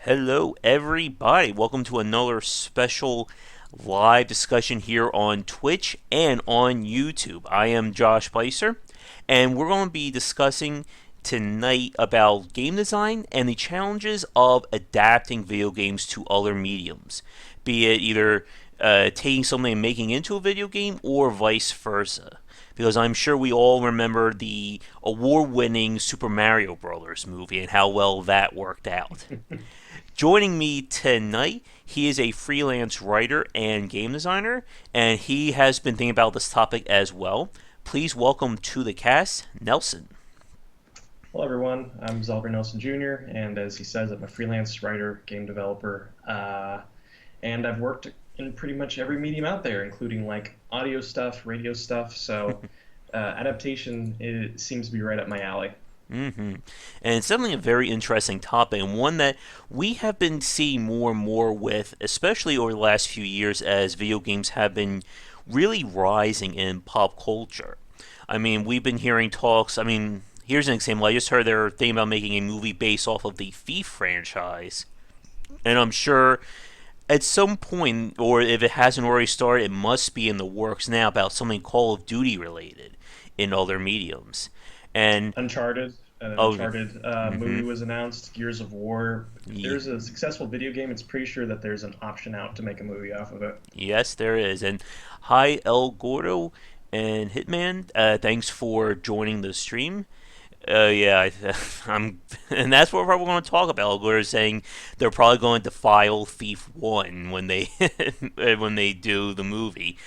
Hello, everybody. Welcome to another special live discussion here on Twitch and on YouTube. I am Josh Bycer, and we're going to be discussing tonight about game design and the challenges of adapting video games to other mediums, be it either taking something and making into a video game or vice versa. Because I'm sure we all remember the award-winning Super Mario Brothers movie and how well that worked out. Joining me tonight, he is a freelance writer and game designer, and he has been thinking about this topic as well. Please welcome to the cast, Nelson. Hello, everyone. I'm Zelber Nelson Jr., and as he says, I'm a freelance writer, game developer, and I've worked in pretty much every medium out there, including like audio stuff, radio stuff. So, adaptation seems to be right up my alley. And it's definitely a very interesting topic, and one that we have been seeing more and more with, especially over the last few years as video games have been really rising in pop culture. I mean, we've been hearing talks. I mean, here's an example. I just heard they're thinking about making a movie based off of the Thief franchise, and I'm sure at some point, or if it hasn't already started, it must be in the works now about something Call of Duty related in other mediums. And Uncharted, an oh, Uncharted movie was announced. Gears of War. If there's a successful video game, it's pretty sure that there's an option out to make a movie off of it. yes, there is. And hi, El Gordo and Hitman. Thanks for joining the stream. Yeah, I'm, and that's what we're probably going to talk about. El Gordo is saying they're probably going to file Thief One when they when they do the movie.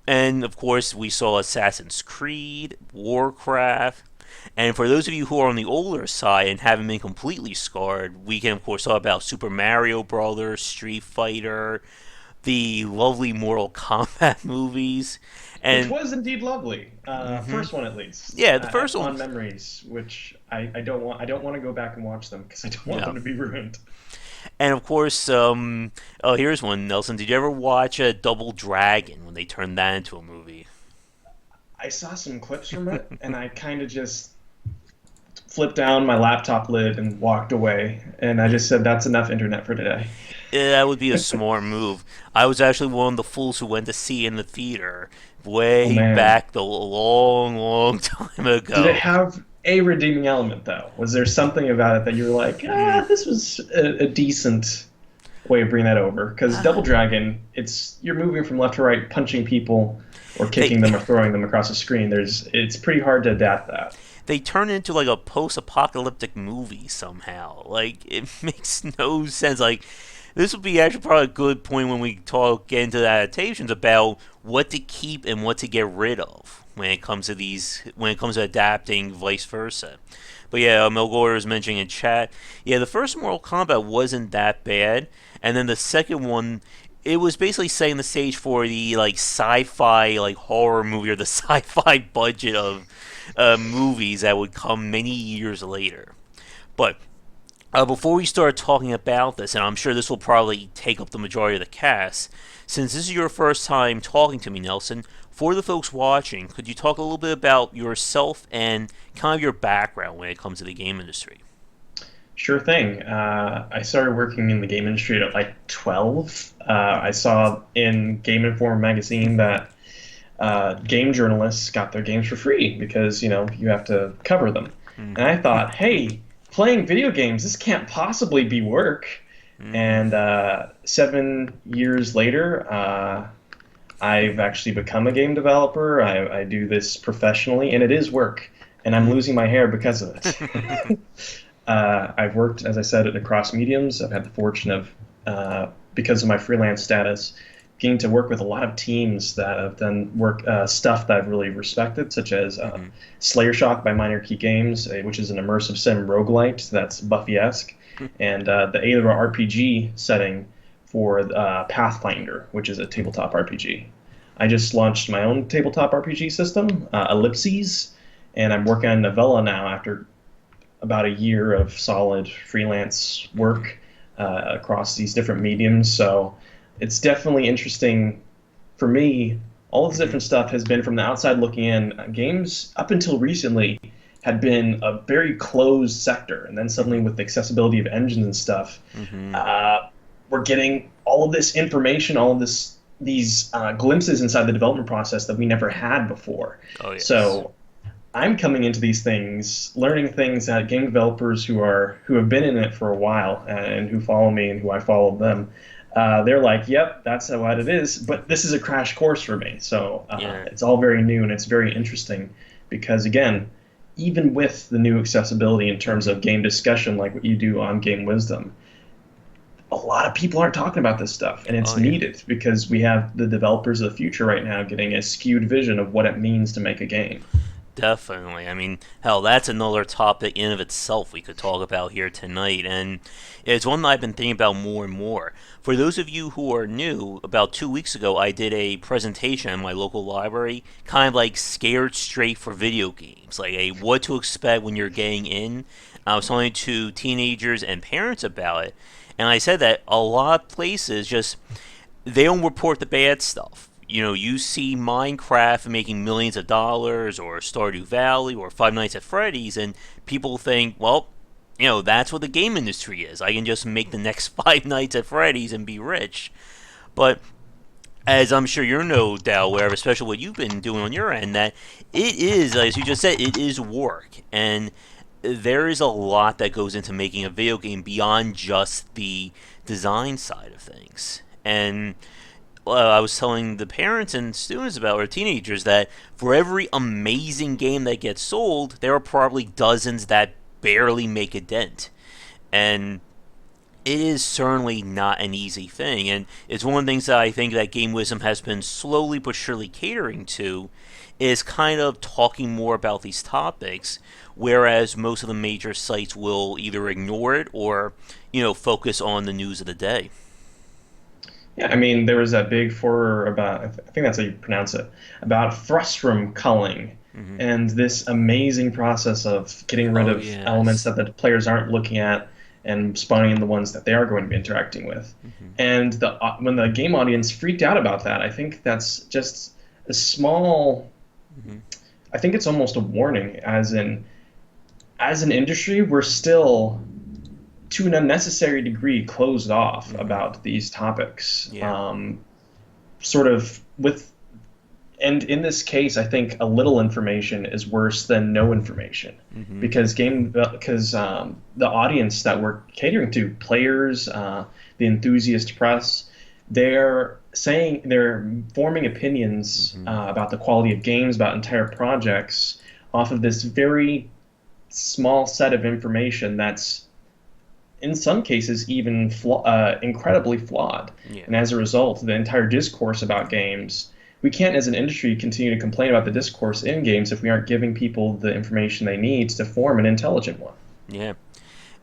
And of course, we saw Assassin's Creed, Warcraft. And for those of you who are on the older side and haven't been completely scarred, we can of course talk about Super Mario Brothers, Street Fighter, the lovely Mortal Kombat movies, Which and was indeed lovely. First one at least. yeah, the I have first one. fond memories, which I don't want. I don't want to go back and watch them because I don't want No. them to be ruined. And of course, oh, here's one, Nelson. Did you ever watch Double Dragon when they turned that into a movie? I saw some clips from it, and I kind of just flipped down my laptop lid and walked away. And I just said, "That's enough internet for today." Yeah, that would be a smart move. I was actually one of the fools who went to see it in the theater Oh way man, back the long, long time did it ago. have a redeeming element though? Was there something about it that you were like, Mm. this was a decent way of bringing that over? Because Double Dragon, it's you're moving from left to right, punching people, or They kicking them, or throwing them across the screen. It's pretty hard to adapt that. they turn into like a post-apocalyptic movie somehow. Like it makes no sense. Like this would be actually probably a good point when we get into the adaptations about what to keep and what to get rid of when it comes to adapting vice versa. But yeah, Melgor is mentioning in chat. Yeah, the first Mortal Kombat wasn't that bad, and then the second one, it was basically setting the stage for the like sci-fi like horror movie or the sci-fi budget of movies that would come many years later. But before we start talking about this, and I'm sure this will probably take up the majority of the cast, since this is your first time talking to me, Nelson, for the folks watching, could you talk a little bit about yourself and kind of your background when it comes to the game industry? Sure thing. I started working in the game industry at like 12. I saw in Game Informer magazine that game journalists got their games for free because you have to cover them. And I Mm-hmm. thought, hey, playing video games, this can't possibly be work. Mm-hmm. And 7 years later, I've actually become a game developer. I do this professionally, and it is work. And I'm losing my hair because of it. I've worked, as I said, across mediums. I've had the fortune of, because of my freelance status, getting to work with a lot of teams that have done work stuff that I've really respected, such as Mm-hmm. Slayer Shock by Minor Key Games, which is an immersive sim roguelite that's Buffy-esque, and the Aether RPG setting for Pathfinder, which is a tabletop RPG. I just launched my own tabletop RPG system, Ellipses, and I'm working on Novella now after about a year of solid freelance work across these different mediums. So it's definitely interesting for me. All this Mm-hmm. different stuff has been from the outside looking in. Games up until recently had been a very closed sector, and then suddenly Mm-hmm. with the accessibility of engines and stuff, Mm-hmm. uh, we're getting all of this information, all of these glimpses inside the development process that we never had before. Oh yes. So I'm coming into these things, learning things that game developers who have been in it for a while and who follow me and who I follow them, they're like, "Yep, that's what it is." But this is a crash course for me, so Yeah. it's all very new and it's very interesting because again, even with the new accessibility in terms Mm-hmm. of game discussion, like what you do on Game Wisdom, a lot of people aren't talking about this stuff, and it's Oh yeah. needed because we have the developers of the future right now getting a skewed vision of what it means to make a game. Definitely. I mean, hell, that's another topic in of itself we could talk about here tonight, and it's one that I've been thinking about more and more. For those of you who are new, about 2 weeks ago, I did a presentation in my local library, kind of like scared straight for video games, like a what to expect when you're getting in. I was talking to teenagers and parents about it, and I said that a lot of places just they don't report the bad stuff. You know, you see Minecraft making millions of dollars, or Stardew Valley, or Five Nights at Freddy's, and people think, well, that's what the game industry is. I can just make the next Five Nights at Freddy's and be rich. But as I'm sure you're no doubt aware of, especially what you've been doing on your end, that it is, as you just said, it is work. And there is a lot that goes into making a video game beyond just the design side of things. And I was telling the parents and students about, or teenagers, that for every amazing game that gets sold, there are probably dozens that barely make a dent. And it is certainly not an easy thing. And it's one of the things that I think that Game Wisdom has been slowly but surely catering to, is kind of talking more about these topics, whereas most of the major sites will either ignore it or, focus on the news of the day. Yeah, I mean, there was that big furor about, I think that's how you pronounce it, about frustrum culling Mm-hmm. and this amazing process of getting rid Oh, of elements yes. that the players aren't looking at and spawning in the ones that they are going to be interacting with. Mm-hmm. And when the game audience freaked out about that, I think that's just a small, Mm-hmm. I think it's almost a warning, as an industry, we're still to an unnecessary degree closed off Mm-hmm. about these topics. Yeah. Sort of with, and in this case, I think a little information is worse than no information Mm-hmm. because the audience that we're catering to, players, the enthusiast press, they're forming opinions Mm-hmm. about the quality of games, about entire projects, off of this very small set of information that's in some cases even incredibly flawed. Yeah. And as a result, the entire discourse about games, we can't as an industry continue to complain about the discourse in games if we aren't giving people the information they need to form an intelligent one. Yeah.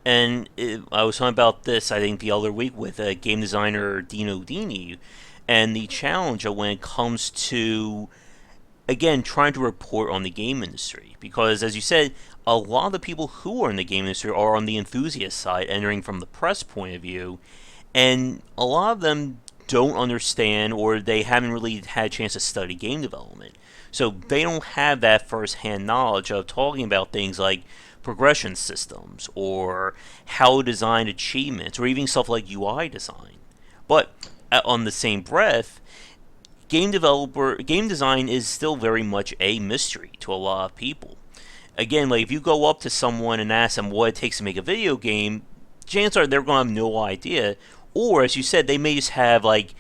And I was talking about this, I think, the other week with game designer Dino Dini, and the challenge of when it comes to, again, trying to report on the game industry. Because, as you said, a lot of the people who are in the game industry are on the enthusiast side, entering from the press point of view, and a lot of them don't understand, or they haven't really had a chance to study game development. So they don't have that first-hand knowledge of talking about things like progression systems or how to design achievements or even stuff like UI design. But on the same breath, game design is still very much a mystery to a lot of people. Again, like if you go up to someone and ask them what it takes to make a video game, chances are they're going to have no idea. Or, as you said, they may just have like,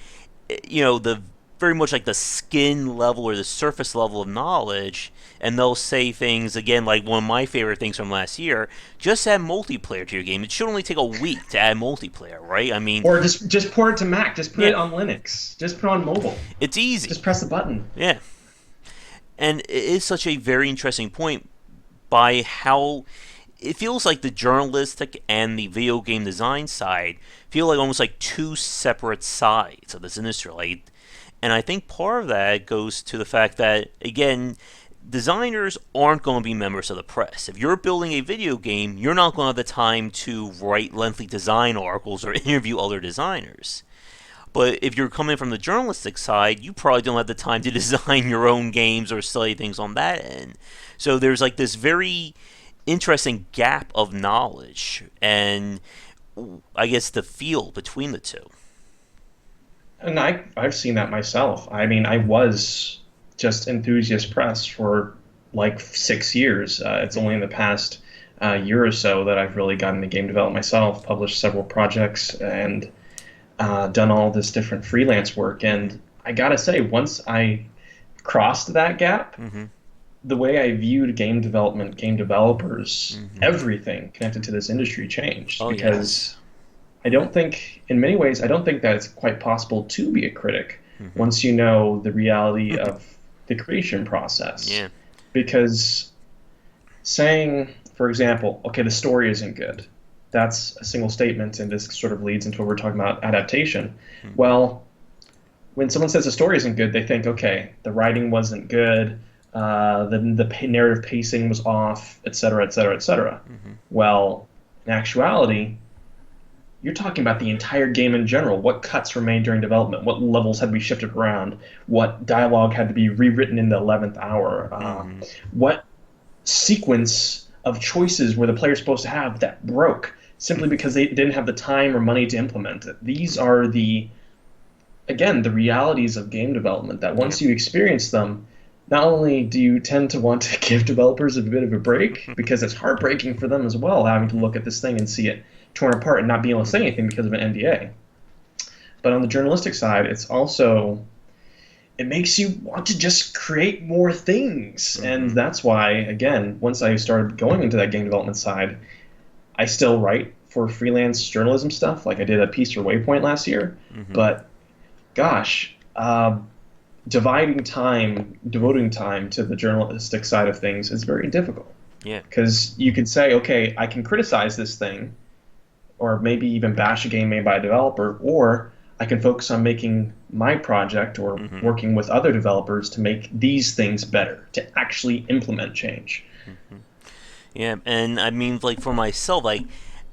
the very much like the skin level or the surface level of knowledge, and they'll say things again like one of my favorite things from last year: just add multiplayer to your game. It should only take a week to add multiplayer, right? I mean, Or just port it to Mac, just put yeah, it on Linux, just put it on mobile, it's easy. just press the button. Yeah, and it is such a very interesting point by how it feels like the journalistic and the video game design side feel like almost like two separate sides of this industry. Like, and I think part of that goes to the fact that, again, designers aren't going to be members of the press. If you're building a video game, you're not going to have the time to write lengthy design articles or interview other designers. But if you're coming from the journalistic side, you probably don't have the time to design your own games or study things on that end. So there's like this very interesting gap of knowledge and I guess the feel between the two. And I've seen that myself. I mean, I was just enthusiast press for like 6 years. It's only in the past year or so that I've really gotten into game development myself, published several projects, and done all this different freelance work. And I gotta say, once I crossed that gap, Mm-hmm. the way I viewed game development, game developers, Mm-hmm. everything connected to this industry changed Oh yes. because I don't think, in many ways, I don't think that it's quite possible to be a critic Mm-hmm. once you know the reality of the creation process. Yeah. Because saying, for example, okay, the story isn't good, that's a single statement, and this sort of leads into what we're talking about adaptation. Mm-hmm. Well, when someone says the story isn't good, they think, okay, the writing wasn't good, narrative pacing was off, et cetera, et cetera, et cetera. Mm-hmm. Well, in actuality, you're talking about the entire game in general. What cuts were made during development? What levels had to be shifted around? What dialogue had to be rewritten in the 11th hour? Mm-hmm. What sequence of choices were the player supposed to have that broke simply because they didn't have the time or money to implement it? These are again, the realities of game development that Yeah. once you experience them, not only do you tend to want to give developers a bit of a break, because it's heartbreaking for them as well, having to look at this thing and see it torn apart and not being able to say Mm-hmm. anything because of an NDA. But on the journalistic side, it makes you want to just create more things. And Mm-hmm. that's why, again, once I started going into that game development side, I still write for freelance journalism stuff. Like I did a piece for Waypoint last year. Mm-hmm. But gosh, devoting time to the journalistic side of things is very difficult. Yeah. Because you could say, okay, I can criticize this thing, or maybe even bash a game made by a developer, or I can focus on making my project or Mm-hmm. working with other developers to make these things better, to actually implement change. Mm-hmm. Yeah, and I mean, like for myself, like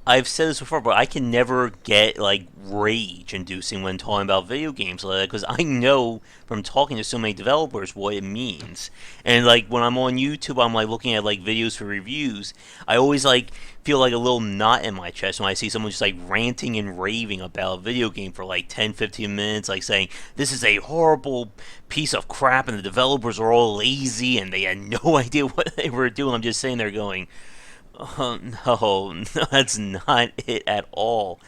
I've said this before, but I can never get like rage inducing when talking about video games like that because I know from talking to so many developers what it means. And like when I'm on YouTube, I'm like looking at like videos for reviews. I always like feel like a little knot in my chest when I see someone just like ranting and raving about a video game for like 10, 15 minutes, like saying this is a horrible piece of crap and the developers are all lazy and they had no idea what they were doing. I'm just sitting there going, oh, no, no, that's not it at all.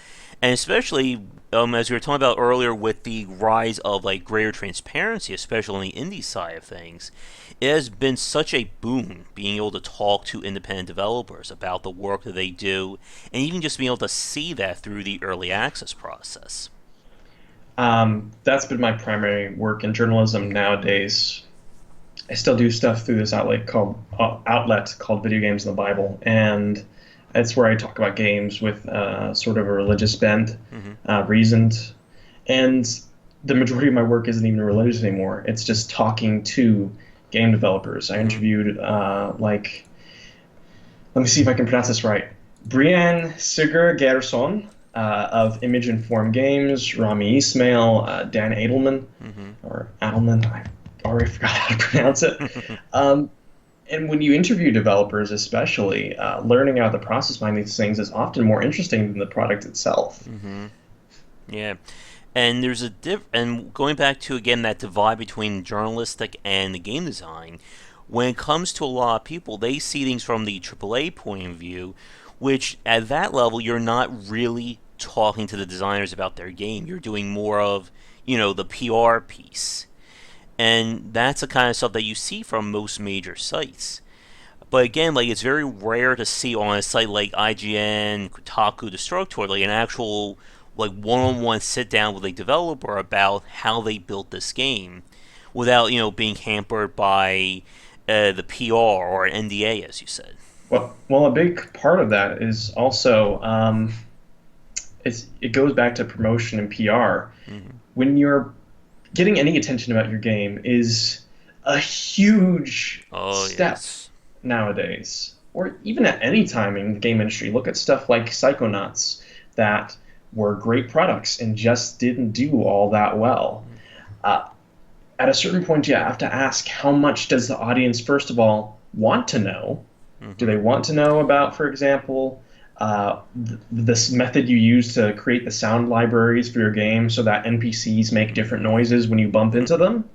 And especially as we were talking about earlier, with the rise of like greater transparency, especially on the indie side of things, it has been such a boon being able to talk to independent developers about the work that they do, and even just being able to see that through the early access process. That's been my primary work in journalism nowadays. I still do stuff through this outlet called Video Games in the Bible, and it's where I talk about games with sort of a religious bent, Mm-hmm. reasoned, and the majority of my work isn't even religious anymore. It's just talking to game developers. I Mm-hmm. interviewed let me see if I can pronounce this right, Brian Sigur Gerson of Image and Form Games, Rami Ismail, Dan Adelman, Mm-hmm. or Adelman. I already forgot how to pronounce it. Um, and when you interview developers, especially, learning out the process behind these things is often more interesting than the product itself. Mm-hmm. Yeah, and there's and going back to again that divide between journalistic and the game design. When it comes to a lot of people, they see things from the AAA point of view, which at that level you're not really talking to the designers about their game. You're doing more of, the PR piece. And that's the kind of stuff that you see from most major sites. But again, like it's very rare to see on a site like IGN, Kotaku, Destructoid, like an actual like one-on-one sit down with a developer about how they built this game, without being hampered by the PR or an NDA, as you said. Well, a big part of that is also it goes back to promotion and PR. Mm-hmm. When you're getting any attention about your game is a huge Oh step yes. nowadays, or even at any time in the game industry. Look at stuff like Psychonauts that were great products and just didn't do all that well. Uh, at a certain point, you have to ask, how much does the audience, first of all, want to know? Do Mm-hmm. they want to know about, for example, this method you use to create the sound libraries for your game so that NPCs make different noises when you bump into Mm-hmm. them?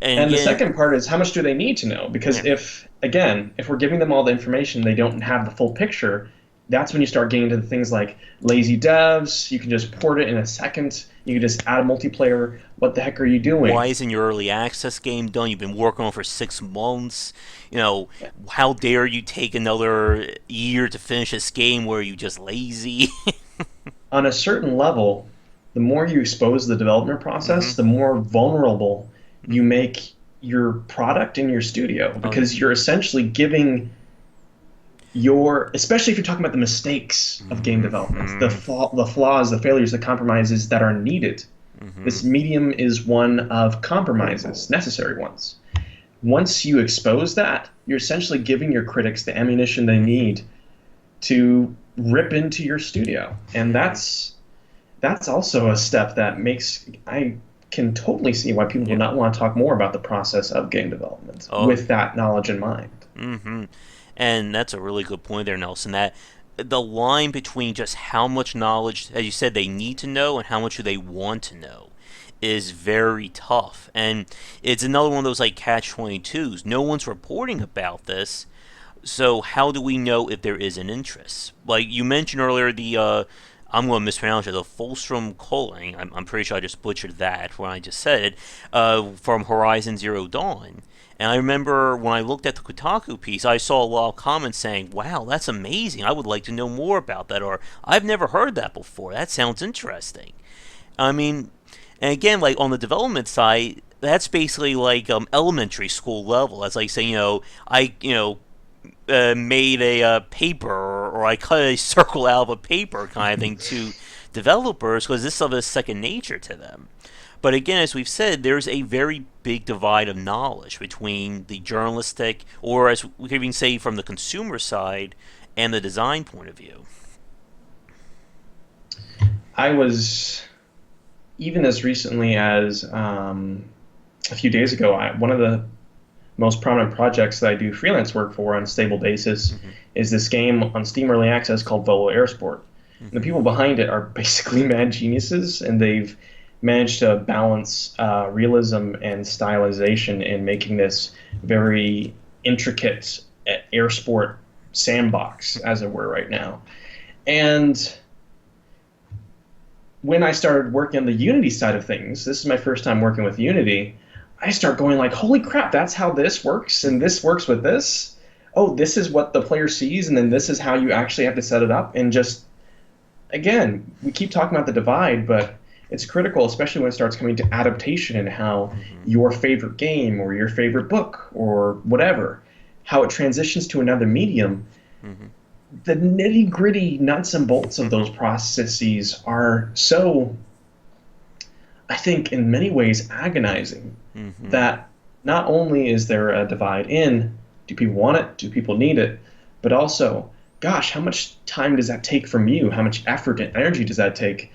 And And the again, second part is, how much do they need to know? yeah. Because if, again, if we're giving them all the information, they don't have the full picture, that's when you start getting into the things like lazy devs. You can just port it in a second. You can just add a multiplayer. What the heck are you Why doing? isn't your early access game done? You've been working on it for 6 months. You know, how dare you take another year to finish this game? Where you just lazy? On a certain level, the more you expose the development Mm-hmm. process, the more vulnerable you Mm-hmm. make your product in your studio Oh because you're essentially giving especially if you're talking about the mistakes of game development, mm-hmm. the flaws, the failures, the compromises that are needed. Mm-hmm. This medium is one of compromises, necessary ones. Once you expose that, you're essentially giving your critics the ammunition they Mm-hmm. need to rip into your studio. And Mm-hmm. that's also a step that makes I can totally see why people would Yep. not want to talk more about the process of game development Oh. with that knowledge in mind. Mm-hmm. And that's a really good point there, Nelson. That the line between just how much knowledge, as you said, they need to know and how much do they want to know is very tough. And it's another one of those like catch 22s. No one's reporting about this. So how do we know if there is an interest? Like you mentioned earlier, I'm going to mispronounce it, the Fulstrom Calling. I'm pretty sure I just butchered that when I just said it, from Horizon Zero Dawn. And I remember when I looked at the Kotaku piece, I saw a lot of comments saying, wow, that's amazing. I would like to know more about that. Or, I've never heard that before. That sounds interesting. I mean, and again, like on the development side, that's basically like elementary school level. That's like saying, made a paper or I cut a circle out of a paper kind of thing to developers because this stuff is second nature to them. But again, as we've said, there's a very big divide of knowledge between the journalistic, or as we can even say from the consumer side, and the design point of view. I was even as recently as a few days ago, one of the most prominent projects that I do freelance work for on a stable basis Mm-hmm. is this game on Steam Early Access called Volo Airsport. And the Mm-hmm. people behind it are basically mad geniuses, and they've managed to balance realism and stylization in making this very intricate air sport sandbox, as it were, right now. And when I started working on the Unity side of things, this is my first time working with Unity. I start going like, holy crap, that's how this works, and Mm-hmm. this works with this. Oh, this is what the player sees, and then this is how you actually have to set it up. And just again, we keep talking about the divide, but it's critical, especially when it starts coming to adaptation and how Mm-hmm. your favorite game or your favorite book or whatever, how it transitions to another medium. Mm-hmm. The nitty gritty nuts and bolts of Mm-hmm. those processes are so, I think, in many ways agonizing Mm-hmm. that not only is there a divide in do people want it, do people need it, but also, gosh, how much time does that take from you? How much effort and energy does that take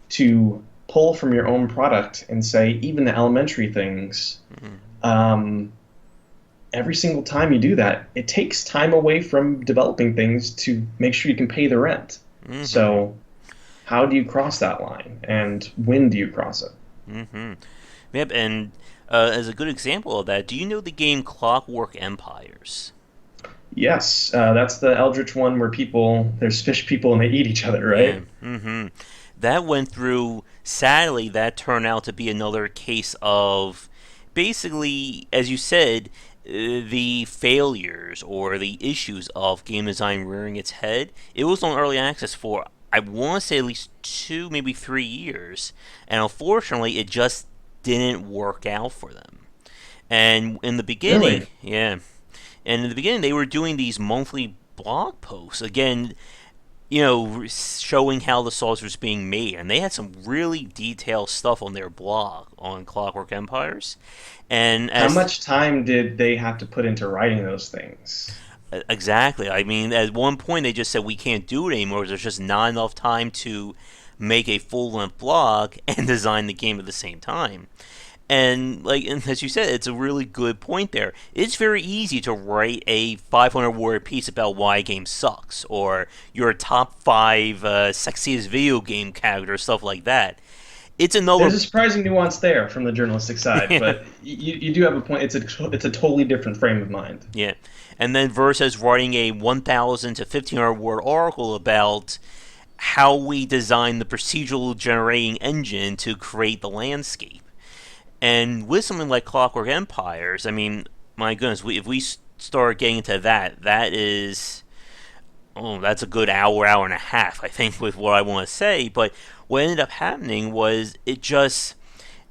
to pull from your own product and say, even the elementary things, um, every single time you do that, it takes time away from developing things to make sure you can pay the rent. Mm-hmm. So, how do you cross that line, and when do you cross it? Mm-hmm. Yep, and as a good example of that, do you know the game Clockwork Empires? Yes, that's the Eldritch one where there's fish people and they eat each other, Yeah. right? Mm-hmm. That went through. Sadly, that turned out to be another case of basically, as you said, the failures or the issues of game design rearing its head. It was on early access for I want to say at least 2, maybe 3 years, and unfortunately, it just didn't work out for them. And in the beginning, Really? yeah, and in the beginning, they were doing these monthly blog posts. Again, showing how the sauce was being made. And they had some really detailed stuff on their blog on Clockwork Empires. And How as much time did they have to put into writing those things? Exactly. I mean, at one point they just said we can't do it anymore. There's just not enough time to make a full-length blog and design the game at the same time. And as you said, it's a really good point there. It's very easy to write a 500-word piece about why a game sucks, or your top five sexiest video game characters, stuff like that. It's There's another. a surprising nuance there from the journalistic side, Yeah, but you do have a point. It's a totally different frame of mind. yeah. And then versus writing a 1,000 to 1,500 word article about how we design the procedural generating engine to create the landscape. And with something like Clockwork Empires, I mean, my goodness, if we start getting into that, that's a good hour, hour and a half, I think, with what I want to say. But what ended up happening was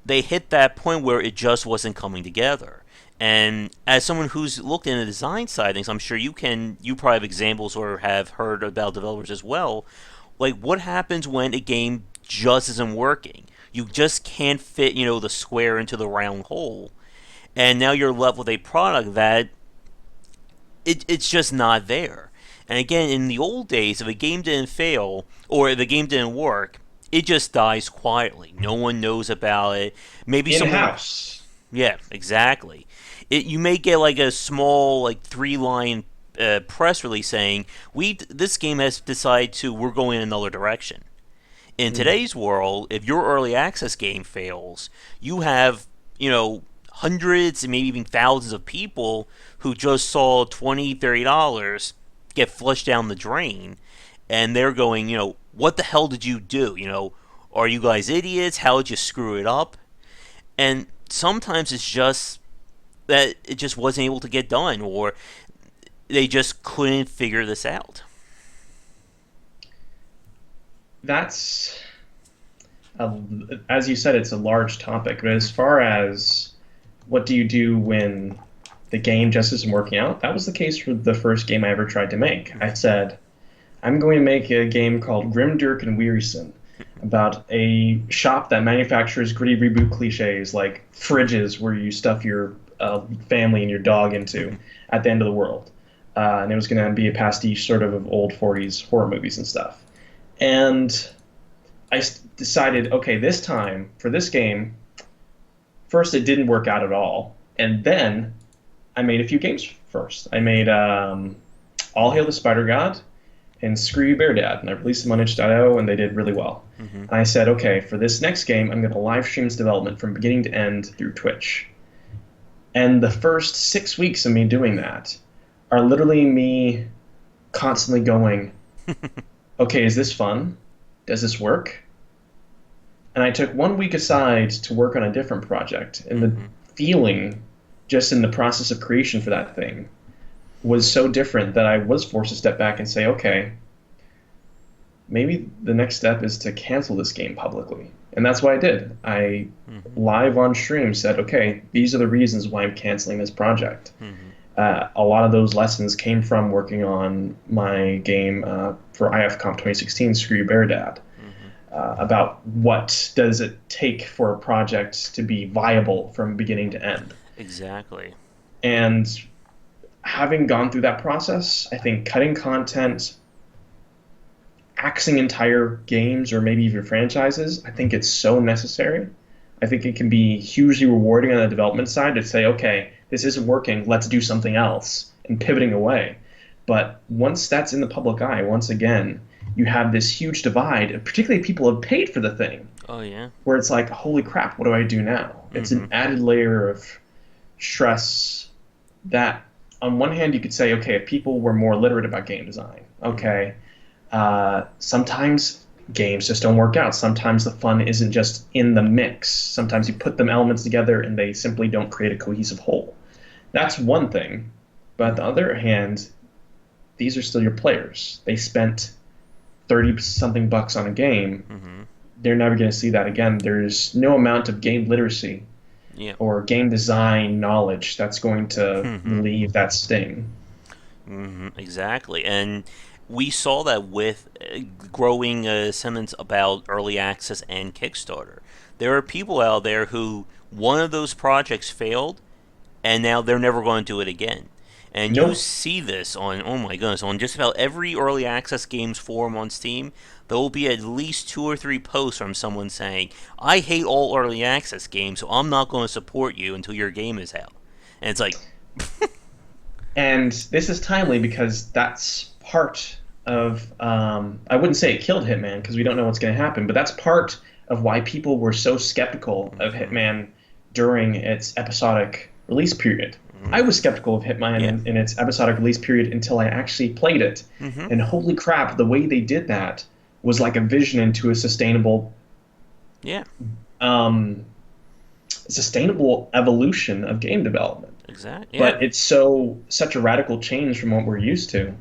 they hit that point where it just wasn't coming together. And as someone who's looked in the design side of things, I'm sure you probably have examples or have heard about developers as well. Like, what happens when a game just isn't working? You just can't fit, the square into the round hole. And now you're left with a product that it's just not there. And again, in the old days, if a game didn't fail or if a game didn't work, it just dies quietly. No one knows about it. Maybe In someone. house. Yeah, exactly. You may get like a small, like 3-line press release saying this game has decided we're going in another direction. In today's world, if your early access game fails, you have, hundreds and maybe even thousands of people who just saw $20, $30 get flushed down the drain, and they're going, what the hell did you do? Are you guys idiots? How did you screw it up? And sometimes it's just that it just wasn't able to get done, or they just couldn't figure this out. That's, as you said, it's a large topic. But as far as what do you do when the game just isn't working out, that was the case for the first game I ever tried to make. I said, I'm going to make a game called Grim, Dirk, and Wearisome about a shop that manufactures gritty reboot cliches like fridges where you stuff your family and your dog into at the end of the world. And it was going to be a pastiche sort of old 40s horror movies and stuff. And I decided, okay, this time for this game, first it didn't work out at all. And then I made a few games first. I made All Hail the Spider God and Screw You Bear Dad, and I released them on itch.io, and they did really well. And I said, okay, for this next game, I'm going to live stream its development from beginning to end through Twitch. And the first 6 weeks of me doing that are literally me constantly going, okay, is this fun? Does this work? And I took 1 week aside to work on a different project, and the feeling just in the process of creation for that thing was so different that I was forced to step back and say, okay, maybe the next step is to cancel this game publicly. And that's what I did. I live on stream said, okay, these are the reasons why I'm canceling this project. A lot of those lessons came from working on my game for IFComp 2016, Screw You Bear Dad, about what does it take for a project to be viable from beginning to end. Exactly. And having gone through that process, I think cutting content, axing entire games or maybe even franchises, I think it's so necessary. I think it can be hugely rewarding on the development side to say, okay, this isn't working, let's do something else, and pivoting away. But once that's in the public eye, once again, you have this huge divide, particularly people have paid for the thing. Oh, yeah. Where it's like, holy crap, what do I do now? It's an added layer of stress that, on one hand, you could say, okay, if people were more literate about game design, okay, sometimes games just don't work out. Sometimes the fun isn't just in the mix. Sometimes you put them elements together and they simply don't create a cohesive whole. That's one thing. But on the other hand, these are still your players. They spent 30-something bucks on a game. They're never going to see that again. There's no amount of game literacy or game design knowledge that's going to leave that sting. Exactly. And we saw that with growing sentiments about early access and Kickstarter. There are people out there who one of those projects failed, and now they're never going to do it again. And you Nope. see this on, oh my goodness, on just about every early access games forum on Steam. There will be at least 2 or 3 posts from someone saying, I hate all early access games, so I'm not going to support you until your game is out. And it's like, And this is timely because that's part of, I wouldn't say it killed Hitman because we don't know what's going to happen, but that's part of why people were so skeptical of mhm, Hitman during its episodic release period. I mhm, was skeptical of Hitman yeah, in its episodic release period until I actually played it. hmm And holy crap, the way they did that was like a vision into a yeah, um, sustainable evolution of game development. exactly, yeah, But it's such a radical change from what we're used to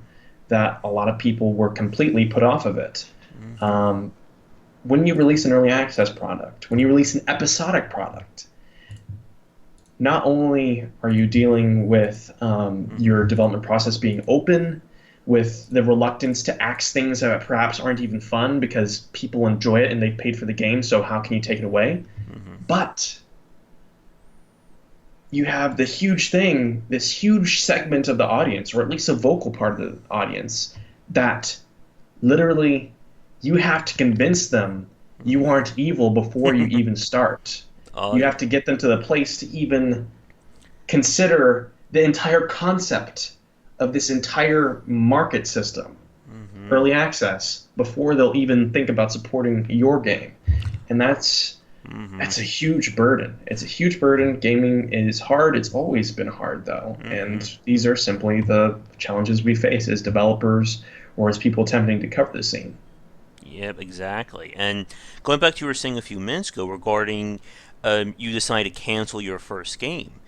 that a lot of people were completely put off of it. hmm Um, when you release an early access product, when you release an episodic product, not only are you dealing with your hmm development process being open, with the reluctance to axe things that perhaps aren't even fun because people enjoy it and they paid for the game, so how can you take it away? hmm But you have the huge thing, this huge segment of the audience, or at least a vocal part of the audience, that literally you have to convince them you aren't evil before you even start. oh You yeah, have to get them to the place to even consider the entire concept of this entire market system, hmm early access, before they'll even think about supporting your game. And hmm that's a huge burden. It's a huge burden. Gaming is hard. It's always been hard, though. hmm And these are simply the challenges we face as developers or as people attempting to cover the scene. Yep, exactly. And going back to what you were saying a few minutes ago regarding you decided to cancel your first game.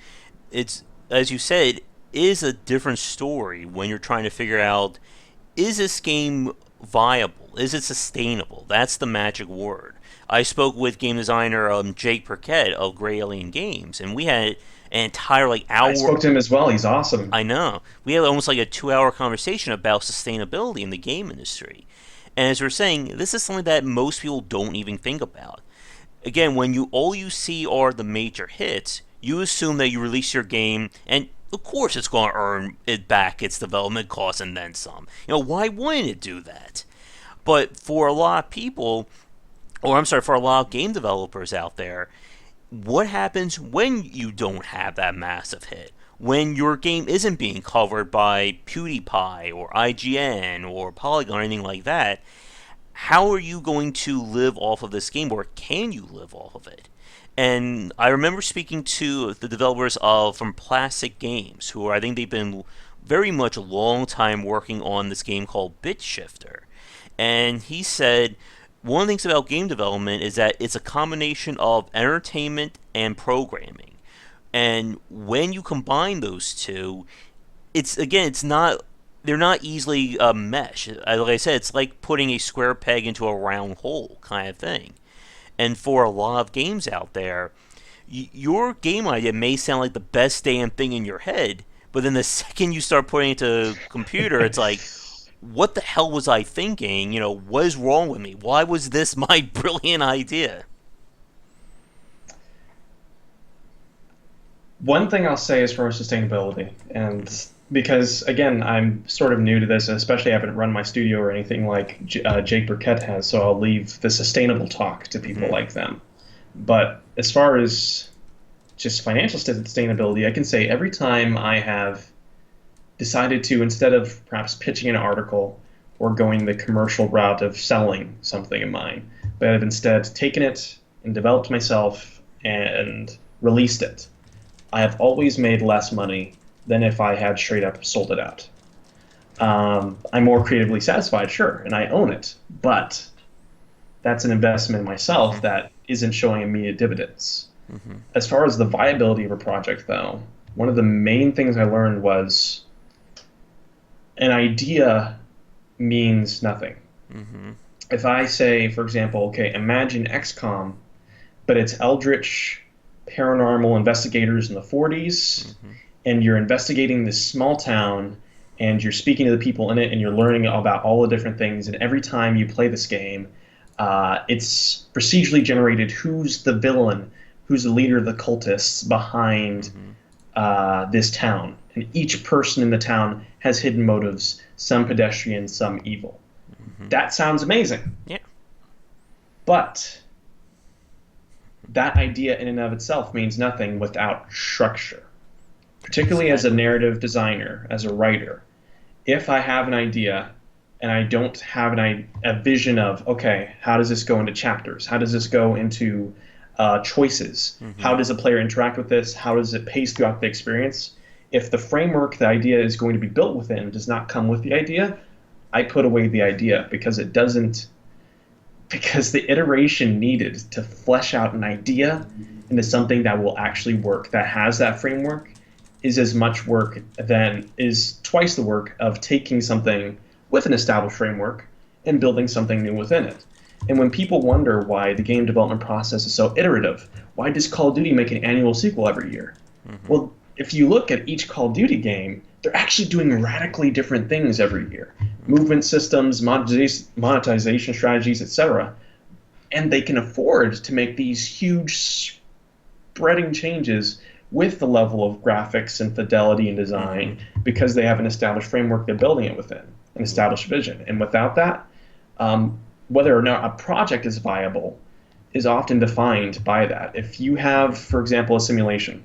It's, as you said, is a different story when you're trying to figure out, is this game viable? Is it sustainable? That's the magic word. I spoke with game designer Jake Perquette of Gray Alien Games, and we had an entire like I hour. spoke to him as well. He's awesome. I know, we had almost like a 2 hour conversation about sustainability in the game industry. And as we're saying, this is something that most people don't even think about. Again, when you all you see are the major hits, you assume that you release your game and of course it's going to earn it back its development costs and then some. Why wouldn't it do that? But for a lot of people, or I'm sorry, for a lot of game developers out there, what happens when you don't have that massive hit? When your game isn't being covered by PewDiePie or IGN or Polygon or anything like that, how are you going to live off of this game, or can you live off of it? And I remember speaking to the developers of from Plastic Games, who I think they've been very much a long time working on this game called Bit Shifter. And he said one of the things about game development is that it's a combination of entertainment and programming. And when you combine those two, it's not, they're not easily mesh. Like I said, it's like putting a square peg into a round hole kind of thing. And for a lot of games out there, your game idea may sound like the best damn thing in your head, but then the second you start putting it to computer, it's like, what the hell was I thinking? What is wrong with me? Why was this my brilliant idea? One thing I'll say as far as sustainability, and because again, I'm sort of new to this, and especially I haven't run my studio or anything like Jake Burkett has, so I'll leave the sustainable talk to people Mm-hmm. like them. But as far as just financial sustainability, I can say every time I have decided to, instead of perhaps pitching an article or going the commercial route of selling something of mine, but I've instead taken it and developed myself and released it, I have always made less money than if I had straight up sold it out. I'm more creatively satisfied, sure, and I own it, but that's an investment in myself Mm-hmm. that isn't showing immediate dividends. Mm-hmm. As far as the viability of a project, though, one of the main things I learned was an idea means nothing. Mm-hmm. If I say, for example, okay, imagine XCOM, but it's eldritch paranormal investigators in the 40s, Mm-hmm. and you're investigating this small town, and you're speaking to the people in it, and you're learning about all the different things, and every time you play this game, it's procedurally generated who's the villain, who's the leader of the cultists behind Mm-hmm. this town. and each person in the town has hidden motives, some pedestrian, some evil. That sounds amazing. Yeah. But that idea in and of itself means nothing without structure. Particularly as a Exactly. narrative designer, as a writer, if I have an idea and I don't have a vision of, okay, how does this go into chapters? How does this go into choices? How Mm-hmm. does a player interact with this? How does it pace throughout the experience? If the framework the idea is going to be built within does not come with the idea, I put away the idea because it doesn't, because the iteration needed to flesh out an idea into something that will actually work, that has that framework, is as much work than is twice the work of taking something with an established framework and building something new within it. And when people wonder why the game development process is so iterative, why does Call of Duty make an annual sequel every year? Mm-hmm. Well, if you look at each Call of Duty game, they're actually doing radically different things every year. Movement systems, monetization strategies, etc. And they can afford to make these huge spreading changes with the level of graphics and fidelity and Mm-hmm. design because they have an established framework they're building it within, an established vision. And without that, whether or not a project is viable is often defined by that. If you have, for example, a simulation,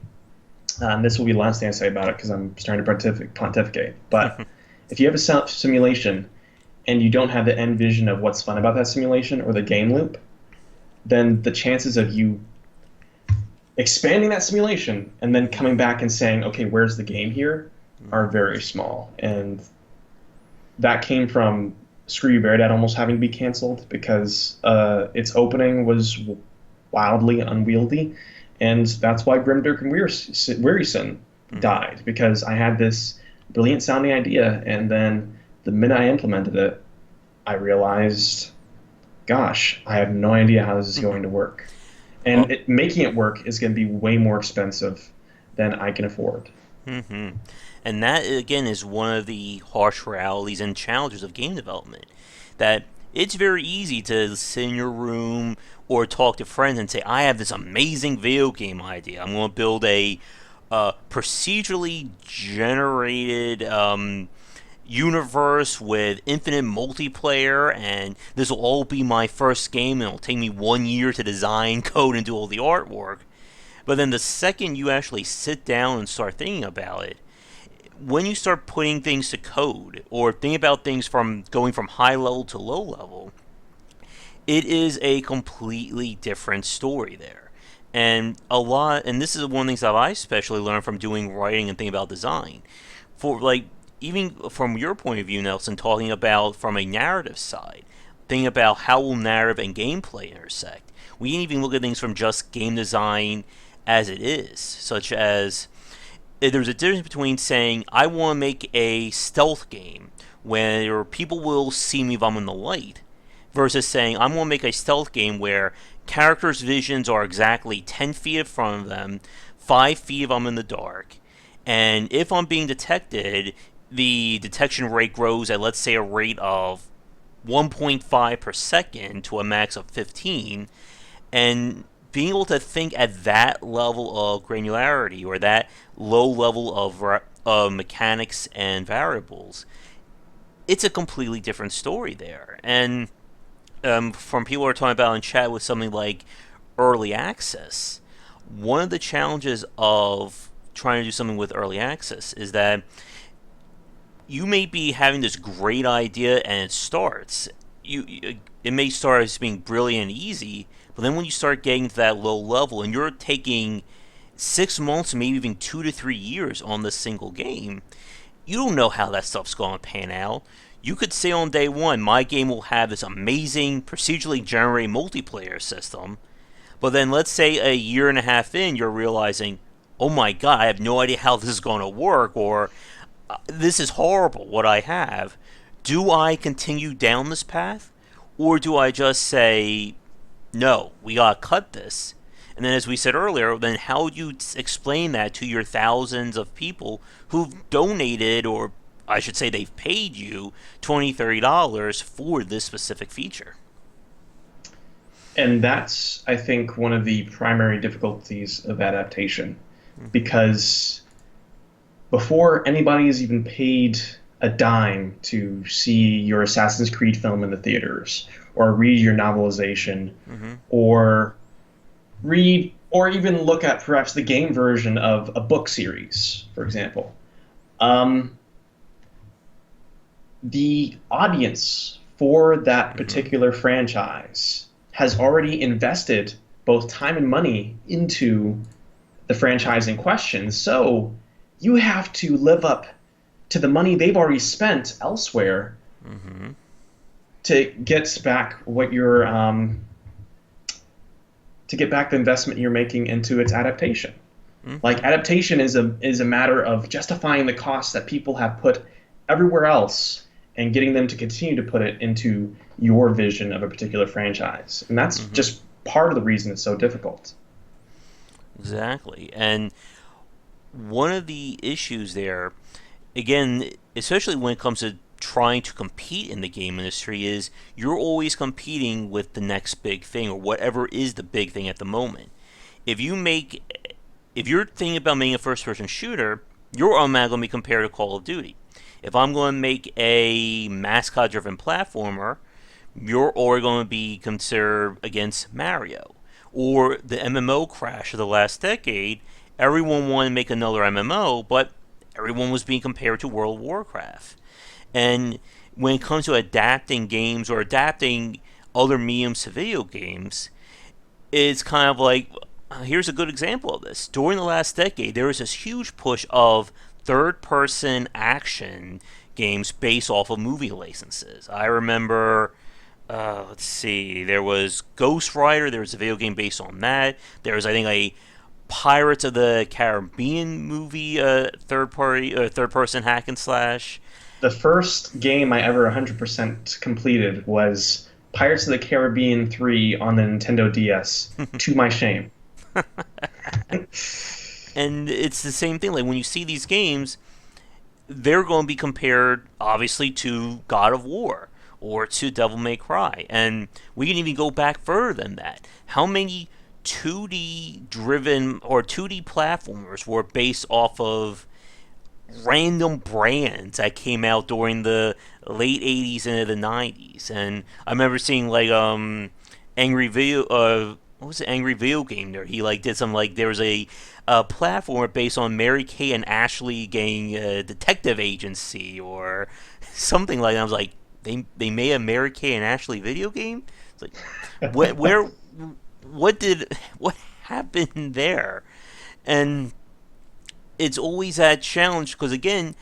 and this will be the last thing I say about it because I'm starting to pontificate, but if you have a simulation and you don't have the end vision of what's fun about that simulation or the game loop, then the chances of you expanding that simulation and then coming back and saying, okay, where's the game here, are very small. And that came from Screw You Bear Dad almost having to be canceled because its opening was wildly unwieldy. And that's why Grimdark and Wearyson Mm-hmm. died, because I had this brilliant sounding idea, and then the minute I implemented it, I realized, gosh, I have no idea how this is going to work. Well, And making it work is going to be way more expensive than I can afford. mm-hmm. And that again is one of the harsh realities and challenges of game development. That it's very easy to sit in your room or talk to friends and say, "I have this amazing video game idea. I'm going to build a procedurally generated universe with infinite multiplayer, and this will all be my first game, and it'll take me 1 year to design, code, and do all the artwork." But then the second you actually sit down and start thinking about it, when you start putting things to code or think about things from going from high level to low level, it is a completely different story there. And this is one of the things that I especially learned from doing writing and thinking about design. For like, even from your point of view, Nelson, talking about from a narrative side, thinking about how will narrative and gameplay intersect. We can even look at things from just game design as it is, such as there's a difference between saying I want to make a stealth game where people will see me if I'm in the light, versus saying I'm going to make a stealth game where characters' visions are exactly 10 feet in front of them, 5 feet if I'm in the dark, and if I'm being detected, the detection rate grows at, let's say, a rate of 1.5 per second to a max of 15, and being able to think at that level of granularity or that low level of mechanics and variables, it's a completely different story there. And from people who are talking about in chat with something like early access, one of the challenges of trying to do something with early access is that you may be having this great idea and it starts. It may start as being brilliant and easy, but then when you start getting to that low level and you're taking 6 months, maybe even 2 to 3 years on this single game, you don't know how that stuff's going to pan out. You could say on day one, my game will have this amazing procedurally generated multiplayer system, but then let's say a year and a half in, you're realizing, oh my god, I have no idea how this is going to work, or this is horrible what I have. Do I continue down this path? Or do I just say, no, we gotta cut this? And then, as we said earlier, then how do you explain that to your thousands of people who've donated, or I should say they've paid you $20, $30 for this specific feature? And that's, I think, one of the primary difficulties of adaptation, because before anybody has even paid a dime to see your Assassin's Creed film in the theaters, or read your novelization, Mm-hmm. or read or even look at perhaps the game version of a book series, for example. Um, the audience for that Mm-hmm. particular franchise has already invested both time and money into the franchise in question. So you have to live up to the money they've already spent elsewhere Mm-hmm. to get back what you're to get back the investment you're making into its adaptation. Mm-hmm. Like adaptation is a matter of justifying the costs that people have put everywhere else and getting them to continue to put it into your vision of a particular franchise. And that's Mm-hmm. just part of the reason it's so difficult. Exactly. And one of the issues there, again, especially when it comes to trying to compete in the game industry, is you're always competing with the next big thing or whatever is the big thing at the moment. If you make, if you're thinking about making a first-person shooter, you're automatically going to be compared to Call of Duty. If I'm going to make a mascot-driven platformer, you're already going to be considered against Mario. Or the MMO crash of the last decade, everyone wanted to make another MMO, but everyone was being compared to World of Warcraft. And when it comes to adapting games or adapting other mediums to video games, it's kind of like here's a good example of this. During the last decade, there was this huge push of third person action games based off of movie licenses. I remember let's see. There was Ghost Rider. There was a video game based on that. There was, I think, a Pirates of the Caribbean movie, third person hack and slash. The first game I ever 100% completed was Pirates of the Caribbean 3 on the Nintendo DS, to my shame. And it's the same thing. Like when you see these games, they're going to be compared, obviously, to God of War or to Devil May Cry. And we can even go back further than that. How many 2D driven or 2D platformers were based off of random brands that came out during the late 80s into the 90s? And I remember seeing like Angry Video what was the Angry Video Game there? He like did some like there was a platform based on Mary Kay and Ashley getting a detective agency or something like that. I was like, they made a Mary Kay and Ashley video game. It's like, where what happened there? And it's always that challenge because again,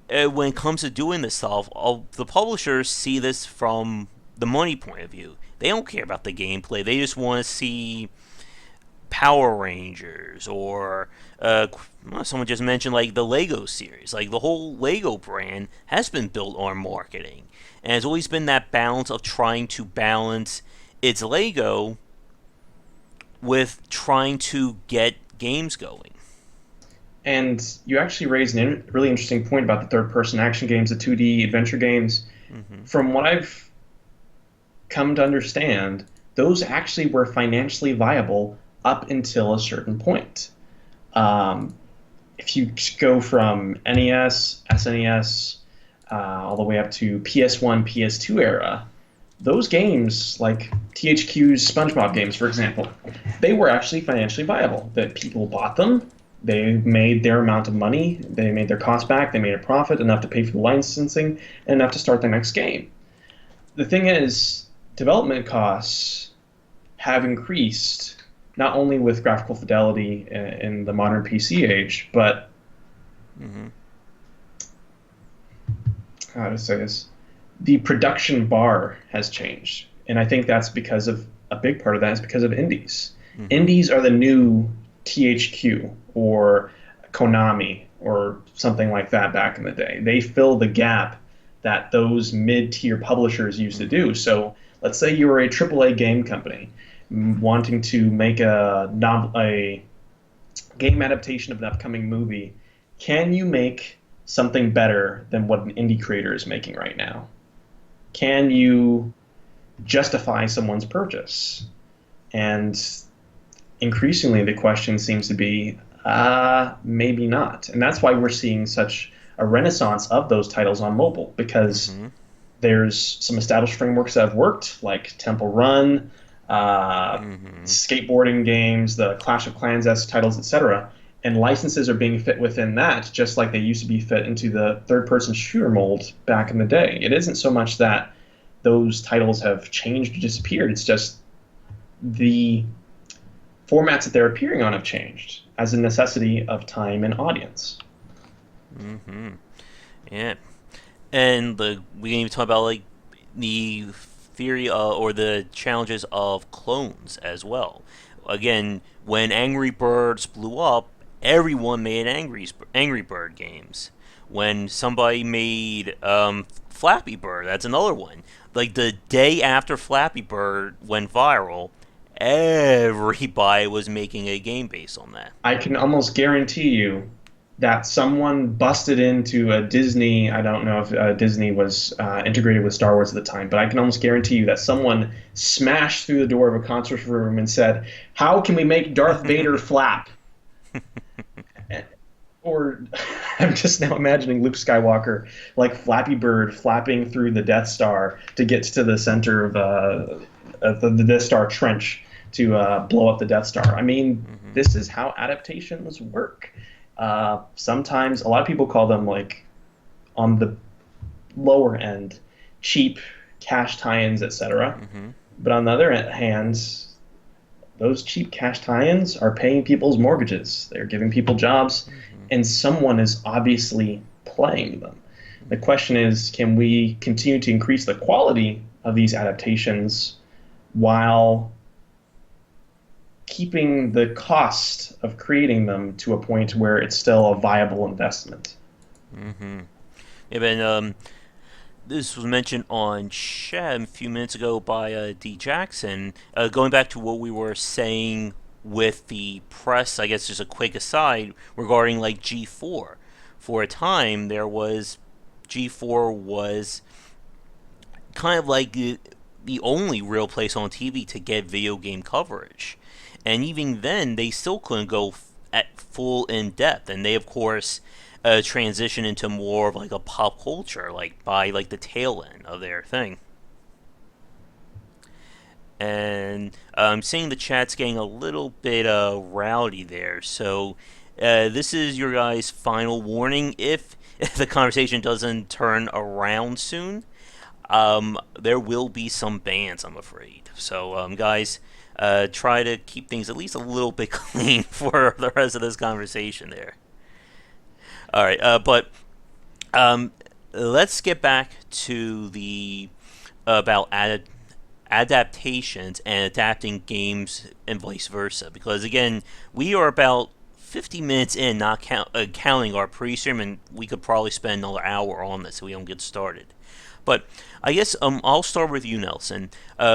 when it comes to doing this stuff, all the publishers see this from the money point of view. They don't care about the gameplay. They just want to see Power Rangers or someone just mentioned like the Lego series. Like the whole Lego brand has been built on marketing, and it's always been that balance of trying to balance its Lego with trying to get games going. And you actually raised a really interesting point about the third person action games, the 2D adventure games. Hmm. From what I've come to understand, those actually were financially viable up until a certain point. Um, if you go from NES, SNES, all the way up to PS1, PS2 era, those games, like THQ's SpongeBob games, for example, they were actually financially viable. That people bought them, they made their amount of money, they made their cost back, they made a profit enough to pay for the licensing, and enough to start the next game. The thing is, development costs have increased not only with graphical fidelity in the modern PC age, but Hmm. how to say this, the production bar has changed. And I think that's because of a big part of that is because of indies. Hmm. Indies are the new THQ or Konami or something like that back in the day. They fill the gap that those mid-tier publishers used to do. So let's say you were a AAA game company wanting to make a game adaptation of an upcoming movie. Can you make something better than what an indie creator is making right now? Can you justify someone's purchase? And increasingly, the question seems to be Maybe not. And that's why we're seeing such a renaissance of those titles on mobile, because Mm-hmm. there's some established frameworks that have worked, like Temple Run, uh, Mm-hmm. skateboarding games, the Clash of Clans-esque titles, etc. And licenses are being fit within that, just like they used to be fit into the third-person shooter mold back in the day. It isn't so much that those titles have changed or disappeared. It's just the formats that they're appearing on have changed as a necessity of time and audience. Mm-hmm. Yeah. And we can even talk about like the theory or the challenges of clones as well. Again, when Angry Birds blew up, everyone made Angry Bird games. When somebody made Flappy Bird, that's another one. Like the day after Flappy Bird went viral, everybody was making a game based on that. I can almost guarantee you that someone busted into a Disney. I don't know if Disney was integrated with Star Wars at the time, but I can almost guarantee you that someone smashed through the door of a conference room and said, "How can we make Darth Vader flap?" Or I'm just now imagining Luke Skywalker like Flappy Bird flapping through the Death Star to get to the center of the Death Star trench to blow up the Death Star. I mean, Mm-hmm. this is how adaptations work. Sometimes a lot of people call them like on the lower end, cheap cash tie-ins, etc. Mm-hmm. But on the other hand, those cheap cash tie-ins are paying people's mortgages. They're giving people jobs, Mm-hmm. and someone is obviously playing them. The question is, can we continue to increase the quality of these adaptations while keeping the cost of creating them to a point where it's still a viable investment? Mm-hmm. Yeah, but this was mentioned on chat a few minutes ago by D Jackson. Going back to what we were saying with the press, I guess just a quick aside regarding like G4. For a time, there was G4 was kind of like the only real place on TV to get video game coverage, and even then, they still couldn't go at full in depth. And they, of course, transition into more of like a pop culture, like by like the tail end of their thing. And I'm seeing the chat's getting a little bit rowdy there. So this is your guys' final warning. If the conversation doesn't turn around soon, there will be some bans, I'm afraid. So, guys, try to keep things at least a little bit clean for the rest of this conversation there. All right, but um, let's get back to the about adaptations and adapting games and vice versa. Because again, we are about 50 minutes in, not counting our pre-stream, and we could probably spend another hour on this so we don't get started. But I guess I'll start with you, Nelson.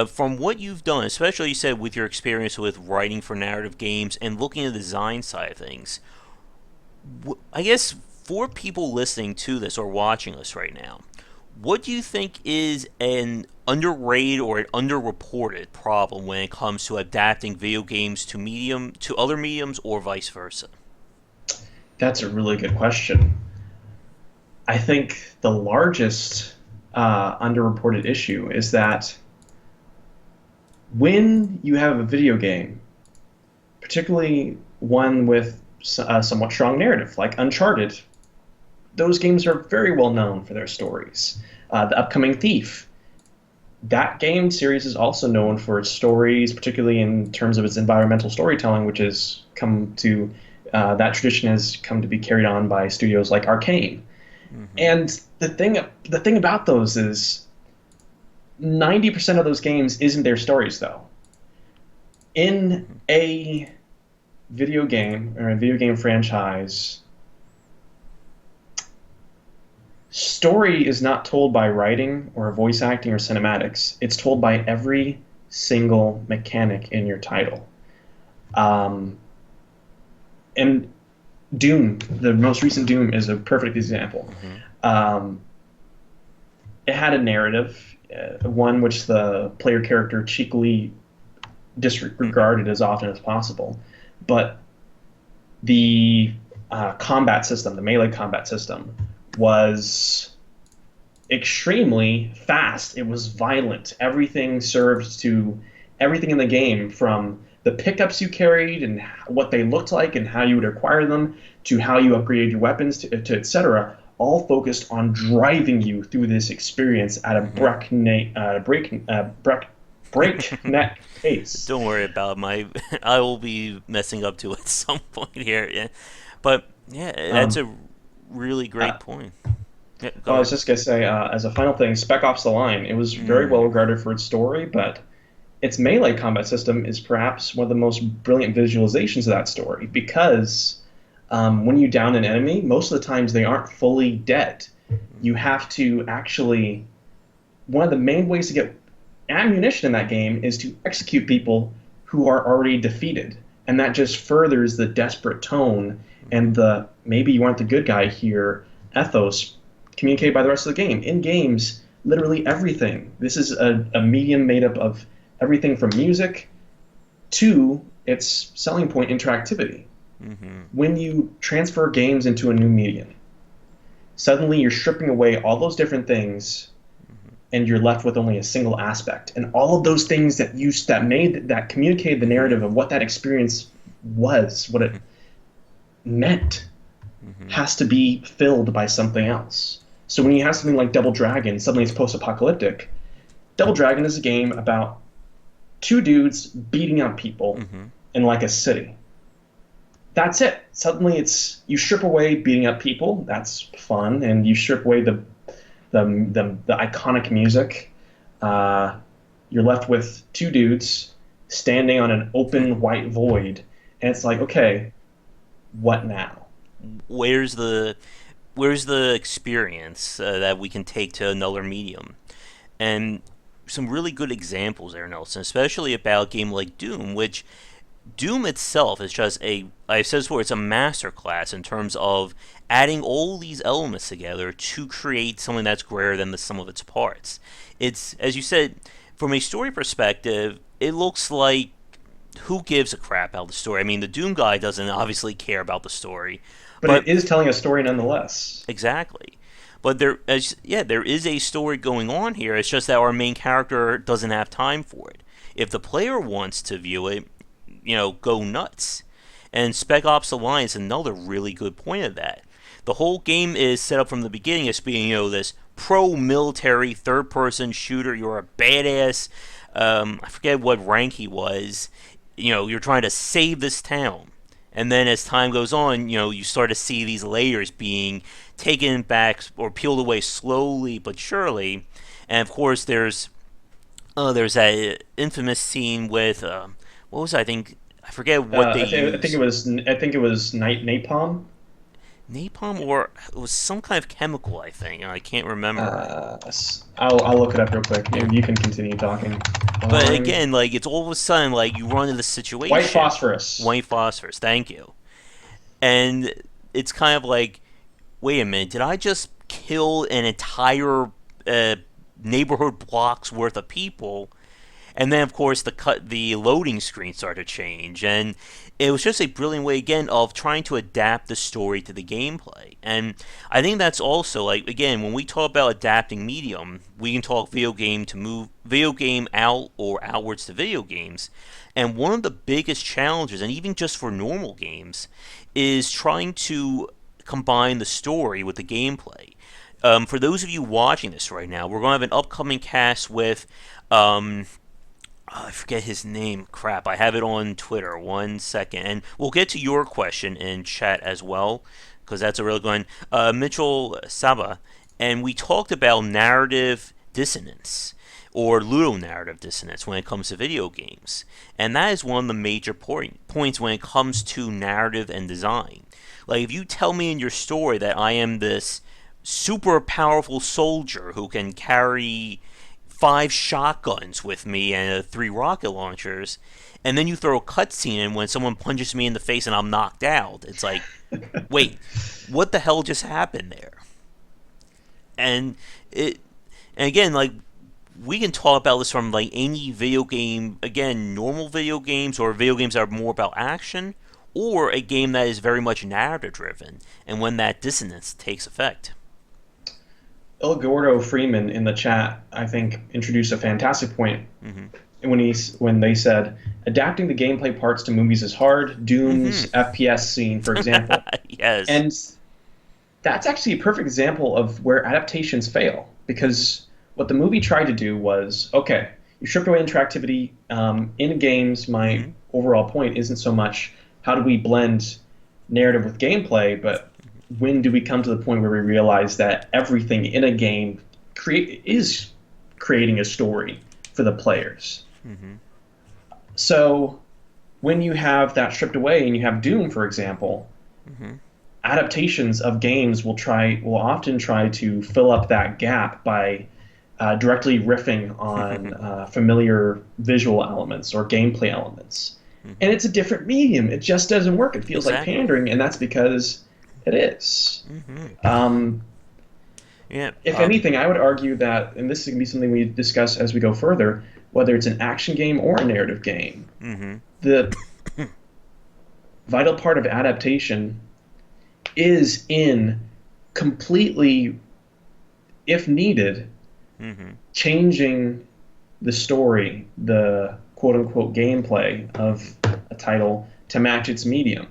From what you've done, especially you said with your experience with writing for narrative games and looking at the design side of things, I guess for people listening to this or watching us right now, what do you think is an underrated or an underreported problem when it comes to adapting video games to other mediums or vice versa? That's a really good question. I think the largest underreported issue is that when you have a video game, particularly one with a somewhat strong narrative, like Uncharted, those games are very well known for their stories. The upcoming Thief, that game series is also known for its stories, particularly in terms of its environmental storytelling, which has come to that tradition has come to be carried on by studios like Arcane. Mm-hmm. And the thing about those is 90% of those games isn't their stories though. In Mm-hmm. a video game or a video game franchise, story is not told by writing or voice acting or cinematics. It's told by every single mechanic in your title. Um, and Doom, the most recent Doom, is a perfect example. Mm-hmm. Um, it had a narrative, one which the player character cheekily Mm-hmm. disregarded as often as possible. But The combat system, the melee combat system, was extremely fast. It was violent. Everything served to everything in the game, from the pickups you carried and what they looked like and how you would acquire them, to how you upgraded your weapons, to etc. All focused on driving you through this experience at a breakneck pace. Don't worry about my. I will be messing up to at some point here. Yeah. But yeah, that's Um, a really uh, great point. Yeah, go I was ahead. just gonna say, as a final thing, Spec Ops: The Line. It was very well Mm, regarded for its story, but its melee combat system is perhaps one of the most brilliant visualizations of that story, because when you down an enemy, most of the times they aren't fully dead. You have to actually. One of the main ways to get ammunition in that game is to execute people who are already defeated, and that just furthers the desperate tone and the maybe you aren't the good guy here ethos communicated by the rest of the game. In games, literally everything. This is a medium made up of everything from music to its selling point, interactivity. mm-hmm. When you transfer games into a new medium, suddenly you're stripping away all those different things and you're left with only a single aspect. And all of those things that communicated the narrative of what that experience was, what it meant, Mm-hmm. has to be filled by something else. So when you have something like Double Dragon, suddenly it's post-apocalyptic. Double Dragon is a game about two dudes beating up people Mm-hmm. in like a city. That's it. Suddenly it's you strip away beating up people. That's fun, and you strip away the iconic music. Uh, you're left with two dudes standing on an open white void, and it's like, okay, what now? Where's the experience that we can take to another medium? And some really good examples there, Nelson, especially about a game like Doom, which Doom itself is just I've said this before, it's a masterclass in terms of adding all these elements together to create something that's greater than the sum of its parts. It's, as you said, from a story perspective, it looks like who gives a crap about the story? I mean, the Doom guy doesn't obviously care about the story, But it but is telling a story nonetheless. exactly. But there is a story going on here. It's just that our main character doesn't have time for it. If the player wants to view it, go nuts. And Spec Ops: The Line is another really good point of that. The whole game is set up from the beginning as being, this pro-military third-person shooter. You're a badass. I forget what rank he was. You're trying to save this town. And then as time goes on, you start to see these layers being taken back or peeled away slowly but surely. And of course, there's that infamous scene with what was it? I forget what they used. I think it was napalm. Napalm, or it was some kind of chemical. I can't remember. I'll look it up real quick. Yeah. You can continue talking. But again, like it's all of a sudden like you run into the White situation. phosphorus. White phosphorus. Thank you. And it's kind of like, wait a minute, did I just kill an entire uh, neighborhood block's worth of people? And then, of course, the loading screen started to change, and it was just a brilliant way again of trying to adapt the story to the gameplay. And I think that's also like again when we talk about adapting medium, we can talk video game out or outwards to video games. And one of the biggest challenges, and even just for normal games, is trying to combine the story with the gameplay. For those of you watching this right now, we're going to have an upcoming cast with. I forget his name. Crap, I have it on Twitter. 1 second. And we'll get to your question in chat as well, because that's a real good one. Mitchell Saba. And we talked about narrative dissonance or ludonarrative dissonance when it comes to video games. And that is one of the major points when it comes to narrative and design. Like, if you tell me in your story that I am this super powerful soldier who can carry 5 shotguns with me and 3 rocket launchers, and then you throw a cutscene in when someone punches me in the face and I'm knocked out. It's like, wait, what the hell just happened there? And it, and again, like we can talk about this from like any video game, again, normal video games or video games that are more about action, or a game that is very much narrative driven, and when that dissonance takes effect. Il Gordo Freeman in the chat, I think, introduced a fantastic point Mm-hmm. when they said adapting the gameplay parts to movies is hard. Doom's Mm-hmm. FPS scene, for example, Yes. and that's actually a perfect example of where adaptations fail because what the movie tried to do was okay, you stripped away interactivity in games. My Mm-hmm. overall point isn't so much how do we blend narrative with gameplay, but when do we come to the point where we realize that everything in a game is creating a story for the players? Mm-hmm. So when you have that stripped away and you have Doom, for example, Mm-hmm. adaptations of games will often try to fill up that gap by directly riffing on familiar visual elements or gameplay elements. And Mm-hmm. it's a different medium. It just doesn't work. It feels like Exactly. pandering, and that's because it is. Mm-hmm. Um, Yeah. if anything, I would argue that, and this is going to be something we discuss as we go further, whether it's an action game or a narrative game, Mm-hmm. the vital part of adaptation is in completely, if needed, Mm-hmm. changing the story, the quote unquote gameplay of a title to match its medium.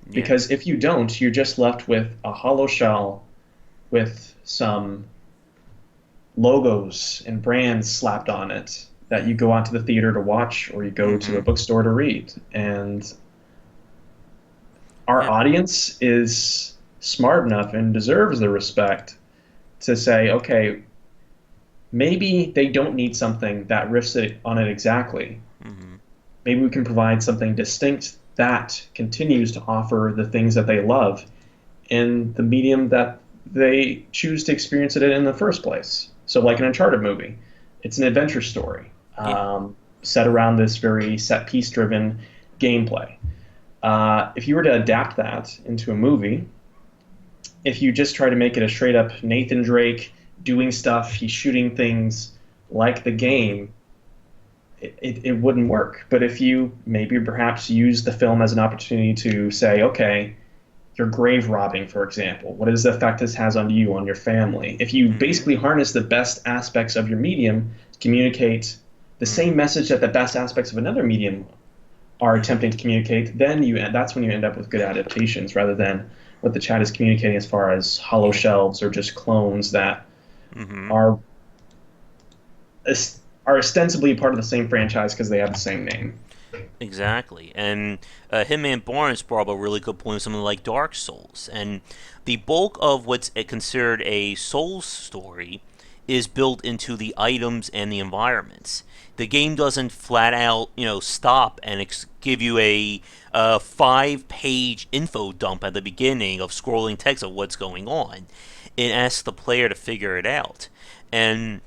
Yeah. Because if you don't, you're just left with a hollow shell with some logos and brands slapped on it that you go out to the theater to watch or you go to Mm-hmm. a bookstore to read. And our Yeah. audience is smart enough and deserves the respect to say, okay, maybe they don't need something that riffs on it exactly. Mm-hmm. Maybe we can provide something distinct that continues to offer the things that they love in the medium that they choose to experience it in the first place. So, like an Uncharted movie, it's an adventure story Yeah. set around this very set piece driven gameplay. If you were to adapt that into a movie, if you just try to make it a straight up Nathan Drake doing stuff, he's shooting things like the Mm-hmm. game, it wouldn't work. But if you maybe perhaps use the film as an opportunity to say, okay, you're grave robbing, for example, what is the effect this has on you, on your family? If you Mm-hmm. basically harness the best aspects of your medium to communicate the Mm-hmm. same message that the best aspects of another medium are Mm-hmm. attempting to communicate, then that's when you end up with good adaptations rather than what the chat is communicating as far as hollow Yeah. shelves or just clones that Mm-hmm. are are ostensibly part of the same franchise because they have the same name. Exactly. And Hitman Barnes brought up a really good point with something like Dark Souls. And the bulk of what's considered a Souls story is built into the items and the environments. The game doesn't flat out, stop and give you a 5-page info dump at the beginning of scrolling text of what's going on. It asks the player to figure it out. And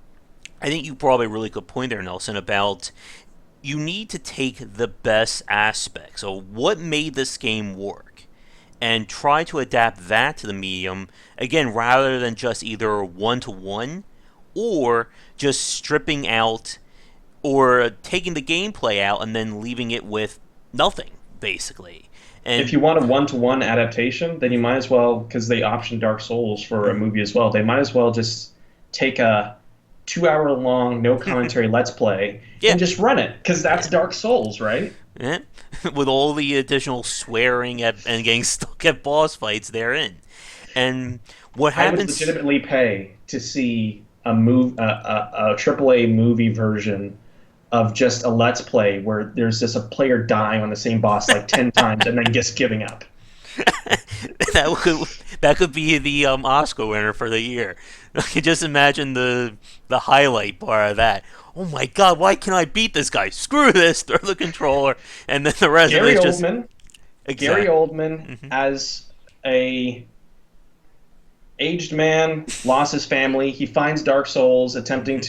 I think you brought up a really good point there, Nelson, about you need to take the best aspects of what made this game work and try to adapt that to the medium, again, rather than just either one to one or just stripping out or taking the gameplay out and then leaving it with nothing, basically. If And you want a one-to-one adaptation, then you might as well, because they optioned Dark Souls for a movie as well, they might as well just take a 2 hour long, no commentary Let's Play yeah, and just run it, because yeah, that's Dark Souls, right? yeah. With all the additional swearing and getting stuck at boss fights therein. And what I would happens? legitimately pay to see a AAA movie version of just a Let's Play where there's just a player dying on the same boss like 10 times and then just giving up. that could that could be the Oscar winner for the year. I can just imagine the highlight part of that. Oh my God! Why can't I beat this guy? Screw this! Throw the controller, and then the rest of it Gary is just Oldman, Gary exact. Oldman Hmm. as a aged man, lost his family. He finds Dark Souls, attempting Hmm.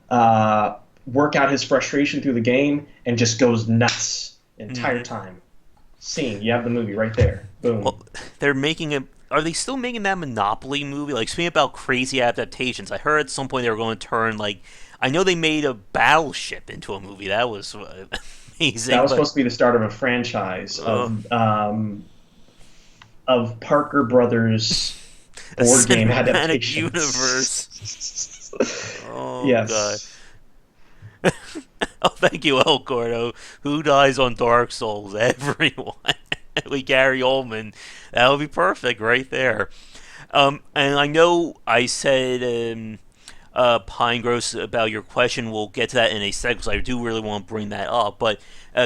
to work out his frustration through the game, and just goes nuts the entire Hmm. time. Scene, you have the movie right there. Boom. Well, they're making a. Are they still making that Monopoly movie? Like, speaking about crazy adaptations, I heard at some point they were going to turn like. I know they made a Battleship into a movie. That was That amazing. was But supposed to be the start of a franchise uh, of Parker Brothers a board game cinematic universe. adaptations. Oh god. Yes. Oh, thank you, El Gordo. Who dies on Dark Souls? Everyone. With Gary Oldman. That would be perfect right there. And I know I said Pine Gross about your question. We'll get to that in a second because I do really want to bring that up. But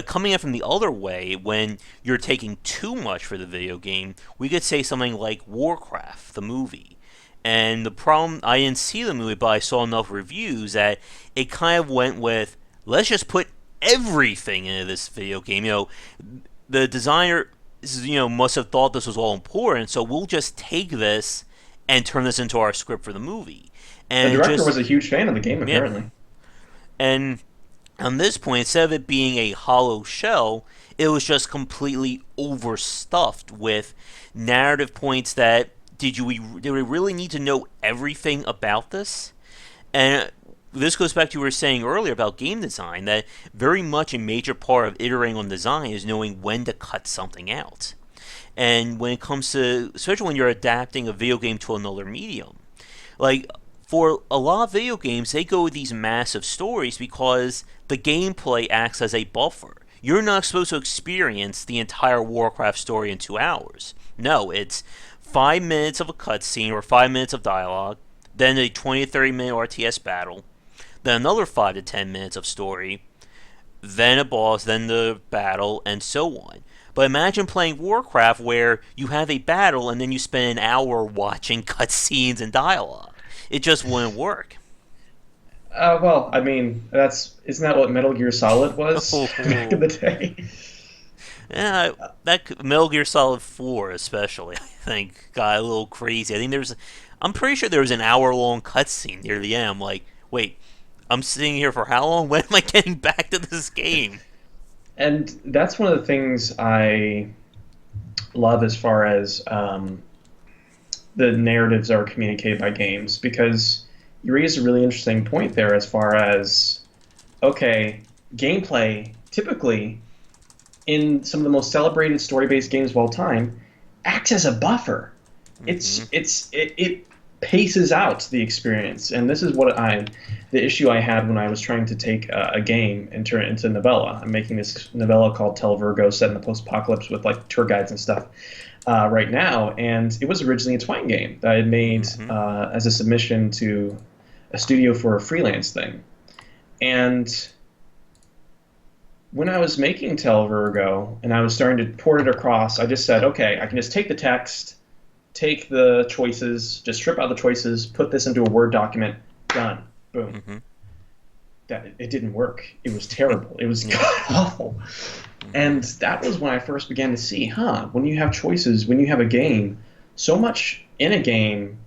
coming in from the other way, when you're taking too much for the video game, we could say something like Warcraft, the movie. And the problem, I didn't see the movie, but I saw enough reviews that it kind of went with, let's just put everything into this video game. The designer, must have thought this was all important, so we'll just take this and turn this into our script for the movie. The And director just, was a huge fan of the game, yeah. apparently. And on this point, instead of it being a hollow shell, it was just completely overstuffed with narrative points that did we really need to know everything about this? And this goes back to what you were saying earlier about game design, that very much a major part of iterating on design is knowing when to cut something out. And when it comes to, especially when you're adapting a video game to another medium, like for a lot of video games, they go with these massive stories because the gameplay acts as a buffer. You're not supposed to experience the entire Warcraft story in 2 hours. No, it's 5 minutes of a cutscene or 5 minutes of dialogue, then a 20 to 30 minute RTS battle, then another 5 to 10 minutes of story, then a boss, then the battle, and so on. But imagine playing Warcraft where you have a battle and then you spend an hour watching cutscenes and dialogue. It just wouldn't work. Well, I mean, that's isn't that what Metal Gear Solid was back in Oh, the day? yeah, that Metal Gear Solid 4 especially, I think, got a little crazy. I'm pretty sure there was an hour-long cutscene near the end. I'm like, wait, I'm sitting here for how long? When am I getting back to this game? And that's one of the things I love as far as the narratives are communicated by games, because you raised a really interesting point there as far as, okay, gameplay typically in some of the most celebrated story-based games of all time acts as a buffer. Mm-hmm. It paces out the experience, and this is the issue I had when I was trying to take a game and turn it into novella. I'm making this novella called Tel Virgo, set in the post-apocalypse with like tour guides and stuff right now, and it was originally a Twine game that I had made Mm-hmm. as a submission to a studio for a freelance thing, and when I was making Tel Virgo and I was starting to port it across, I just said, okay, I can just take the text, take the choices, just strip out the choices, put this into a Word document, done, boom. Mm-hmm. That it didn't work. It was terrible. It was Yeah. awful. Mm-hmm. And that was when I first began to see, when you have choices, when you have a game, so much in a game,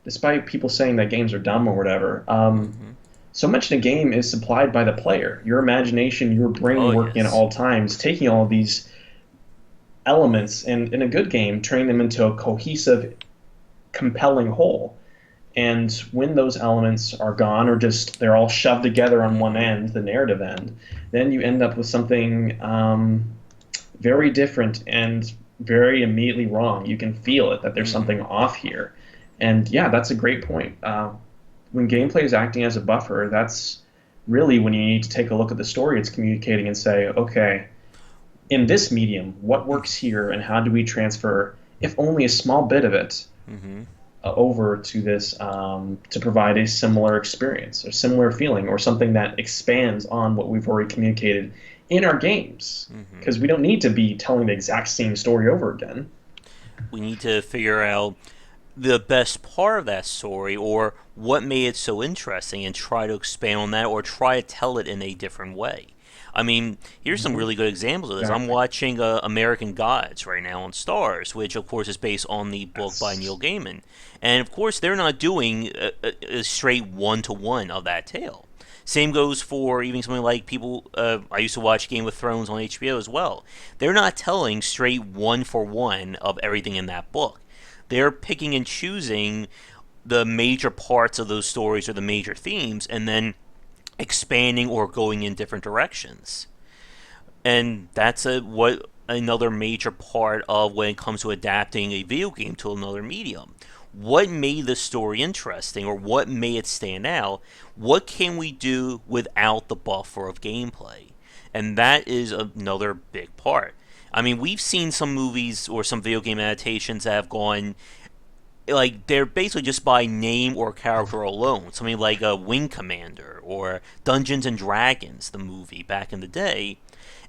despite people saying that games are dumb or whatever, Mm-hmm. so much in a game is supplied by the player. Your imagination, your Oh brain working at yes. all times, taking all these elements and in a good game, turning them into a cohesive, compelling whole. And when those elements are gone or just they're all shoved together on one Mm-hmm. end, the narrative end, then you end up with something very different and very immediately wrong. You can feel it that there's Mm-hmm. something off here. And yeah, that's a great point. When gameplay is acting as a buffer, that's really when you need to take a look at the story it's communicating and say, okay, in this medium, what works here and how do we transfer, if only a small bit of it, Mm-hmm. over to this to provide a similar experience or similar feeling or something that expands on what we've already communicated in our games. Mm-hmm. Because we don't need to be telling the exact same story over again. We need to figure out the best part of that story or what made it so interesting and try to expand on that or try to tell it in a different way. I mean, here's some Mhm. really good examples of this. I'm Exactly. watching American Gods right now on Stars, which of course is based on the book by Neil Yes. Gaiman. And of course, they're not doing a straight one to one of that tale. Same goes for even something like people. I used to watch Game of Thrones on HBO as well. They're not telling straight one for one of everything in that book. They're picking and choosing the major parts of those stories or the major themes and then expanding or going in different directions. And that's what another major part of when it comes to adapting a video game to another medium. What made the story interesting, or what made it stand out? What can we do without the buffer of gameplay? And that is another big part. I mean, we've seen some movies or some video game adaptations that have gone like they're basically just by name or character alone. Something like a Wing Commander or Dungeons and Dragons, the movie back in the day.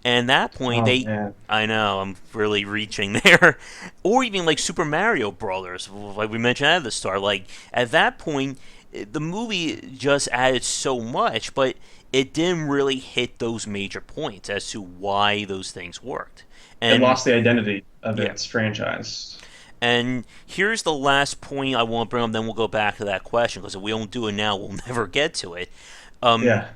And at that point, Oh man. I know, I'm really reaching there. Or even like Super Mario Brothers, like we mentioned at the start. Like, at that point, the movie just added so much, but it didn't really hit those major points as to why those things worked. It And lost the identity of yeah, its franchise. and here's the last point I want to bring up, then we'll go back to that question, because if we don't do it now, we'll never get to it. Um, Yeah.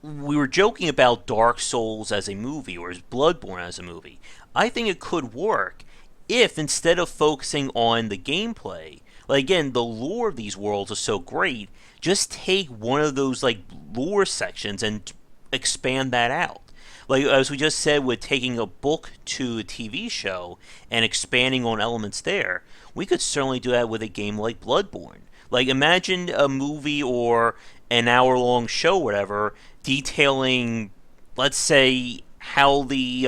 we were joking about Dark Souls as a movie or as Bloodborne as a movie. I think it could work if instead of focusing on the gameplay, like again, the lore of these worlds is so great, just take one of those like lore sections and expand that out. Like as we just said, with taking a book to a TV show and expanding on elements there, we could certainly do that with a game like Bloodborne. Like imagine a movie or an hour-long show, whatever, detailing, let's say, how the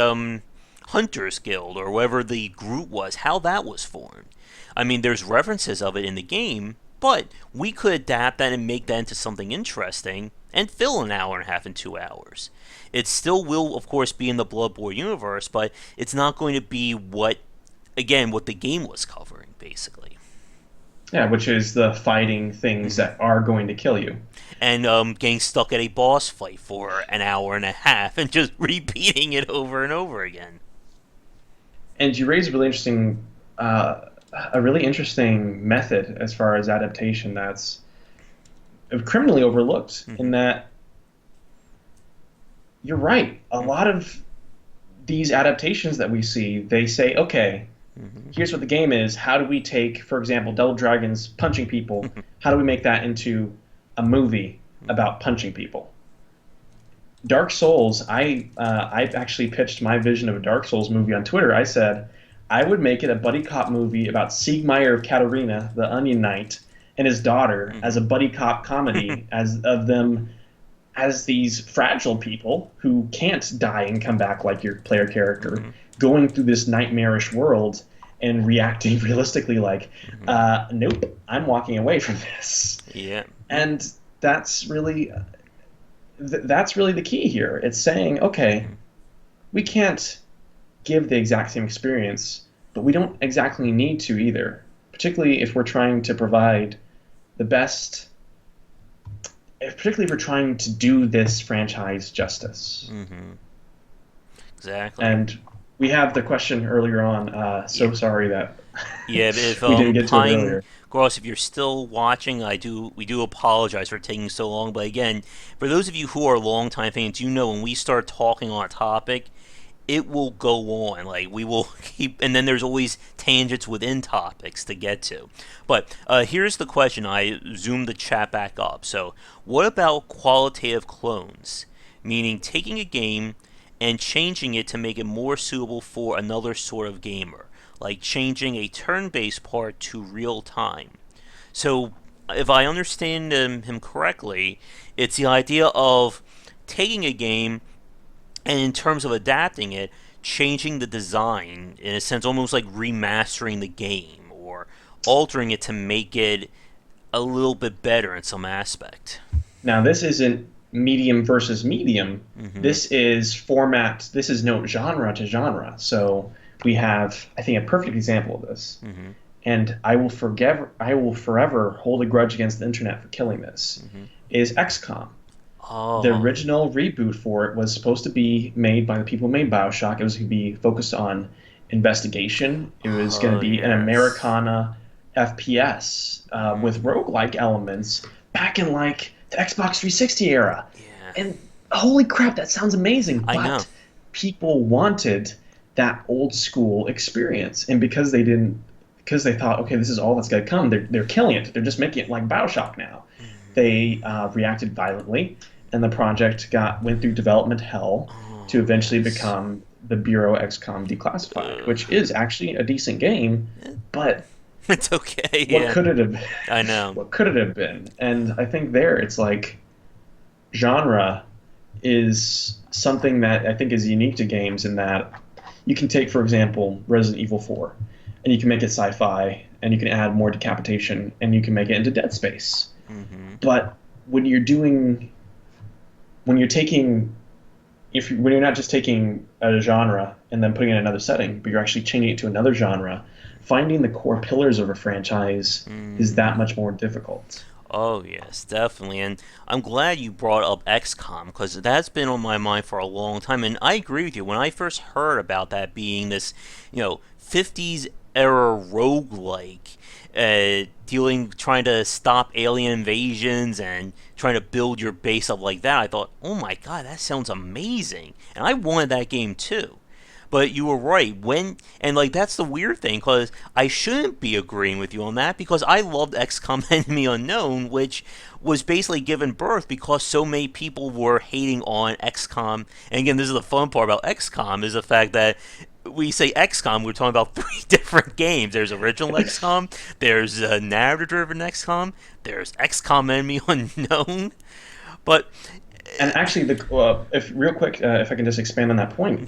Hunters Guild or whatever the group was, how that was formed. I mean, there's references of it in the game, but we could adapt that and make that into something interesting and fill an hour and a half in 2 hours. It still will, of course, be in the Bloodborne universe, but it's not going to be what the game was covering, basically. Yeah, which is the fighting things Mm-hmm. that are going to kill you. And getting stuck at a boss fight for an hour and a half and just repeating it over and over again. And you raise uh, a really interesting method as far as adaptation that's criminally overlooked. In Mm-hmm. that you're right, a lot of these adaptations that we see, they say, okay, Mm-hmm. here's what the game is. How do we take, for example, Double Dragons punching people? How do we make that into a movie about punching people? Dark Souls, I actually pitched my vision of a Dark Souls movie on Twitter. I said I would make it a buddy cop movie about Siegmeyer of Katarina, the Onion Knight, and his daughter as a buddy cop comedy as of them as these fragile people who can't die and come back like your player character, Mm-hmm. going through this nightmarish world and reacting realistically like, nope, I'm walking away from this. Yeah. And that's really that's really the key here. It's saying, okay, we can't give the exact same experience, but we don't exactly need to either, particularly if we're trying to provide the best, particularly if we're trying to do this franchise justice. Mm-hmm. Exactly. And we have the question earlier on. So Yeah. sorry that Yeah, but if we didn't get to it Pine earlier. Gross, if you're still watching, we do apologize for taking so long. But again, for those of you who are longtime fans, you know when we start talking on a topic, it will go on. Like we will keep, and then there's always tangents within topics to get to. But here's the question. I zoomed the chat back up. So, what about qualitative clones? Meaning taking a game and changing it to make it more suitable for another sort of gamer, like changing a turn-based part to real time. So, if I understand him correctly, it's the idea of taking a game and in terms of adapting it, changing the design in a sense, almost like remastering the game or altering it to make it a little bit better in some aspect. Now, this isn't medium versus medium. Mm-hmm. This is format. This is no genre to genre. So we have, I think, a perfect example of this. Mm-hmm. And I will forever hold a grudge against the internet for killing this. Mm-hmm. Is XCOM. The Oh. original reboot for it was supposed to be made by the people who made BioShock. It was going to be focused on investigation. It was going to Oh, be an yes. Americana FPS with roguelike elements back in like the Xbox 360 era. Yeah. And holy crap, that sounds amazing. I know. But people wanted that old school experience. And because they thought, okay, this is all that's going to come, they're killing it. They're just making it like BioShock now. They reacted violently, and the project went through development hell to Oh, eventually yes. become the Bureau XCOM Declassified, Uh, which is actually a decent game, but it's okay, what yeah. could it have I know. what could it have been? And I think there it's like genre is something that I think is unique to games in that you can take, for example, Resident Evil 4, and you can make it sci-fi, and you can add more decapitation, and you can make it into Dead Space. Hmm. But when you're doing, when you're taking, when you're not just taking a genre and then putting it in another setting, but you're actually changing it to another genre, finding the core pillars of a franchise is Hmm. that much more difficult. Oh, yes, definitely. And I'm glad you brought up XCOM because that's been on my mind for a long time. And I agree with you. When I first heard about that being this, 50s era roguelike, trying to stop alien invasions and trying to build your base up like that, I thought, oh my god, that sounds amazing. And I wanted that game too. But you were right. And like that's the weird thing because I shouldn't be agreeing with you on that because I loved XCOM Enemy Unknown, which was basically given birth because so many people were hating on XCOM. And again, this is the fun part about XCOM is the fact that we say XCOM, we're talking about three different games. There's original XCOM, there's narrative-driven XCOM, there's XCOM Enemy Unknown. But And actually, if real quick, if I can just expand on that point,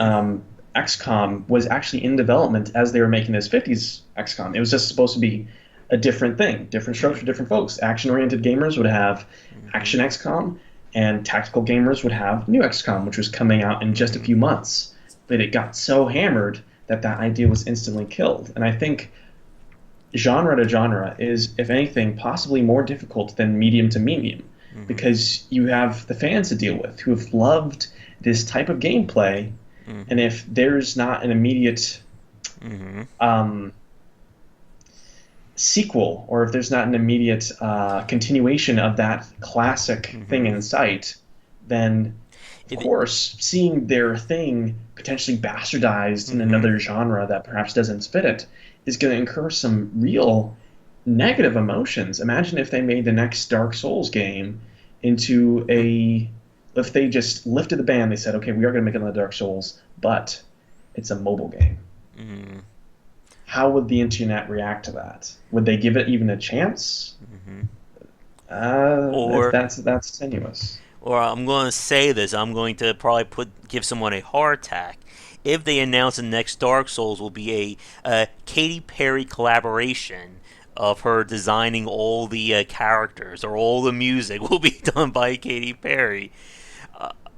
XCOM was actually in development as they were making this 50s XCOM. It was just supposed to be a different thing, different strokes for different folks. Action-oriented gamers would have mm-hmm, Action XCOM, and tactical gamers would have New XCOM, which was coming out in just a mm-hmm, few months. But it got so hammered that that idea was instantly killed. And I think genre to genre is, if anything, possibly more difficult than medium to medium mm-hmm, because you have the fans to deal with who have loved this type of gameplay. And mm-hmm, if there's not an immediate mm-hmm, um, sequel or if there's not an immediate continuation of that classic thing mm-hmm. in sight, then of It, course, seeing their thing potentially bastardized in mm-hmm. another genre that perhaps doesn't fit it is going to incur some real negative emotions. Imagine if they made the next Dark Souls game into a. If they just lifted the ban, they said, okay, we are going to make another Dark Souls, but it's a mobile game. Mm-hmm. How would the internet react to that? Would they give it even a chance? Mm-hmm. Or That's tenuous. or I'm going to say this, I'm going to probably give someone a heart attack if they announce the next Dark Souls will be a Katy Perry collaboration of her designing all the characters or all the music will be done by Katy Perry.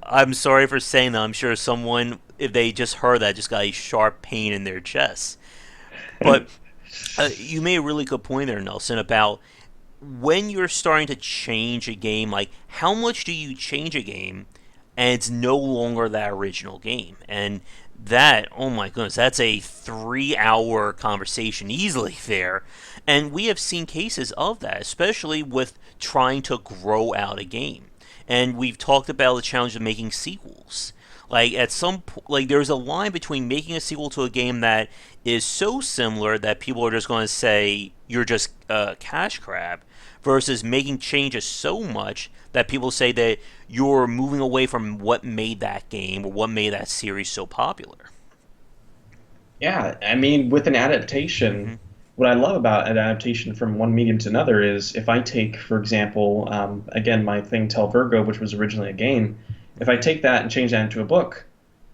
I'm sorry for saying that. I'm sure someone, if they just heard that, just got a sharp pain in their chest. But you made a really good point there, Nelson, about when you're starting to change a game, like how much do you change a game and it's no longer that original game? And that, oh my goodness, that's a 3 hour conversation easily there. And we have seen cases of that, especially with trying to grow out a game. And we've talked about the challenge of making sequels. Like at some point, like there's a line between making a sequel to a game that is so similar that people are just going to say you're just a cash grab, versus making changes so much that people say that you're moving away from what made that game or what made that series so popular. Yeah, I mean, with an Mm-hmm. adaptation, what I love about an adaptation from one medium to another is if I take, for example, again, my thing Tel Virgo, which was originally a game, if I take that and change that into a book,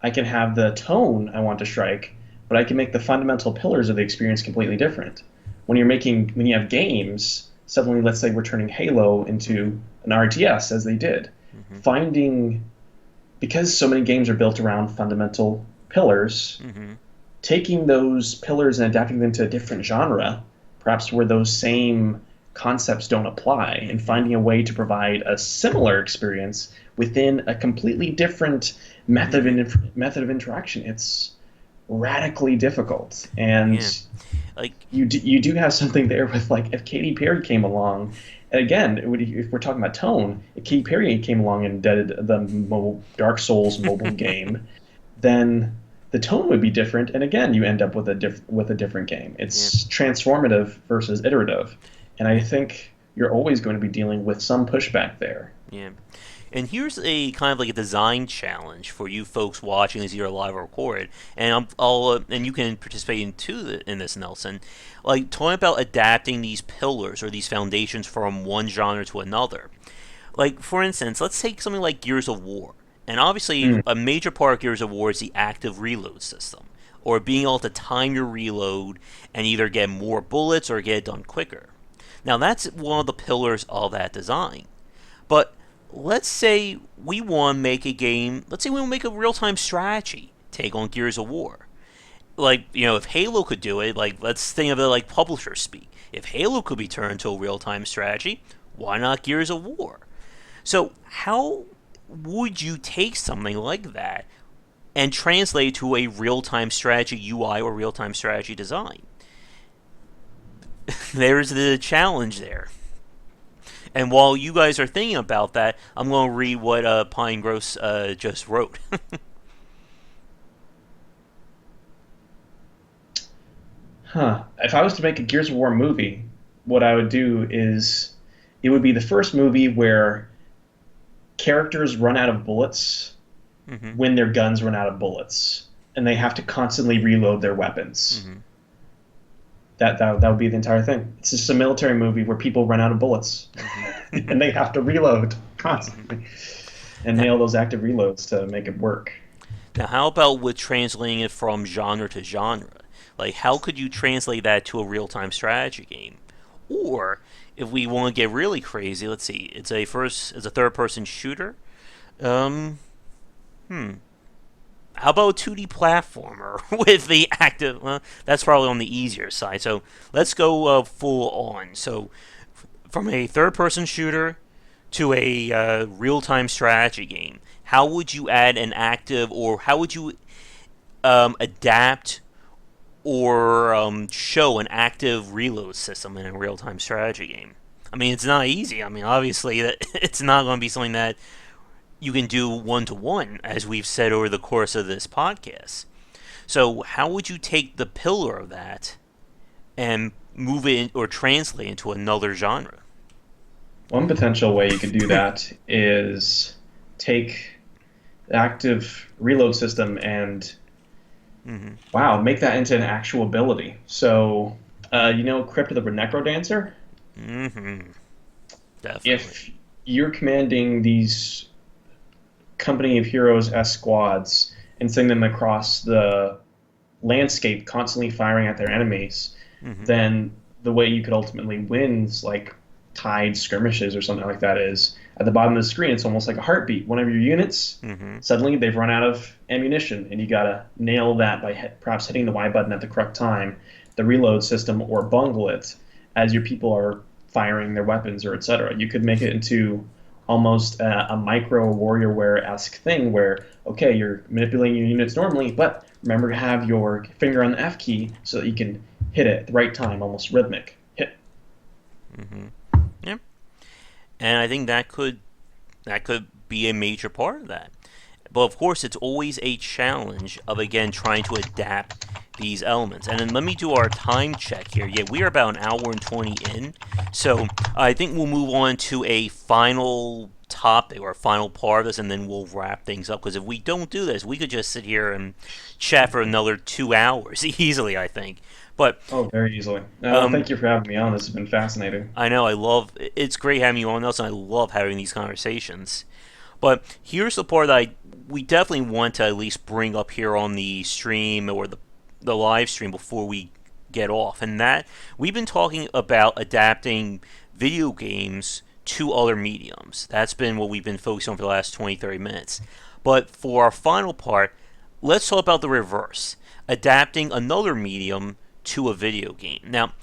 I can have the tone I want to strike, but I can make the fundamental pillars of the experience completely different. When you have games, suddenly, let's say we're turning Halo into an RTS, as they did, Mm-hmm. finding, because so many games are built around fundamental pillars, Mm-hmm. taking those pillars and adapting them to a different genre, perhaps where those same concepts don't apply, and Mm-hmm. finding a way to provide a similar experience within a completely different Mm-hmm. method of interaction. It's radically difficult, and Yeah. Like. you do have something there with like if Katy Perry came along. And again, if we're talking about tone, if Katy Perry came along and did the Dark Souls mobile game, then the tone would be different, and again, you end up with a different game. Yeah. It's transformative versus iterative, and I think you're always going to be dealing with some pushback there. Yeah. And here's a kind of like a design challenge for you folks watching this either live or recorded, and and you can participate in this, Nelson. Like talking about adapting these pillars or these foundations from one genre to another. Like for instance, let's take something like Gears of War, and obviously Mm. a major part of Gears of War is the active reload system, or being able to time your reload and either get more bullets or get it done quicker. Now that's one of the pillars of that design. But let's say we want to make a game. Let's say we want to make a real-time strategy take on Gears of War. Like if Halo could do it, like let's think of it like publisher speak. If Halo could be turned into a real-time strategy, why not Gears of War? So how would you take something like that and translate it to a real-time strategy UI or real-time strategy design? There's the challenge there. And while you guys are thinking about that, I'm going to read what Pine Gross just wrote. Huh. If I was to make a Gears of War movie, what I would do is it would be the first movie where characters run out of bullets Mm-hmm. when their guns run out of bullets, and they have to constantly reload their weapons. Mm-hmm. That would be the entire thing. It's just a military movie where people run out of bullets, Mm-hmm. and they have to reload constantly and Now, nail those active reloads to make it work. now, how about with translating it from genre to genre? Like, how could you translate that to a real-time strategy game? Or, if we want to get really crazy, let's see. It's a third-person shooter. Um, hmm. How about a 2D platformer with the active? Well, that's probably on the easier side. So let's go full on. So from a third-person shooter to a real-time strategy game, how would you add an active, or how would you adapt or show an active reload system in a real-time strategy game? I mean, it's not easy. I mean, obviously, it's not going to be something that you can do one-to-one, as we've said over the course of this podcast. So, how would you take the pillar of that and move it or translate it into another genre? One potential way you could do that is take the active reload system and Mm-hmm. wow, make that into an actual ability. So, Crypt of the Necrodancer? Mm-hmm. Definitely. If you're commanding these company of heroes as squads and sending them across the landscape, constantly firing at their enemies, Mm-hmm. then the way you could ultimately win, like tied skirmishes or something like that, is at the bottom of the screen. It's almost like a heartbeat. One of your units, Mm-hmm. suddenly they've run out of ammunition, and you gotta nail that by perhaps hitting the Y button at the correct time, the reload system, or bungle it as your people are firing their weapons or etc. You could make it into almost a micro WarriorWare-esque thing where, okay, you're manipulating your units normally, but remember to have your finger on the F key so that you can hit it at the right time, almost rhythmic. Hit. Mm-hmm. Yeah. And I think that could be a major part of that. But of course, it's always a challenge of again trying to adapt these elements. And then let me do our time check here. Yeah, we are about an hour and 20 in, so I think we'll move on to a final topic or a final part of this, and then we'll wrap things up. Because if we don't do this, we could just sit here and chat for another 2 hours easily, I think. But Oh, very easily. um, Thank you for having me on. This has been fascinating. I know it's great having you on, Nelson. I love having these conversations. But here's the part that we definitely want to at least bring up here on the stream or the live stream before we get off. And that we've been talking about adapting video games to other mediums. That's been what we've been focusing on for the last 20, 30 minutes. But for our final part, let's talk about the reverse, adapting another medium to a video game. Now,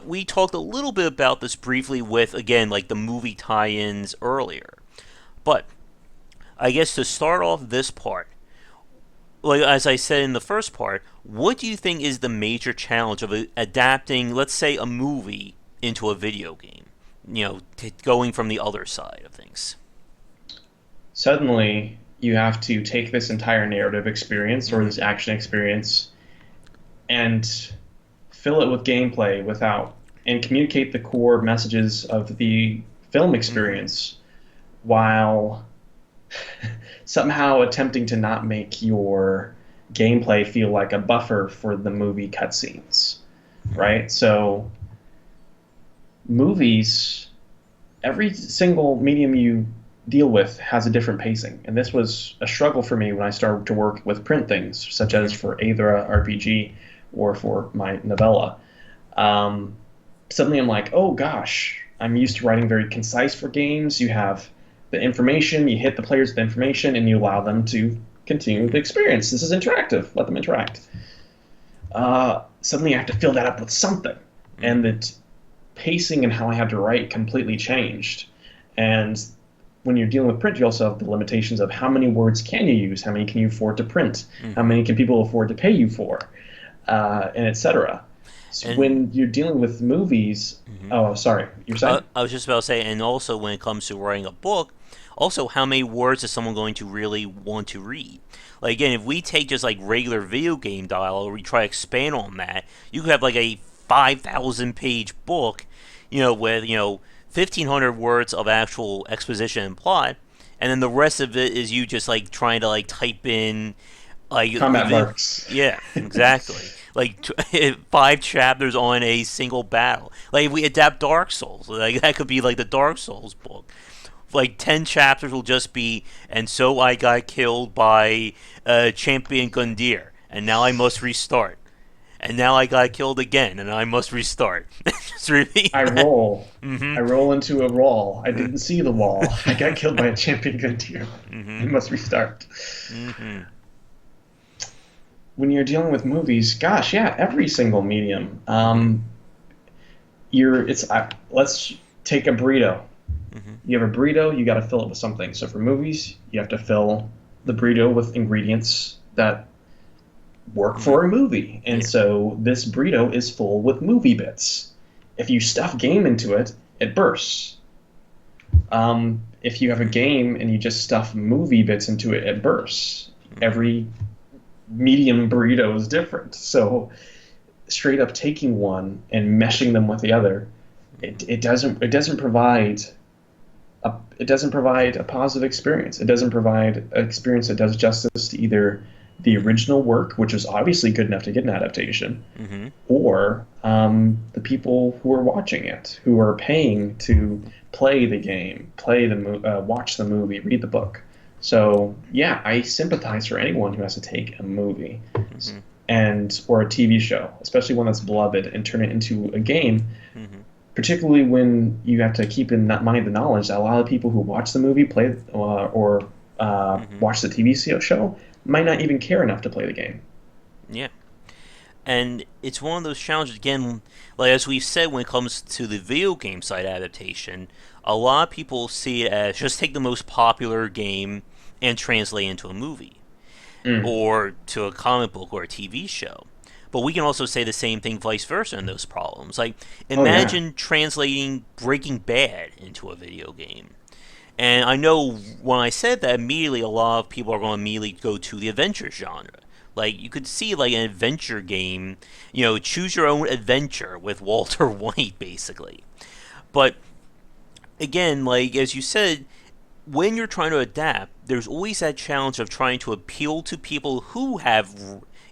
we talked a little bit about this briefly with, again, like the movie tie-ins earlier. But I guess to start off this part, like as I said in the first part, what do you think is the major challenge of adapting, let's say, a movie into a video game? Going from the other side of things. Suddenly, you have to take this entire narrative experience or Mm-hmm. this action experience and fill it with gameplay and communicate the core messages of the film Mm-hmm. experience while somehow attempting to not make your gameplay feel like a buffer for the movie cutscenes, right? So movies, every single medium you deal with has a different pacing, and this was a struggle for me when I started to work with print things, such as Mm-hmm. for Aethra RPG or for my novella. Um, Suddenly, I'm like, oh gosh, I'm used to writing very concise for games. You have the information, you hit the players with the information, and you allow them to continue the experience. This is interactive. Let them interact. Suddenly, I have to fill that up with something, and Mm-hmm. the pacing and how I had to write completely changed. And when you're dealing with print, you also have the limitations of how many words can you use, how many can you afford to print, how Mm-hmm. many can people afford to pay you for, and etc. So And when you're dealing with movies, mhm. oh, sorry, you're saying? I was just about to say, and also when it comes to writing a book, also how many words is someone going to really want to read? Like again, if we take just like regular video game dialogue, or we try to expand on that, you could have like a 5,000 page book, with 1,500 words of actual exposition and plot, and then the rest of it is you just like trying to like type in like Combat marks. yeah, exactly. Like 5 chapters on a single battle. Like if we adapt Dark Souls, like that could be like the Dark Souls book. Like 10 chapters will just be, and so I got killed by Champion Gundyr, and now I must restart. And now I got killed again, and I must restart. Just repeat I that. roll. Mm-hmm. I roll into a wall. I didn't see the wall. I got killed by a champion guntier. Mm-hmm. You must restart. Mm-hmm. When you're dealing with movies, gosh, yeah, every single medium. Mm-hmm. Let's take a burrito. Mm-hmm. You have a burrito, you got to fill it with something. So for movies, you have to fill the burrito with ingredients that work Mm-hmm. for a movie. And Yeah. so this burrito is full with movie bits. If you stuff game into it, it bursts. If you have a game and you just stuff movie bits into it, it bursts. Mm-hmm. Every medium burrito is different. So straight up taking one and meshing them with the other, it doesn't provide a positive experience. It doesn't provide an experience that does justice to either the original work, which is obviously good enough to get an adaptation, Mm-hmm. or the people who are watching it, who are paying to play the game, watch the movie, read the book. So yeah, I sympathize for anyone who has to take a movie Mm-hmm. and or a TV show, especially one that's beloved, and turn it into a game. Mm-hmm. Particularly when you have to keep in mind the knowledge that a lot of people who watch the movie, play or Mm-hmm. watch the TV show might not even care enough to play the game. Yeah. And it's one of those challenges again, like as we've said when it comes to the video game side adaptation, a lot of people see it as just take the most popular game and translate it into a movie Mm. or to a comic book or a TV show. But we can also say the same thing vice versa in those problems. Like Oh yeah. imagine translating Breaking Bad into a video game. And I know when I said that, immediately a lot of people are going to immediately go to the adventure genre. Like you could see like an adventure game, choose your own adventure with Walter White, basically. But again, like as you said, when you're trying to adapt, there's always that challenge of trying to appeal to people who have,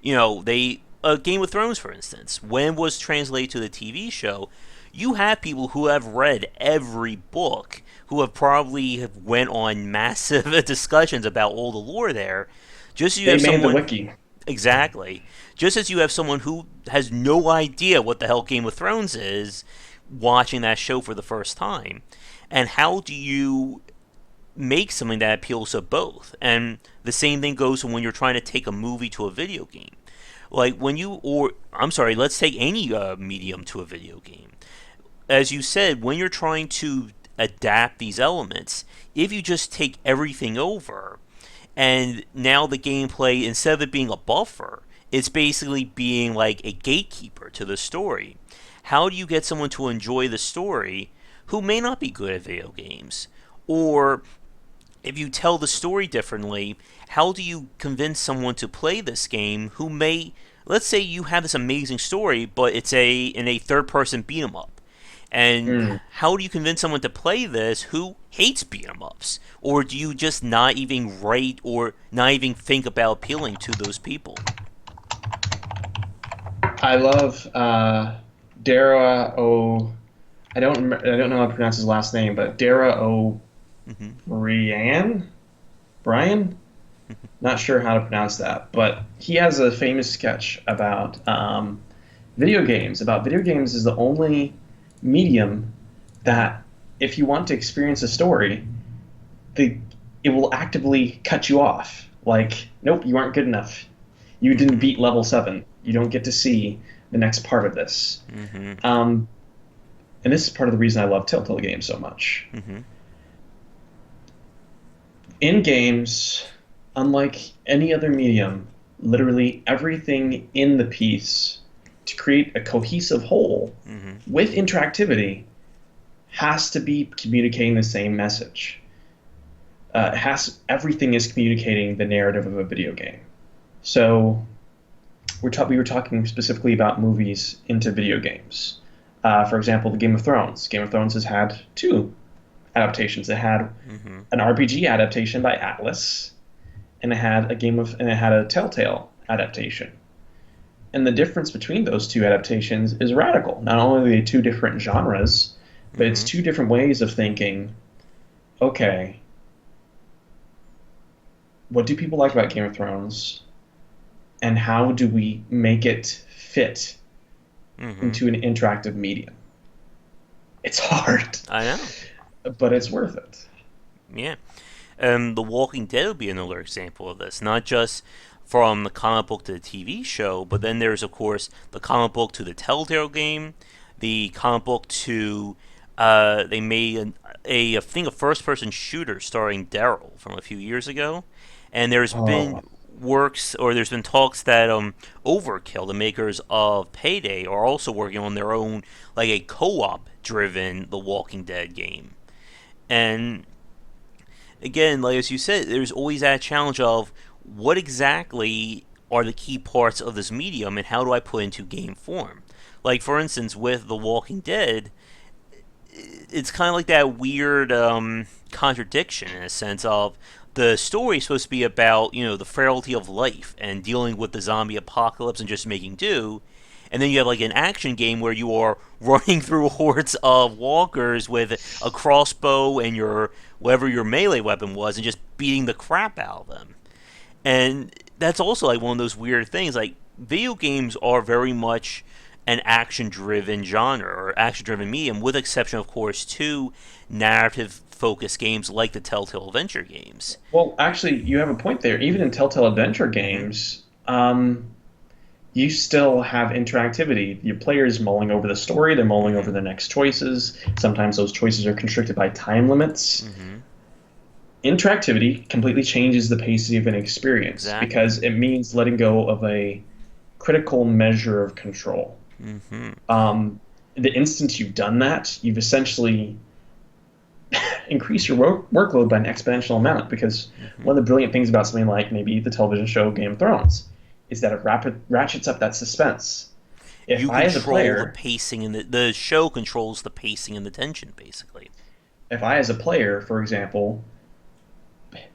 they Game of Thrones, for instance, when it was translated to the TV show, you have people who have read every book, who have probably have went on massive discussions about all the lore there. Just as you They have made the someone wiki. exactly, just as you have someone who has no idea what the hell Game of Thrones is, watching that show for the first time, and how do you make something that appeals to both? And the same thing goes when you're trying to take a movie to a video game. Like when you, or I'm sorry, let's take any medium to a video game. As you said, when you're trying to adapt these elements, if you just take everything over, and now the gameplay, instead of it being a buffer, it's basically being like a gatekeeper to the story. How do you get someone to enjoy the story who may not be good at video games? Or if you tell the story differently, how do you convince someone to play this game who may, let's say you have this amazing story, but it's in a third person beat 'em up, And Mm. how do you convince someone to play this who hates beat 'em ups? Or do you just not even write or not even think about appealing to those people? I love Dara O. I don't know how to pronounce his last name, but Dara O. Hmm. Brian. Not sure how to pronounce that, but he has a famous sketch about video games. About video games is the only medium that, if you want to experience a story, the it will actively cut you off. Like, nope, you aren't good enough. You didn't Hmm. beat level 7. You don't get to see the next part of this. Hmm. Um, and this is part of the reason I love Telltale games so much. Hmm. In games, unlike any other medium, literally everything in the piece to create a cohesive whole Hmm. with interactivity has to be communicating the same message. Everything is communicating the narrative of a video game. So we were talking specifically about movies into video games. For example, the Game of Thrones. Game of Thrones has had two adaptations. It had Hmm. an RPG adaptation by Atlas, and it had a Telltale adaptation. And the difference between those two adaptations is radical. Not only are they two different genres, but it's Hmm. two different ways of thinking. Okay, what do people like about Game of Thrones, and how do we make it fit Hmm. into an interactive medium? It's hard, I know. but it's worth it. Yeah. The Walking Dead would be another example of this. Not just from the comic book to the TV show, but then there's, of course, the comic book to the Telltale game, the comic book to. They made I think, a first person shooter starring Daryl from a few years ago. And there's been Oh, there's been talks that Overkill, the makers of Payday, are also working on their own, like a co op driven The Walking Dead game. And again, like as you said, there's always that challenge of what exactly are the key parts of this medium and how do I put into game form. Like for instance, with The Walking Dead, it's kind of like that weird contradiction in a sense of the story is supposed to be about the frailty of life and dealing with the zombie apocalypse and just making do, and then you have like an action game where you are running through hordes of walkers with a crossbow and your whatever your melee weapon was and just beating the crap out of them. And that's also like one of those weird things. Like video games are very much an action-driven genre or action-driven medium, with exception, of course, to narrative-focused games like the Telltale Adventure games. well, actually, you have a point there. Even in Telltale Adventure Mm-hmm. games, you still have interactivity. Your players mulling over the story, they're mulling over Mm-hmm. the next choices. Sometimes those choices are constricted by time limits. Mm-hmm. Interactivity completely changes the pace of an experience Exactly. because it means letting go of a critical measure of control. Mm-hmm. Um, the instant you've done that, you've essentially increased your workload by an exponential amount. Because Mm-hmm. one of the brilliant things about something like maybe the television show Game of Thrones is that it ratchets up that suspense. If You I, as a control the player, pacing and the show controls the pacing and the tension, basically. if I, as a player, for example,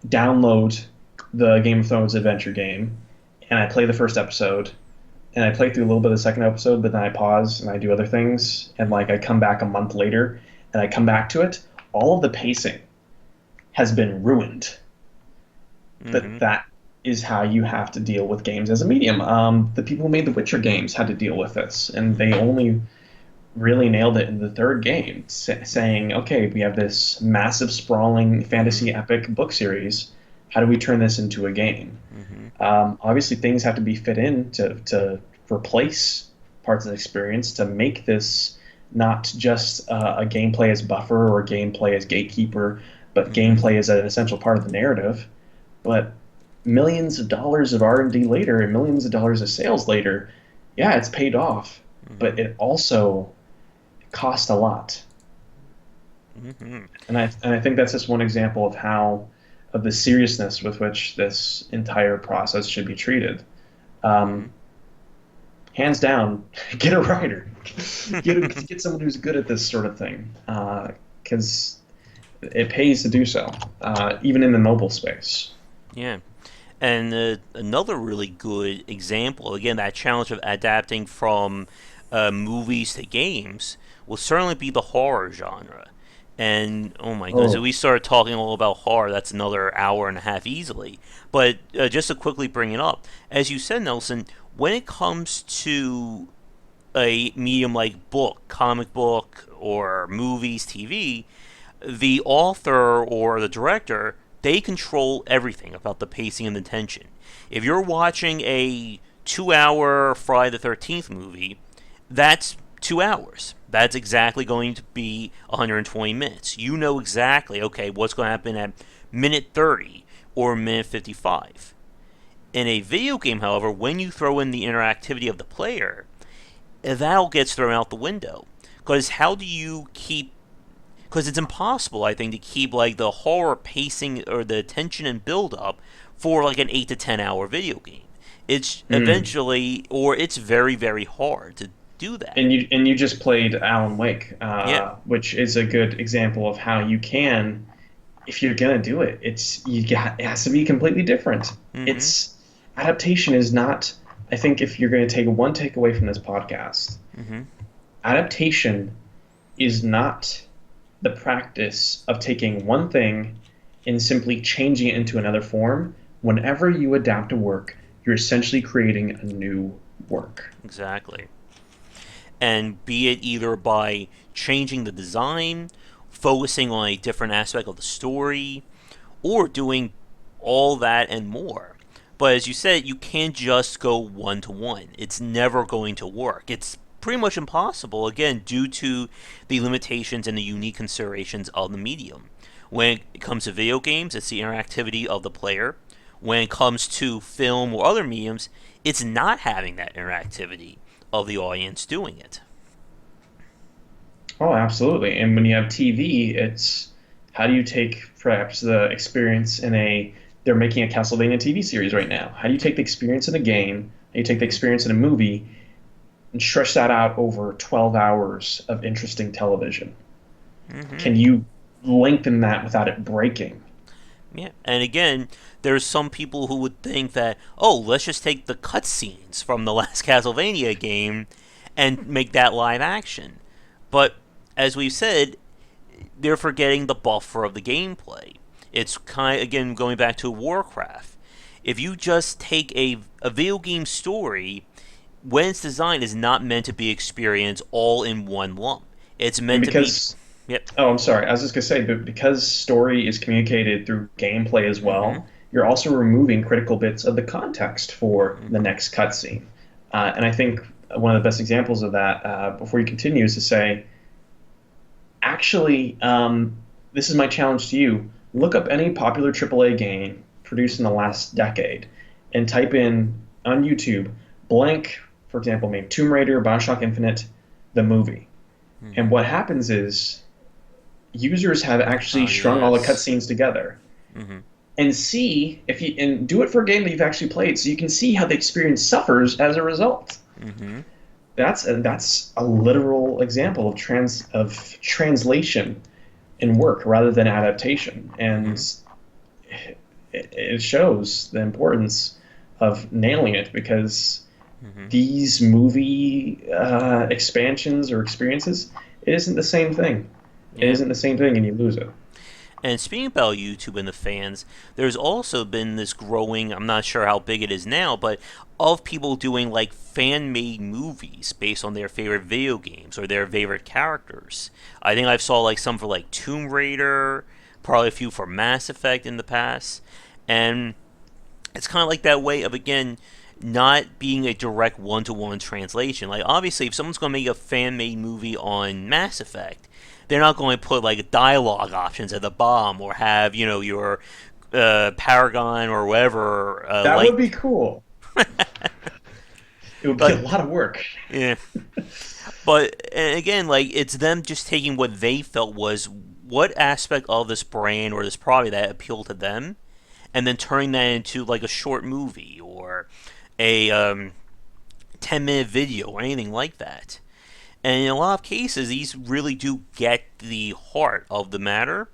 download the Game of Thrones adventure game and I play the first episode and I play through a little bit of the second episode, but then I pause and I do other things, and like I come back a month later and I come back to it, all of the pacing has been ruined. But Mm-hmm. that is how you have to deal with games as a medium. The people who made the Witcher games had to deal with this, and they Mm-hmm. only really nailed it in the third game, saying, "Okay, we have this massive, sprawling Mm-hmm. fantasy epic book series. How do we turn this into a game?" Mm-hmm. Obviously, things have to be fit in to replace parts of the experience to make this not just a gameplay as buffer or gameplay as gatekeeper, but Mm-hmm. gameplay as an essential part of the narrative. But millions of dollars of R&D later and millions of dollars of sales later, yeah, it's paid off, Mm-hmm. but it also cost a lot. Mm-hmm. And I think that's just one example of how of the seriousness with which this entire process should be treated. Mm-hmm. Um, hands down, get a writer, get someone who's good at this sort of thing, because it pays to do so, even in the mobile space. Yeah. And another really good example, again, that challenge of adapting from movies to games will certainly be the horror genre. And oh my goodness, if Oh, we start talking all about horror, that's another hour and a half easily. But just to quickly bring it up, as you said, Nelson, when it comes to a medium like book, comic book, or movies, TV, the author or the director, they control everything about the pacing and the tension. If you're watching a 2 hour Friday the 13th movie, that's 2 hours. That's exactly going to be 120 minutes. You know exactly, okay, what's going to happen at minute 30 or minute 55. In a video game, however, when you throw in the interactivity of the player, that all gets thrown out the window. Because how do you keep, because it's impossible, I think, to keep like the horror pacing or the tension and build up for like an 8 to 10 hour video game. It's mm. eventually, or it's very very hard to do that. And you just played Alan Wake, Yeah. which is a good example of how you can, if you're gonna do it, it has to be completely different. Mm-hmm. It's adaptation is not. I think if you're going to take one takeaway from this podcast, Mm-hmm. adaptation is not the practice of taking one thing and simply changing it into another form. Whenever you adapt a work, you're essentially creating a new work. Exactly. And be it either by changing the design, focusing on a different aspect of the story, or doing all that and more. But as you said, you can't just go one to one. It's never going to work. It's pretty much impossible, again, due to the limitations and the unique considerations of the medium. When it comes to video games, it's the interactivity of the player. When it comes to film or other mediums, it's not having that interactivity of the audience doing it. Oh, absolutely. And when you have TV, it's how do you take perhaps the experience in a they're making a Castlevania TV series right now. How do you take the experience in a game, how do you take the experience in a movie and stretch that out over 12 hours of interesting television? Mm-hmm. Can you lengthen that without it breaking? Yeah, and again, there's some people who would think that, oh, let's just take the cutscenes from the last Castlevania game and make that live action. But as we've said, they're forgetting the buffer of the gameplay. It's kind of, again, going back to Warcraft. If you just take a video game story, when it's designed, is not meant to be experienced all in one lump. It's And meant to be. because Yep. Oh, I'm sorry. I was just gonna say, but because story is communicated through gameplay as Mm-hmm. well, you're also removing critical bits of the context for the next cutscene. And I think one of the best examples of that, before you continue, is to say, actually, this is my challenge to you. Look up any popular AAA game produced in the last decade and type in on YouTube blank, for example, maybe Tomb Raider, BioShock Infinite, the movie. And Mm-hmm. what happens is users have actually Oh strung all the yes. cutscenes together Mm-hmm. and see if you and do it for a game that you've actually played so you can see how the experience suffers as a result. Mm-hmm. That's a literal example of translation in work rather than adaptation, and Mm-hmm. it shows the importance of nailing it because Mm-hmm. these movie expansions or experiences, it isn't the same thing. It Yeah. isn't the same thing, and you lose it. And speaking about YouTube and the fans, there's also been this growing, I'm not sure how big it is now, but of people doing like fan made movies based on their favorite video games or their favorite characters. I think I've saw like some for like Tomb Raider, probably a few for Mass Effect in the past. And it's kind of like that way of, again, not being a direct one-to-one translation. Like obviously if someone's going to make a fan made movie on Mass Effect, they're not going to put like dialogue options at the bottom or have your Paragon or whatever That would be like. cool. It would be a But lot of work. yeah, but and again, like it's them just taking what they felt was what aspect of this brand or this product that appealed to them, and then turning that into like a short movie or a 10-minute video or anything like that. And in a lot of cases, these really do get the heart of the matter.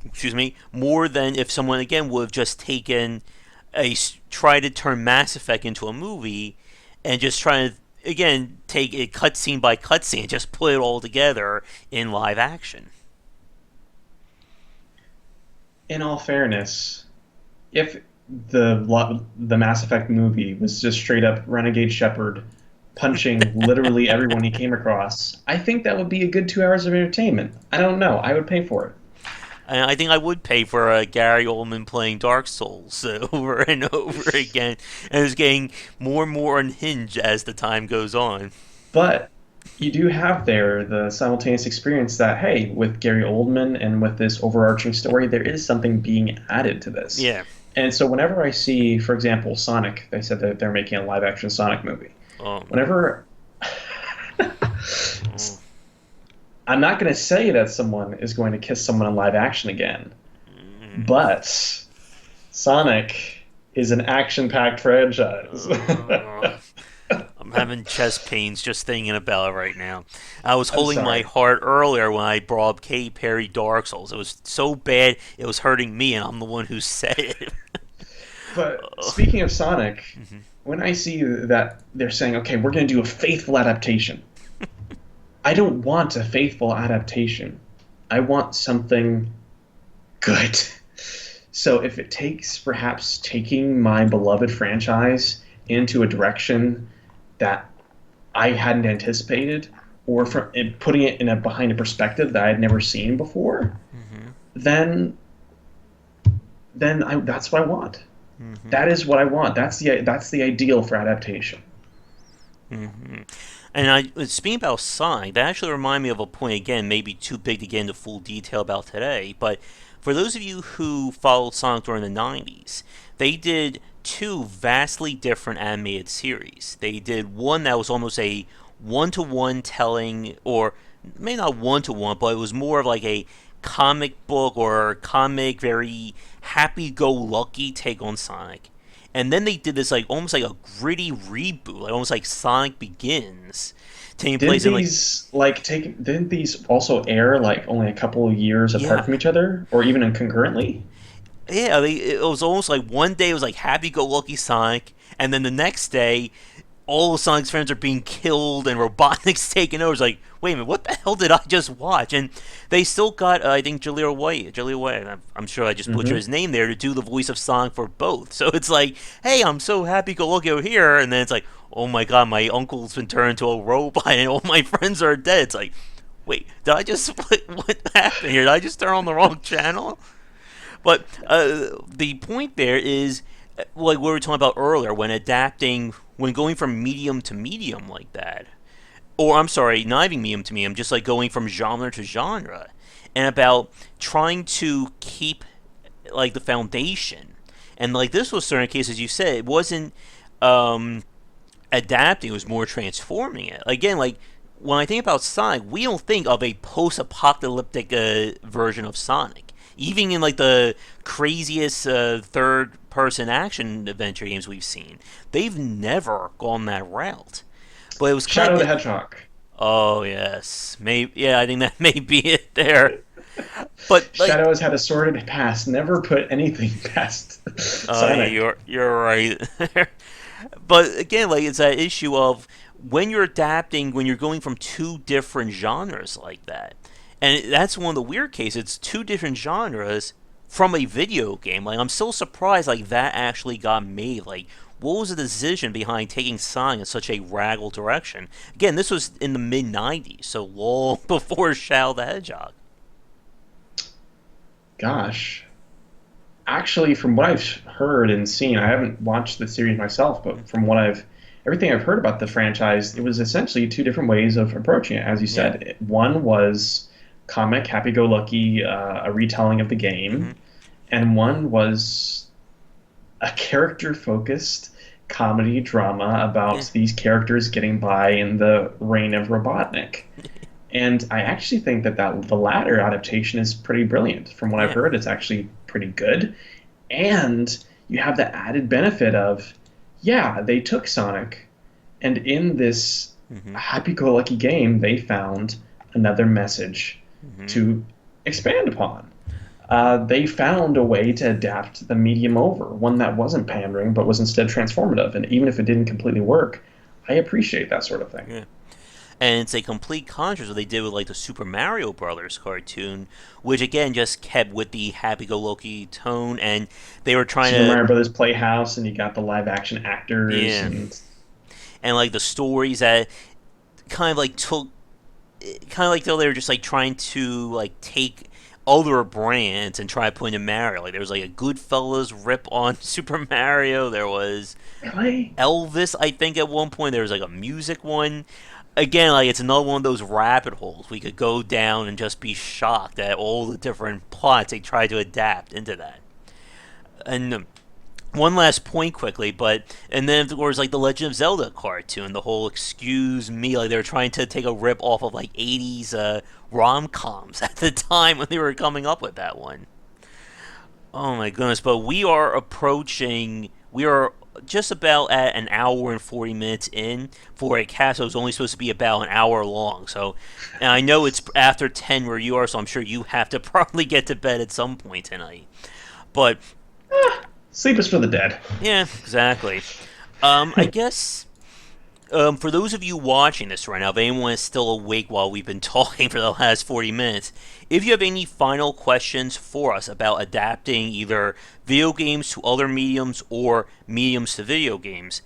Excuse me, more than if someone again would have just taken try to turn Mass Effect into a movie and just try to again take it cutscene by cutscene and just put it all together in live action. In all fairness, if the Mass Effect movie was just straight up Renegade Shepard punching literally everyone he came across, I think that would be a good 2 hours of entertainment. I don't know. I would pay for it. And I think I would pay for Gary Oldman playing Dark Souls over and over again, and it's getting more and more unhinged as the time goes on. But you do have there the simultaneous experience that, hey, with Gary Oldman and with this overarching story, there is something being added to this. Yeah. And so whenever I see, for example, Sonic, they said that they're making a live-action Sonic movie. Whenever... I'm not going to say that someone is going to kiss someone in live action again, but Sonic is an action-packed franchise. I'm having chest pains just thinking about it right now. I was holding my heart earlier when I brought up Katy Perry Dark Souls. It was so bad it was hurting me, and I'm the one who said it. But speaking of Sonic, when I see that they're saying, okay, we're going to do a faithful adaptation, I don't want a faithful adaptation. I want something good. So if it takes perhaps taking my beloved franchise into a direction that I hadn't anticipated, or putting it behind a perspective that I had never seen before, then that's what I want. That is what I want. That's the ideal for adaptation. And speaking about Sonic, that actually reminded me of a point, again, maybe too big to get into full detail about today, but for those of you who followed Sonic during the 90s, they did two vastly different animated series. They did one that was almost a one-to-one telling, or maybe not one-to-one, but it was more of like a comic book or comic, very happy-go-lucky take on Sonic. And then they did this like almost like a gritty reboot, like almost like Sonic Begins, taking place in Didn't these also air like only a couple of years apart from each other, or even concurrently? Yeah, it was almost like one day it was like happy-go-lucky Sonic, and then the next day, all of Sonic's friends are being killed and Robotnik's taking over. It's like, wait a minute, what the hell did I just watch? And they still got, I think, Jaleel White, I'm sure I just butchered his name there, to do the voice of Sonic for both. So it's like, hey, I'm so happy-go-lucky over here, and then it's like, oh my god, my uncle's been turned into a robot and all my friends are dead. It's like, wait, did I just, what happened here? Did I just turn on the wrong channel? But the point there is, like we were talking about earlier, when going from medium to medium like that, or I'm sorry, not even medium to medium, just like going from genre to genre, and about trying to keep like the foundation. And like this was certain cases, you said it wasn't adapting; it was more transforming it. Again, like when I think about Sonic, we don't think of a post-apocalyptic version of Sonic. Even in like the craziest third-person action adventure games we've seen, they've never gone that route. But it was Shadow the Hedgehog. Oh yes, maybe. I think that may be it there. But like, Shadow has had a sordid past. Never put anything past Sonic. You're right. But again, like it's that issue of when you're adapting, when you're going from two different genres like that. And that's one of the weird cases. It's two different genres from a video game. Like, I'm so surprised, like, that actually got made. Like, what was the decision behind taking Sonic in such a radical direction? Again, this was in the mid-90s, so long before Shadow the Hedgehog. Gosh. Actually, from what I've heard and seen, I haven't watched the series myself, but from everything I've heard about the franchise, it was essentially two different ways of approaching it. As you said, one was comic, happy-go-lucky, a retelling of the game, and one was a character-focused comedy drama about these characters getting by in the reign of Robotnik. And I actually think that the latter adaptation is pretty brilliant. From what I've heard, it's actually pretty good. And you have the added benefit of, they took Sonic And in this Mm-hmm. happy-go-lucky game, they found another message Mm-hmm. to expand upon. They found a way to adapt the medium over, one that wasn't pandering, but was instead transformative. And even if it didn't completely work, I appreciate that sort of thing. Yeah. And it's a complete contrast what they did with like the Super Mario Brothers cartoon, which again just kept with the happy-go-lucky tone, and they were trying Super to, Mario Brothers Playhouse, and you got the live action actors, yeah, and and like the stories that kind of like took, kind of like though they were just like trying to like take other brands and try to put into Mario. Like there was like a Goodfellas rip on Super Mario. There was really, Elvis, I think at one point there was like a music one. Again, like it's another one of those rabbit holes we could go down and just be shocked at all the different plots they tried to adapt into that. And one last point quickly, but and then there was like the Legend of Zelda cartoon, the whole excuse me, like they were trying to take a rip off of like '80s rom coms at the time when they were coming up with that one. Oh my goodness! But we are approaching. We are just about at an hour and 40 minutes in for a cast that was only supposed to be about an hour long. So, and I know it's after 10 where you are, so I'm sure you have to probably get to bed at some point tonight. But sleep is for the dead. yeah, exactly. I guess for those of you watching this right now, if anyone is still awake while we've been talking for the last 40 minutes, if you have any final questions for us about adapting either video games to other mediums or mediums to video games,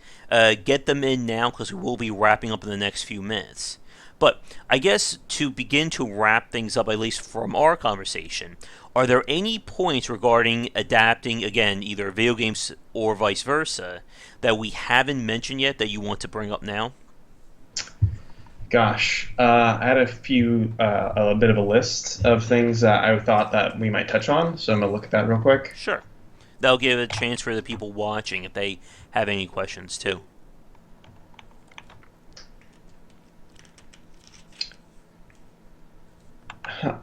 get them in now because we will be wrapping up in the next few minutes. But I guess to begin to wrap things up, at least from our conversation, are there any points regarding adapting, again, either video games or vice versa, that we haven't mentioned yet that you want to bring up now? Gosh, I had a bit of a list of things that I thought that we might touch on, so I'm gonna look at that real quick. Sure. That'll give a chance for the people watching if they have any questions too.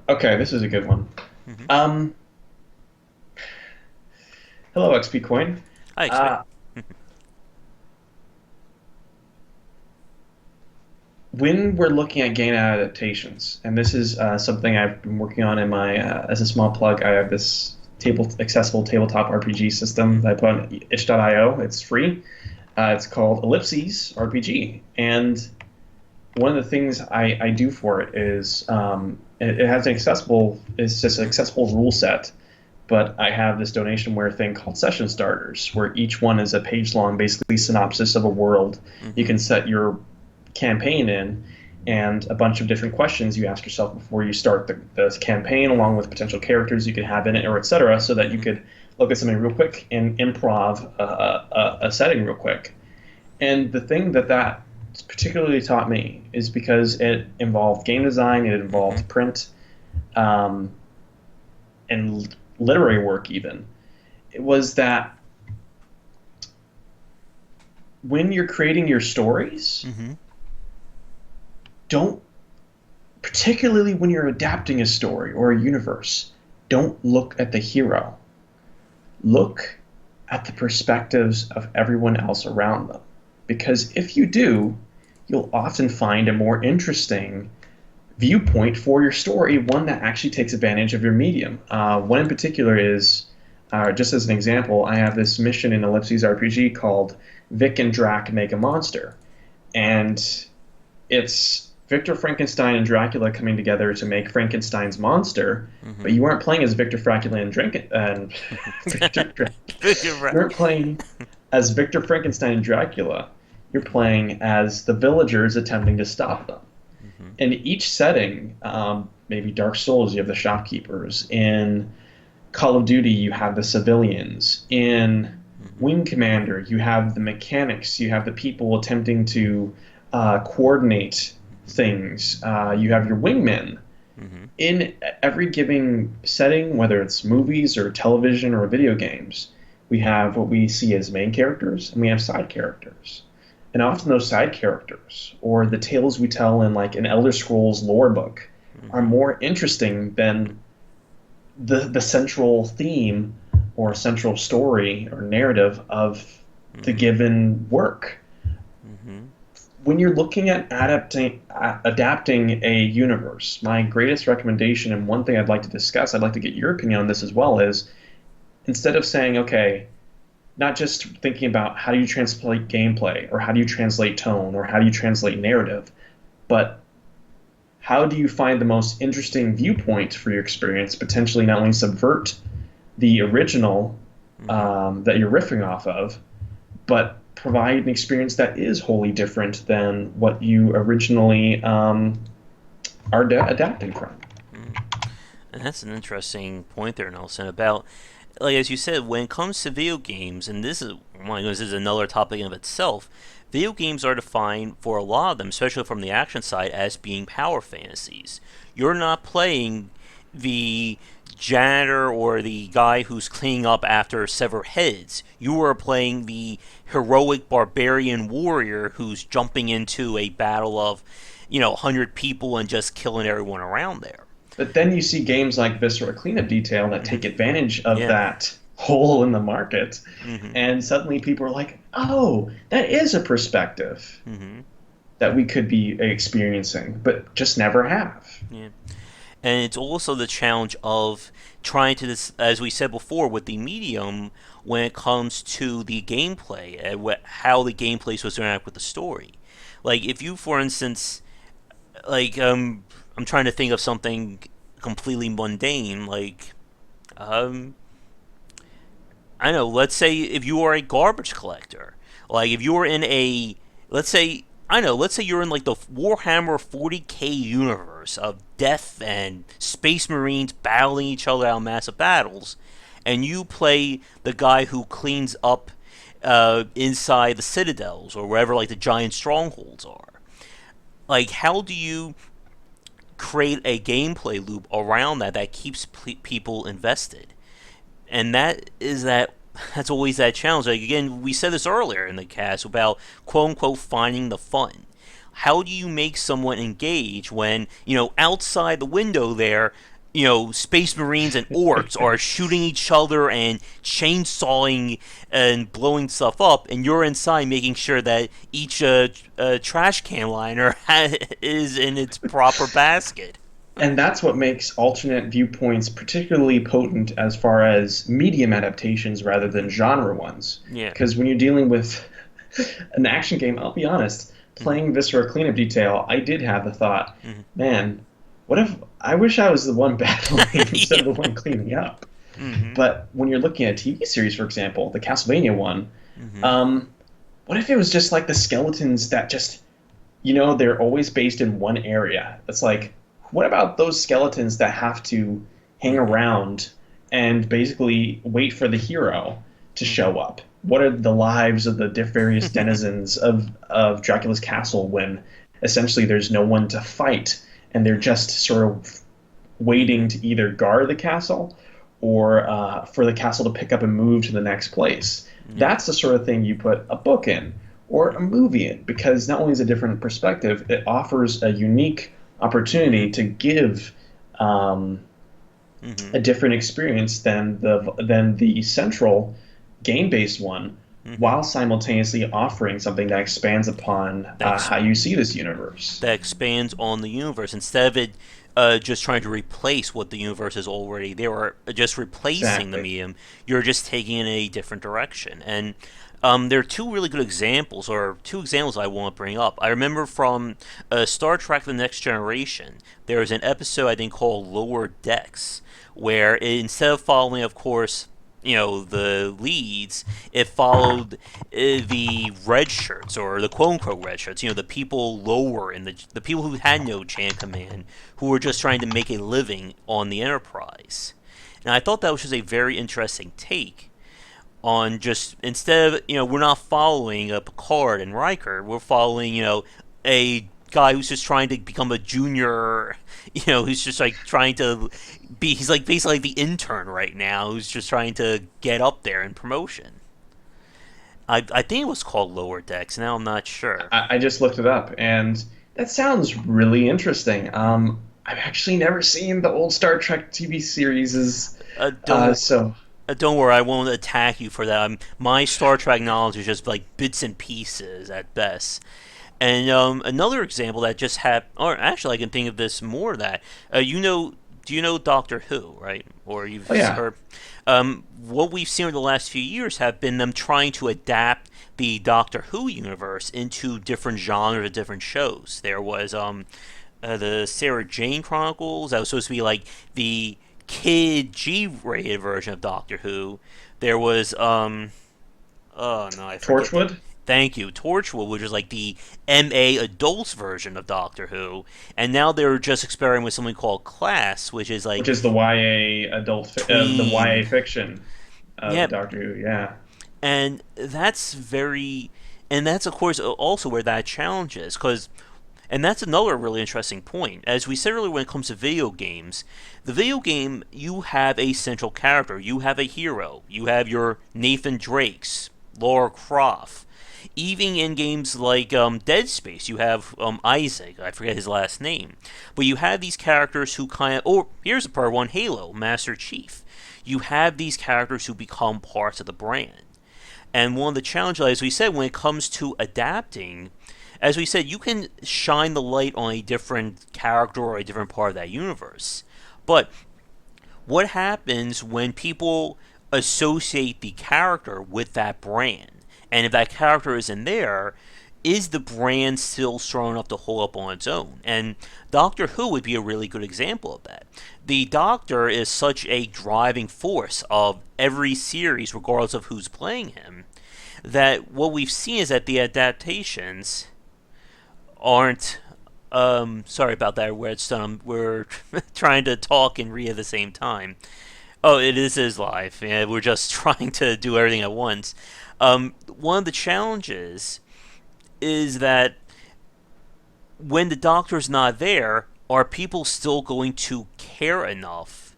Okay, this is a good one. Mm-hmm. Um, Hello, XP Coin. I expect. Uh, when we're looking at game adaptations, and this is something I've been working on in my as a small plug, I have this accessible tabletop RPG system that I put on itch.io. It's free. It's called Ellipses RPG, and one of the things I do for it is it has it's just an accessible rule set, but I have this donationware thing called session starters, where each one is a page long, basically synopsis of a world. You Mm-hmm. can set your campaign in, and a bunch of different questions you ask yourself before you start the campaign, along with potential characters you could have in it, or etc., so that you Mm-hmm. could look at something real quick and improv a setting real quick. And the thing that particularly taught me is because it involved game design, it Mm-hmm. involved print, um, and literary work even. It was that when you're creating your stories, Mm-hmm. don't, particularly when you're adapting a story or a universe, don't look at the hero. Look at the perspectives of everyone else around them. Because if you do, you'll often find a more interesting viewpoint for your story, one that actually takes advantage of your medium. One in particular is, just as an example, I have this mission in Ellipses RPG called Vic and Drac Make a Monster. And it's Victor Frankenstein and Dracula coming together to make Frankenstein's monster, but Mm-hmm. you weren't playing as Victor Frankenstein and Victor, You're you right. weren't playing as Victor Frankenstein and Dracula. You're playing as the villagers attempting to stop them. Mm-hmm. In each setting, maybe Dark Souls, you have the shopkeepers. In Call of Duty, you have the civilians. In Mm-hmm. Wing Commander, you have the mechanics. You have the people attempting to coordinate things. You have your wingmen. Mm-hmm. In every given setting, whether it's movies or television or video games, we have what we see as main characters and we have side characters. And often those side characters, or the tales we tell in like an Elder Scrolls lore book, are Mm-hmm. more interesting than the central theme or central story or narrative of the Mm-hmm. given work. Mm-hmm. when you're looking at adapting a universe, my greatest recommendation and one thing I'd like to discuss, I'd like to get your opinion on this as well, is instead of saying, okay, not just thinking about how do you translate gameplay or how do you translate tone or how do you translate narrative, but how do you find the most interesting viewpoint for your experience, potentially not only subvert the original that you're riffing off of, but provide an experience that is wholly different than what you originally are adapting from. And that's an interesting point there, Nelson, about like as you said, when it comes to video games, and this is my goodness, this is another topic in of itself. Video games are defined for a lot of them, especially from the action side, as being power fantasies. You're not playing the janitor or the guy who's cleaning up after severed heads. You are playing the heroic barbarian warrior who's jumping into a battle of, 100 people and just killing everyone around there. But then you see games like Viscera Cleanup Detail that take advantage of Yeah. that hole in the market, Mm-hmm. and suddenly people are like, "Oh, that is a perspective Mm-hmm. that we could be experiencing, but just never have." Yeah. And it's also the challenge of trying to, as we said before, with the medium when it comes to the gameplay and how the gameplay is supposed to interact with the story. Like if you, for instance, like I'm trying to think of something completely mundane, like um, I don't know. Let's say if you are a garbage collector, like if you are in a, let's say I know, let's say you're in like the Warhammer 40K universe of death and space marines battling each other out in massive battles, and you play the guy who cleans up inside the citadels or wherever like the giant strongholds are. Like, how do you create a gameplay loop around that keeps people invested? And that's always that challenge. Like again, we said this earlier in the cast about quote unquote finding the fun. How do you make someone engage when outside the window there, space marines and orcs are shooting each other and chainsawing and blowing stuff up, and you're inside making sure that each trash can liner is in its proper basket. And that's what makes alternate viewpoints particularly potent as far as medium adaptations rather than genre ones. Yeah. Because when you're dealing with an action game, I'll be honest, playing Viscera Cleanup Detail, I did have the thought, man, what if I wish I was the one battling instead of the one cleaning up? But when you're looking at a TV series, for example, the Castlevania one, what if it was just like the skeletons that just, they're always based in one area? It's like, what about those skeletons that have to hang around and basically wait for the hero to show up? What are the lives of the various denizens of Dracula's castle when essentially there's no one to fight and they're just sort of waiting to either guard the castle or for the castle to pick up and move to the next place? That's the sort of thing you put a book in or a movie in, because not only is it a different perspective, it offers a unique opportunity to give a different experience than the central game-based one, while simultaneously offering something that expands upon how you see this universe. That expands on the universe instead of it just trying to replace what the universe is already. They were just replacing the medium. You're just taking it in a different direction. And there are two really good examples, or two examples I want to bring up. I remember from Star Trek The Next Generation, there was an episode I think called Lower Decks, where instead of following, of course, the leads, it followed the red shirts, or the quote-unquote red shirts, the people lower in the people who had no chain of command, who were just trying to make a living on the Enterprise. And I thought that was just a very interesting take on just, instead of, we're not following Picard and Riker, we're following, a guy who's just trying to become a junior, who's just like trying to he's like basically like the intern right now who's just trying to get up there in promotion. I think it was called Lower Decks. Now I'm not sure. I just looked it up, and that sounds really interesting. I've actually never seen the old Star Trek TV series, Don't worry, I won't attack you for that. My Star Trek knowledge is just like bits and pieces at best. And another example that just happened, or actually I can think of this more that do you know Doctor Who, right? Or you've Oh yeah, heard what we've seen over the last few years have been them trying to adapt the Doctor Who universe into different genres, different shows. There was the Sarah Jane Chronicles. That was supposed to be like the kid G-rated version of Doctor Who. There was oh no, I forget the. Torchwood, Thank you, Torchwood, which is like the MA adults version of Doctor Who, and now they're just experimenting with something called Class, which is which like is the YA the YA tween. fiction of Yep, Doctor Who. Yeah, and that's very, and that's of course also where that challenge is, because and that's another really interesting point. As we said earlier, when it comes to video games, the video game, you have a central character, you have a hero, you have your Nathan Drakes, Laura Croft. Even in games like Dead Space, you have Isaac, I forget his last name. But you have these characters who kind of. Oh, here's a part one Halo, Master Chief. You have these characters who become parts of the brand. And one of the challenges, as we said, when it comes to adapting, as we said, you can shine the light on a different character or a different part of that universe. But what happens when people associate the character with that brand? And if that character isn't there, is the brand still strong enough to hold up on its own? And Doctor Who would be a really good example of that. The Doctor is such a driving force of every series, regardless of who's playing him, that what we've seen is that the adaptations aren't. Sorry about that, Redstone. We're trying to talk and read at the same time. Oh, it is live. Yeah, we're just trying to do everything at once. One of the challenges is that when the doctor's not there, are people still going to care enough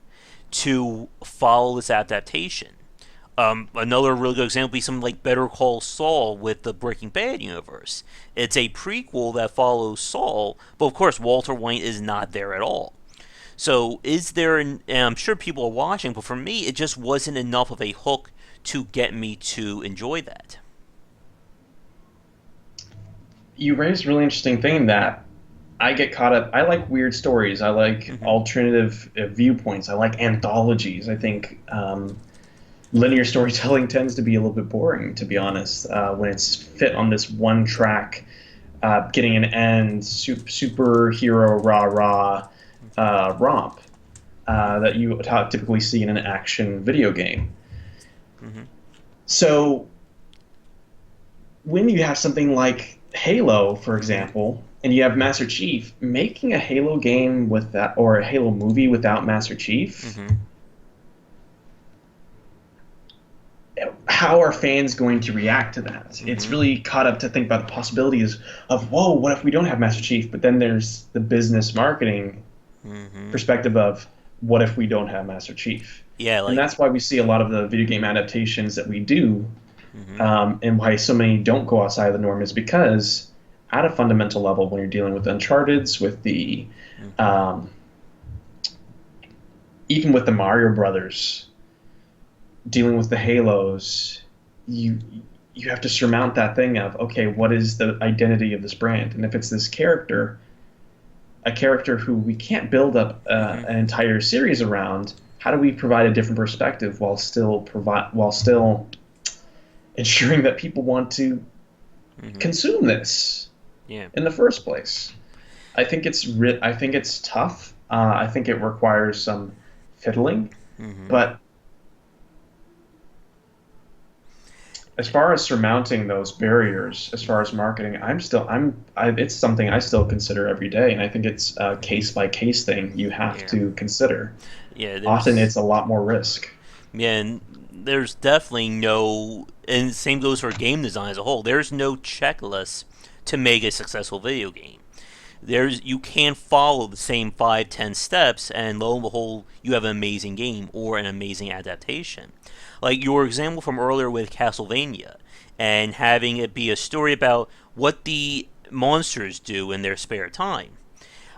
to follow this adaptation? Another really good example would be something like Better Call Saul with the Breaking Bad universe. It's a prequel that follows Saul, but of course Walter White is not there at all. So is there, and I'm sure people are watching, but for me it just wasn't enough of a hook to get me to enjoy that. you raised a really interesting thing that I get caught up. I like weird stories. I like Mm-hmm. alternative viewpoints. I like anthologies. I think linear storytelling tends to be a little bit boring, to be honest, when it's fit on this one track, getting an end, superhero rah rah romp that you typically see in an action video game. Mm-hmm. So when you have something like Halo, for example, and you have Master Chief, making a Halo game with that, or a Halo movie without Master Chief, Mm-hmm. how are fans going to react to that? It's Mm-hmm. really caught up to think about the possibilities of, whoa, what if we don't have Master Chief? But then there's the business marketing Mm-hmm. perspective of, what if we don't have Master Chief? Yeah, And like. that's why we see a lot of the video game adaptations that we do, Mm-hmm. and why so many don't go outside of the norm is because, at a fundamental level, when you're dealing with Uncharted's, with the Mm-hmm. um, even with the Mario Brothers, dealing with the Halos, you have to surmount that thing of, okay, what is the identity of this brand? And if it's this character, a character who we can't build up Mm-hmm. an entire series around, how do we provide a different perspective while still ensuring that people want to Mm-hmm. consume this Yeah. in the first place? I think it's tough. I think it requires some fiddling, Mm-hmm. but as far as surmounting those barriers, as far as marketing, it's something I still consider every day, and I think it's a case by case thing you have Yeah. to consider. Yeah. Often There's. it's a lot more risk. Yeah, and there's definitely no, and same goes for game design as a whole. There's no checklist to make a successful video game. You can follow the same 5-10 steps, and lo and behold, you have an amazing game or an amazing adaptation. Like your example from earlier with Castlevania, and having it be a story about what the monsters do in their spare time.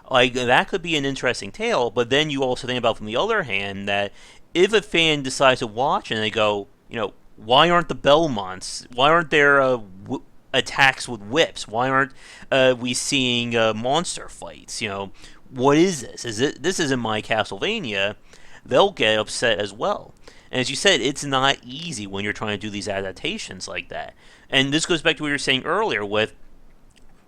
Like that could be an interesting tale, but then you also think about from the other hand that if a fan decides to watch and they go, why aren't the Belmonts? Why aren't there attacks with whips? Why aren't we seeing monster fights? What is this? This isn't my Castlevania? They'll get upset as well. And as you said, it's not easy when you're trying to do these adaptations like that. And this goes back to what you were saying earlier with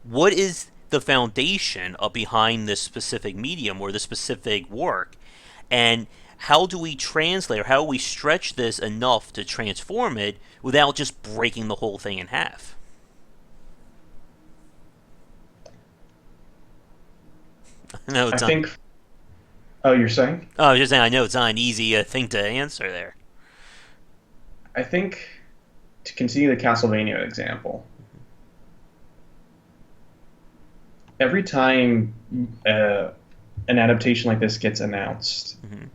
what is the foundation of behind this specific medium or this specific work, and how do we translate or how do we stretch this enough to transform it without just breaking the whole thing in half? I know I it's not. think. Oh, you're saying? Oh, I was just saying. I know it's not an easy thing to answer there. I think to continue the Castlevania example, every time an adaptation like this gets announced, Mm-hmm.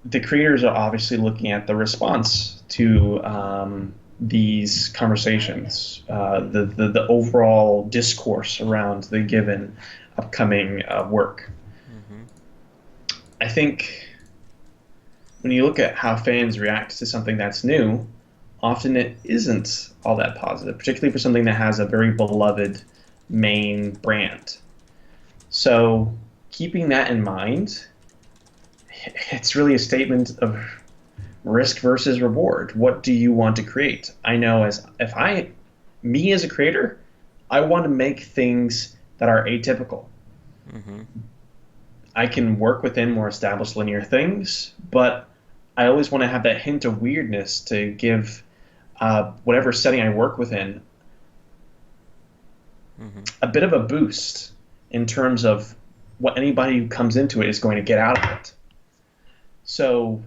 the creators are obviously looking at the response to these conversations, the overall discourse around the given upcoming work. Mm-hmm. I think when you look at how fans react to something that's new, often it isn't all that positive, particularly for something that has a very beloved main brand. So, keeping that in mind, it's really a statement of risk versus reward. What do you want to create? I know me as a creator, I want to make things that are atypical. Mm-hmm. I can work within more established linear things, but I always want to have that hint of weirdness to give whatever setting I work within Mm-hmm. a bit of a boost in terms of what anybody who comes into it is going to get out of it. So,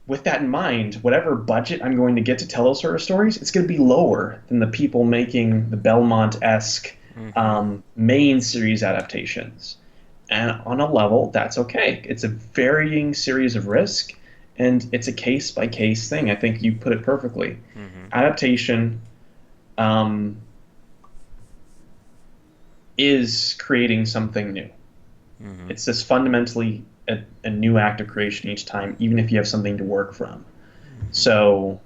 with that in mind, whatever budget I'm going to get to tell those sort of stories, it's going to be lower than the people making the Belmont-esque Mm-hmm. main series adaptations. And on a level, that's okay. It's a varying series of risk, and it's a case-by-case thing. I think you put it perfectly. Mm-hmm. Adaptation is creating something new. Mm-hmm. It's just fundamentally a new act of creation each time, even if you have something to work from. So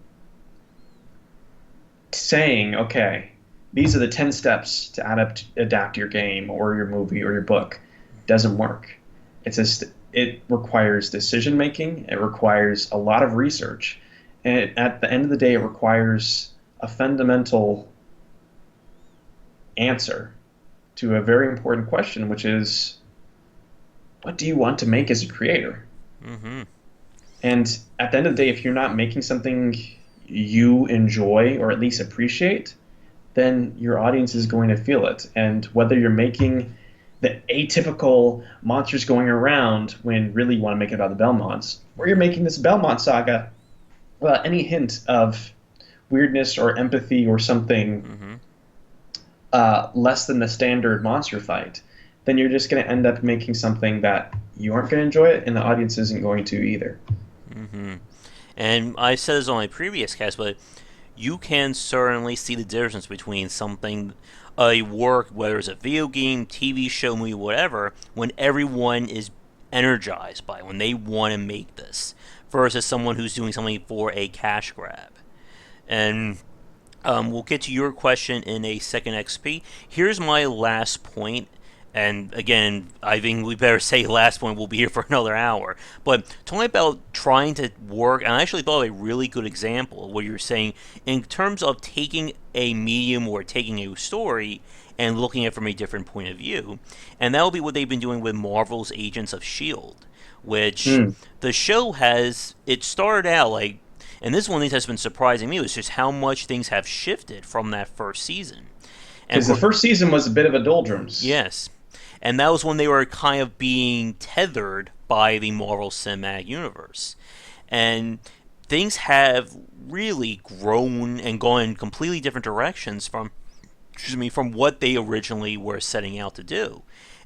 saying, okay, these are the 10 steps to adapt your game or your movie or your book doesn't work. It requires decision making. It requires a lot of research. And at the end of the day, it requires a fundamental answer to a very important question, which is, what do you want to make as a creator? Mm-hmm. And at the end of the day, if you're not making something you enjoy or at least appreciate, then your audience is going to feel it. And whether you're making the atypical monsters going around when really you want to make it about the Belmonts, or you're making this Belmont saga without any hint of weirdness or empathy or something Mm-hmm. less than the standard monster fight, then you're just going to end up making something that you aren't going to enjoy it, and the audience isn't going to either. Mm-hmm. And I said this on my previous cast, but you can certainly see the difference between something, a work, whether it's a video game, TV show, movie, whatever, when everyone is energized by it, when they want to make this, versus someone who's doing something for a cash grab. And we'll get to your question in a second, XP. Here's my last point. And again, I think we better say last point. We'll be here for another hour. But talking about trying to work, and I actually thought of a really good example of what you're saying in terms of taking a medium or taking a story and looking at it from a different point of view. And that'll be what they've been doing with Marvel's Agents of S.H.I.E.L.D., which Mm. the show has, it started out like, and this one of these has been surprising me, was just how much things have shifted from that first season. And of Because the course, first season was a bit of a doldrums. yes. And that was when they were kind of being tethered by the Marvel Cinematic Universe. And things have really grown and gone in completely different directions from what they originally were setting out to do.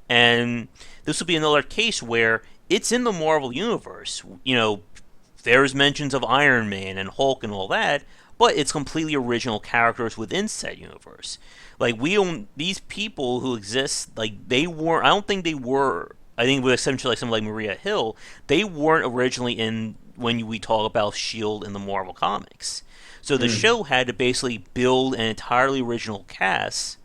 And this will be another case where it's in the Marvel Universe. There's mentions of Iron Man and Hulk and all that, but it's completely original characters within said universe. Like we don't, these people who exist, like they weren't. I don't think they were. I think with the exception of like someone like Maria Hill, they weren't originally in when we talk about Shield in the Marvel comics. So the Mm. show had to basically build an entirely original cast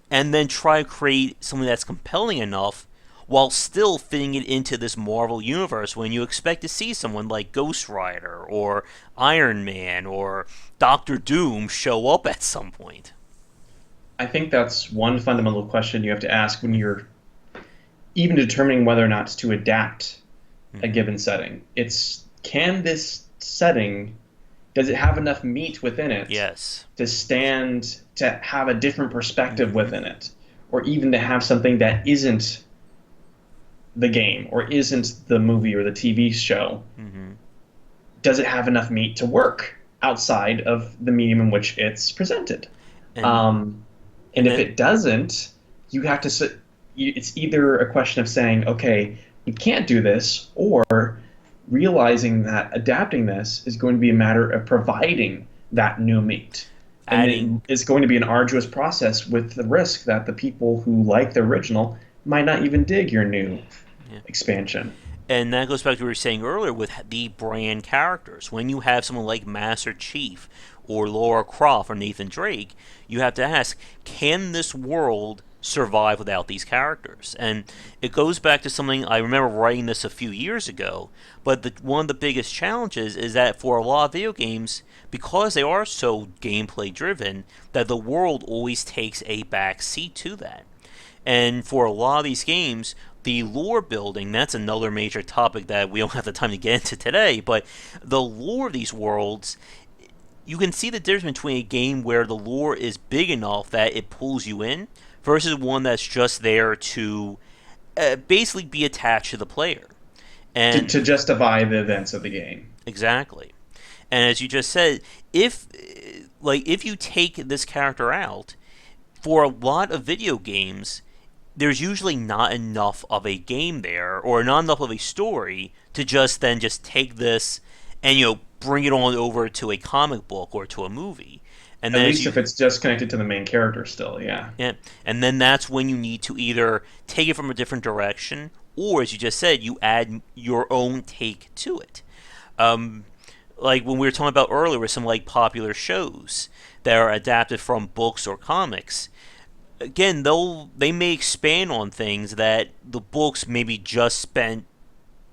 and then try to create something that's compelling enough while still fitting it into this Marvel universe when you expect to see someone like Ghost Rider or Iron Man or Doctor Doom show up at some point. I think that's one fundamental question you have to ask when you're even determining whether or not to adapt a Mm-hmm. given setting. It's, can this setting, does it have enough meat within it Yes. to stand, to have a different perspective Mm-hmm. within it, or even to have something that isn't the game or isn't the movie or the TV show? Mm-hmm. Does it have enough meat to work outside of the medium in which it's presented? And Um, and and if then it doesn't, you have to. It's either a question of saying, okay, we can't do this, or realizing that adapting this is going to be a matter of providing that new meat. And it adding is going to be an arduous process with the risk that the people who like the original might not even dig your new yeah. expansion. And that goes back to what we were saying earlier with the brand characters. When you have someone like Master Chief or Laura Croft or Nathan Drake, you have to ask, can this world survive without these characters? And it goes back to something I remember writing this a few years ago. But one of the biggest challenges is that for a lot of video games, because they are so gameplay driven, that the world always takes a back seat to that. And for a lot of these games, the lore building, that's another major topic that we don't have the time to get into today, but the lore of these worlds, you can see the difference between a game where the lore is big enough that it pulls you in versus one that's just there to basically be attached to the player. And To justify the events of the game. exactly. And as you just said, if if you take this character out, for a lot of video games, there's usually not enough of a game there or not enough of a story to just take this and bring it on over to a comic book or to a movie. And At then as least you if it's just connected to the main character still, yeah. yeah, and then that's when you need to either take it from a different direction or as you just said, you add your own take to it. Um, like when we were talking about earlier with some like popular shows that are adapted from books or comics, again, they may expand on things that the books maybe just spent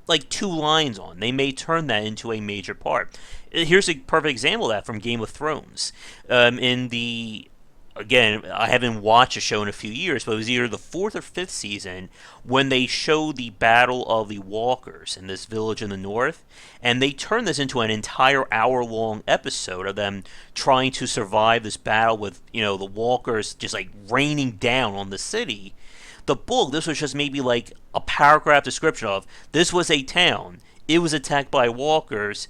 like 2 lines on. They may turn that into a major part. Here's a perfect example of that from Game of Thrones. In the Again, I haven't watched a show in a few years, but it was either the fourth or fifth season when they showed the Battle of the Walkers in this village in the north, and they turned this into an entire hour-long episode of them trying to survive this battle with the Walkers just like raining down on the city. The book, this was just maybe like a paragraph description of this was a town. It was attacked by walkers.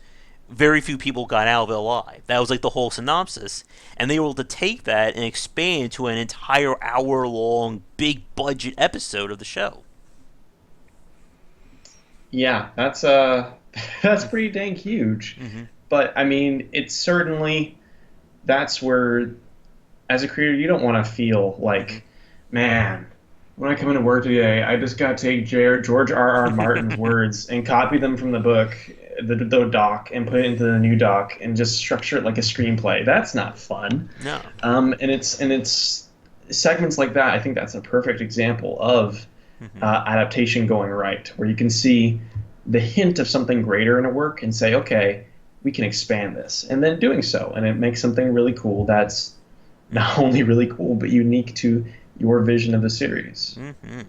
Very few people got out of it alive. That was like the whole synopsis. And they were able to take that and expand to an entire hour long, big budget episode of the show. Yeah, that's that's pretty dang huge. Mm-hmm. But I mean, it's certainly, that's where, as a creator, you don't want to feel like, man, when I come into work today, I just got to take George R. R. Martin's words and copy them from the book, the doc, and put it into the new doc and just structure it like a screenplay. That's not fun. No. And it's segments like that. I think that's a perfect example of Mm-hmm. adaptation going right, where you can see the hint of something greater in a work and say, okay, we can expand this, and then doing so, and it makes something really cool that's not only really cool but unique to your vision of the series. Mm-hmm.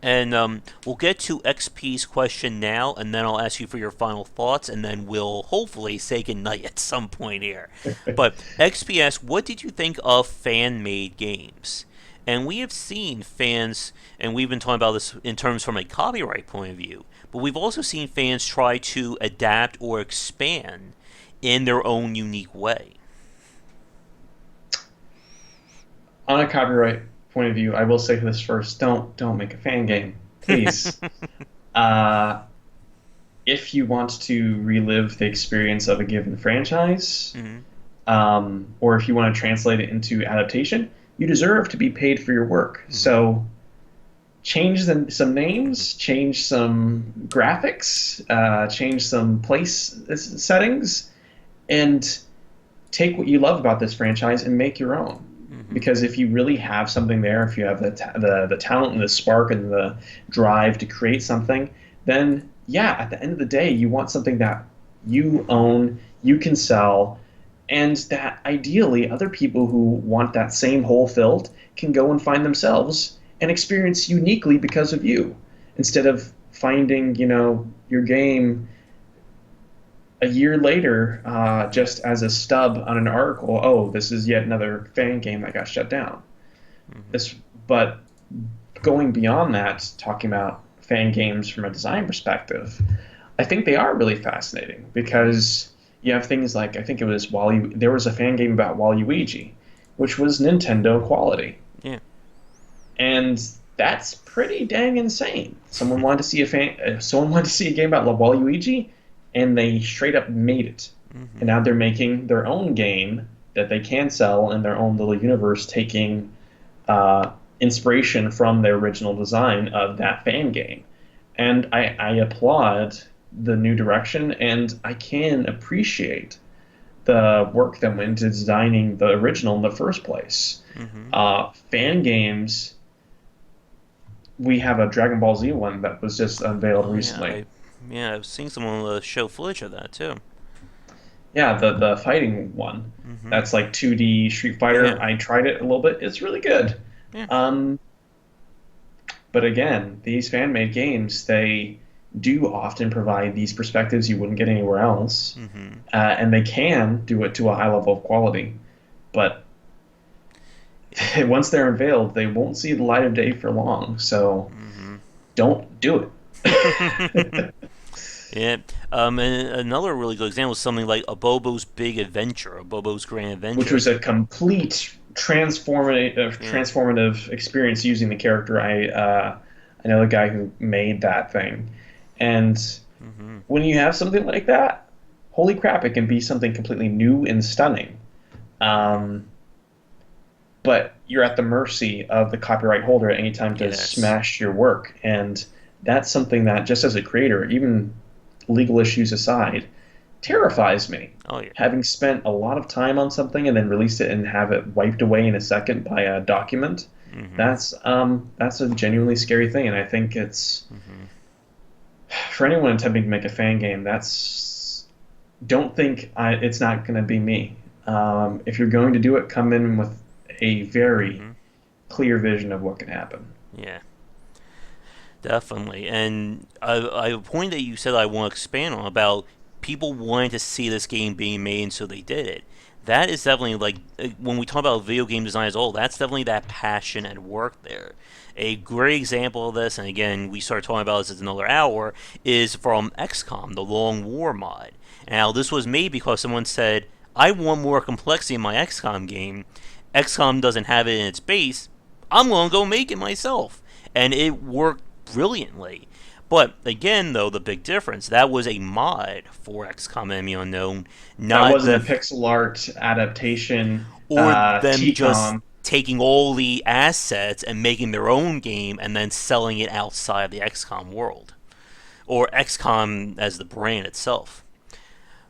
And we'll get to XP's question now, and then I'll ask you for your final thoughts, and then we'll hopefully say goodnight at some point here. But XP asks, what did you think of fan-made games? And we have seen fans, and we've been talking about this in terms from a copyright point of view, but we've also seen fans try to adapt or expand in their own unique way. On a copyright point of view, I will say this first: don't make a fan game, please. uh, if you want to relive the experience of a given franchise, Mm-hmm. or if you want to translate it into adaptation, you deserve to be paid for your work. Mm-hmm. So some Mm-hmm. names, change some graphics, change some place settings, and take what you love about this franchise and make your own. Mm-hmm. Because if you really have something there, if you have the talent and the spark and the drive to create something, then yeah, at the end of the day, you want something that you Mm-hmm. own, you can sell, and that ideally other people who want that same hole filled can go and find themselves and experience uniquely because of you, instead of finding, your game a year later, Mm-hmm. just as a stub on an article. Oh, this is yet another fan game that got shut down. Mm-hmm. This, but going beyond that, talking about fan games from a design perspective, I think they are really fascinating Mm-hmm. because you have things like, I think it was Wally. There was a fan game about Waluigi, which was Nintendo quality, Yeah. and that's pretty dang insane. Someone wanted to see a game about Waluigi, and they straight up made it. Mm-hmm. And now they're making their own game that they can sell in their own little universe, taking inspiration from the original design of that fan game. And I applaud the new direction, and I can appreciate the work that went into designing the original in the first place. Mm-hmm. Fan games, we have a Dragon Ball Z one that was just unveiled Oh yeah, recently. I've seen someone show footage of that too. Yeah, the fighting one. Mm-hmm. That's like 2D Street Fighter. Yeah. I tried it a little bit. It's really good. Yeah. Um, but again, these fan-made games, they do often provide these perspectives you wouldn't get anywhere else, Mm-hmm. and they can do it to a high level of quality. But once they're unveiled, they won't see the light of day for long. So Mm-hmm. don't do it. Yeah. And another really good example is something like a Bobo's Big Adventure, a Bobo's Grand Which Adventure. was a complete Yeah. transformative experience using the character. I know the guy who made that thing, and Mm-hmm. when you have something like that, holy crap, it can be something completely new and stunning. Mm-hmm. Um, but you're at the mercy of the copyright holder at any time to Yes. smash your work, and that's something that, just as a creator, even legal issues aside, terrifies me. Oh yeah. Having spent a lot of time on something and then release it and have it wiped away in a second by a document, Mm-hmm. that's a genuinely scary thing. And I think it's, Mm-hmm. for anyone attempting to make a fan game, that's don't think it's not going to be me. If you're going to do it, come in with a very Mm-hmm. clear vision of what can happen. Yeah. Definitely. And a point that you said I want to expand on about people wanting to see this game being made, and so they did it. That is definitely like when we talk about video game design as a whole. That's definitely that passion at work there. A great example of this, and again, we started talking about this as another hour, is from XCOM, the Long War mod. Now, this was made because someone said, "I want more complexity in my XCOM game. XCOM doesn't have it in its base. I'm going to go make it myself," and it worked brilliantly. But again, though, the big difference, that was a mod for XCOM Enemy Unknown, That not wasn't a the pixel art adaptation, or them just TCOM. taking all the assets and making their own game and then selling it outside the XCOM world or XCOM as the brand itself.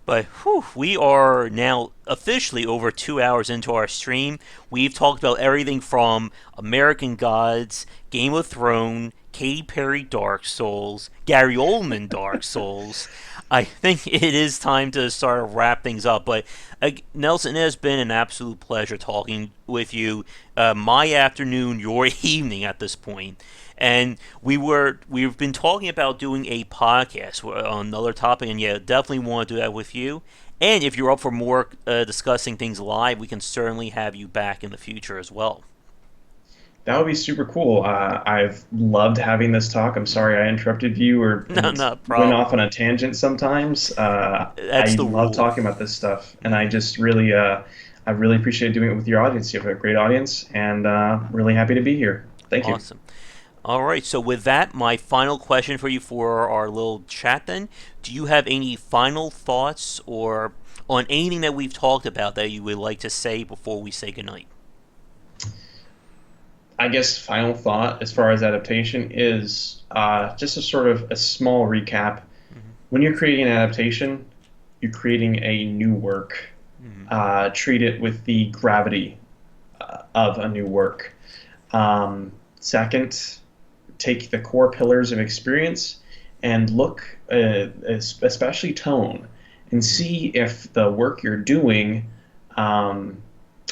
But whew, we are now officially over 2 hours into our stream. We've talked about everything from American Gods, Game of Thrones, Katy Perry Dark Souls, Gary Oldman Dark Souls. I think it is time to start to wrap things up. But Nelson, it has been an absolute pleasure talking with you. My afternoon, your evening at this point. And we've been talking about doing a podcast on another topic, and yeah, definitely want to do that with you. And if you're up for more discussing things live, we can certainly have you back in the future as well. That would be super cool. I've loved having this talk. I'm sorry I interrupted you or No, and not a went off problem. on a tangent sometimes. That's I the love rule. talking about this stuff, and Hmm. I really appreciate doing it with your audience. You have a great audience, and really happy to be here. Thank you. Awesome. All right. So with that, my final question for you for our little chat then: do you have any final thoughts or on anything that we've talked about that you would like to say before we say goodnight? I guess final thought as far as adaptation is just a sort of a small recap. Hmm. When you're creating an adaptation, you're creating a new work. Hmm. Treat it with the gravity of a new work. Second, take the core pillars of experience and look, especially tone, and Hmm. see if the work you're doing um,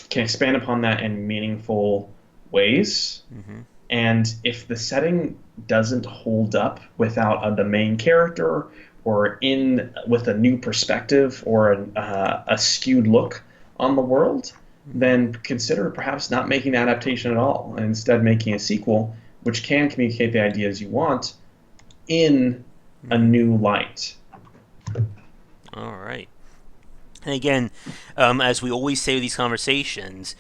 can expand upon that in meaningful ways. Hmm. And if the setting doesn't hold up without the main character or in with a new perspective or a skewed look on the world, Hmm. then consider perhaps not making the adaptation at all and instead making a sequel which can communicate the ideas you want in a Hmm. new light. All right. And again, as we always say with these conversations,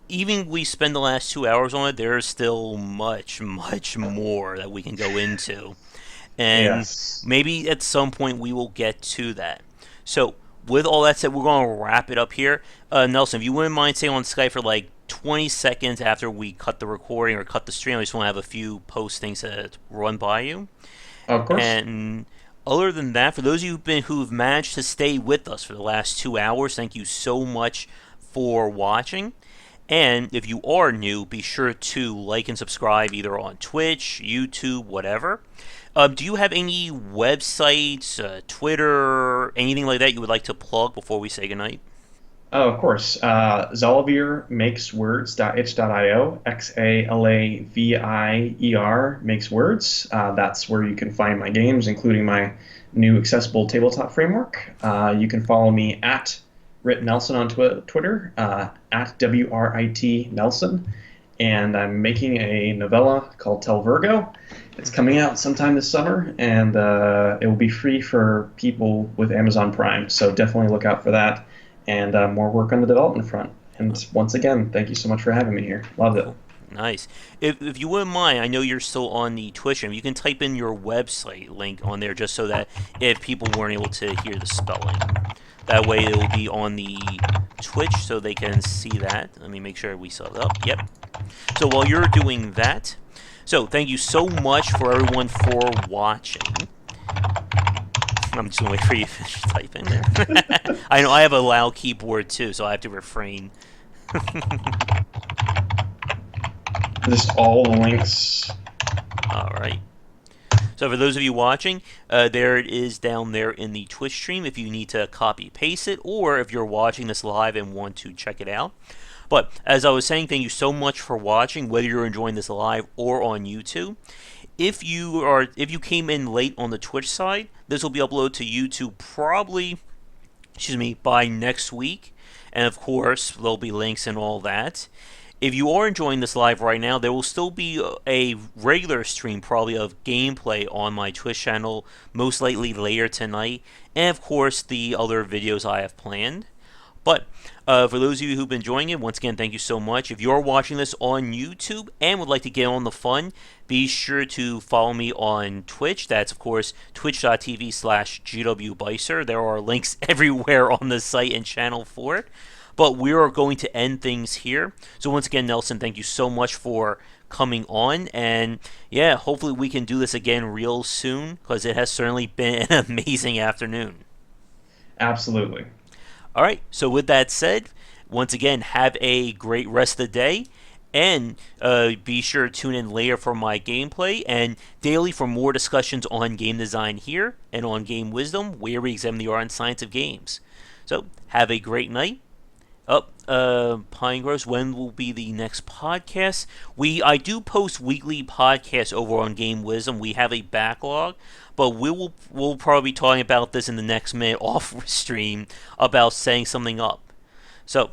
even we spend the last 2 hours on it, there's still much, much more that we can go into. And Yes. maybe at some point we will get to that. So, with all that said, we're going to wrap it up here. Nelson, if you wouldn't mind staying on Skype for like 20 seconds after we cut the recording or cut the stream, I just want to have a few post things to run by you. Of course. And other than that, for those of you who've managed to stay with us for the last 2 hours, thank you so much for watching. And if you are new, be sure to like and subscribe either on Twitch, YouTube, whatever. Do you have any websites, Twitter, anything like that you would like to plug before we say goodnight? Oh, of course. Xalavier Xalavier makes words. That's where you can find my games, including my new accessible tabletop framework. You can follow me at Rit Nelson on Twitter, at WRIT Nelson. And I'm making a novella called Tel Virgo. It's Mm-hmm. coming out sometime this summer, and it will be free for people with Amazon Prime. So definitely look out for that and more work on the development front. Oh, And once again, thank you so much for having me here. Loved it. cool. Nice. If you wouldn't mind, I know you're still on the Twitch stream. You can type in your website link on there just so that if people weren't able to hear the spelling, that way it will be on the Twitch so they can see that. Let me make sure we set it up. Yep. So while you're doing that, so thank you so much for everyone for watching. I'm just gonna wait for you to finish typing there. I know I have a loud keyboard too, so I have to refrain. Just all the links. All right. So for those of you watching, there it is down there in the Twitch stream if you need to copy paste it, or if you're watching this live and want to check it out. But as I was saying, thank you so much for watching, whether you're enjoying this live or on YouTube. If you came in late on the Twitch side, this will be uploaded to YouTube probably, by next week. And of course, there'll be links and all that. If you are enjoying this live right now, there will still be a regular stream probably of gameplay on my Twitch channel, most likely later tonight, and of course the other videos I have planned. But for those of you who've been enjoying it, once again, thank you so much. If you're watching this on YouTube and would like to get on the fun, be sure to follow me on Twitch. That's, of course, twitch.tv/GWBicer. There are links everywhere on the site and channel for it. But we are going to end things here. So once again, Nelson, thank you so much for coming on. And yeah, hopefully we can do this again real soon because it has certainly been an amazing afternoon. Absolutely. All right. So with that said, once again, have a great rest of the day, and be sure to tune in later for my gameplay and daily for more discussions on game design here and on Game Wisdom, where we examine the art and science of games. So have a great night. Pine Groves, when will be the next podcast? I do post weekly podcasts over on Game Wisdom. We have a backlog, but we'll probably be talking about this in the next minute off stream about setting something up. So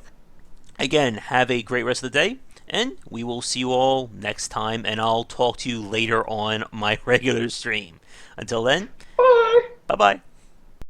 again, have a great rest of the day, and we will see you all next time. And I'll talk to you later on my regular stream. Until then, Bye. bye bye.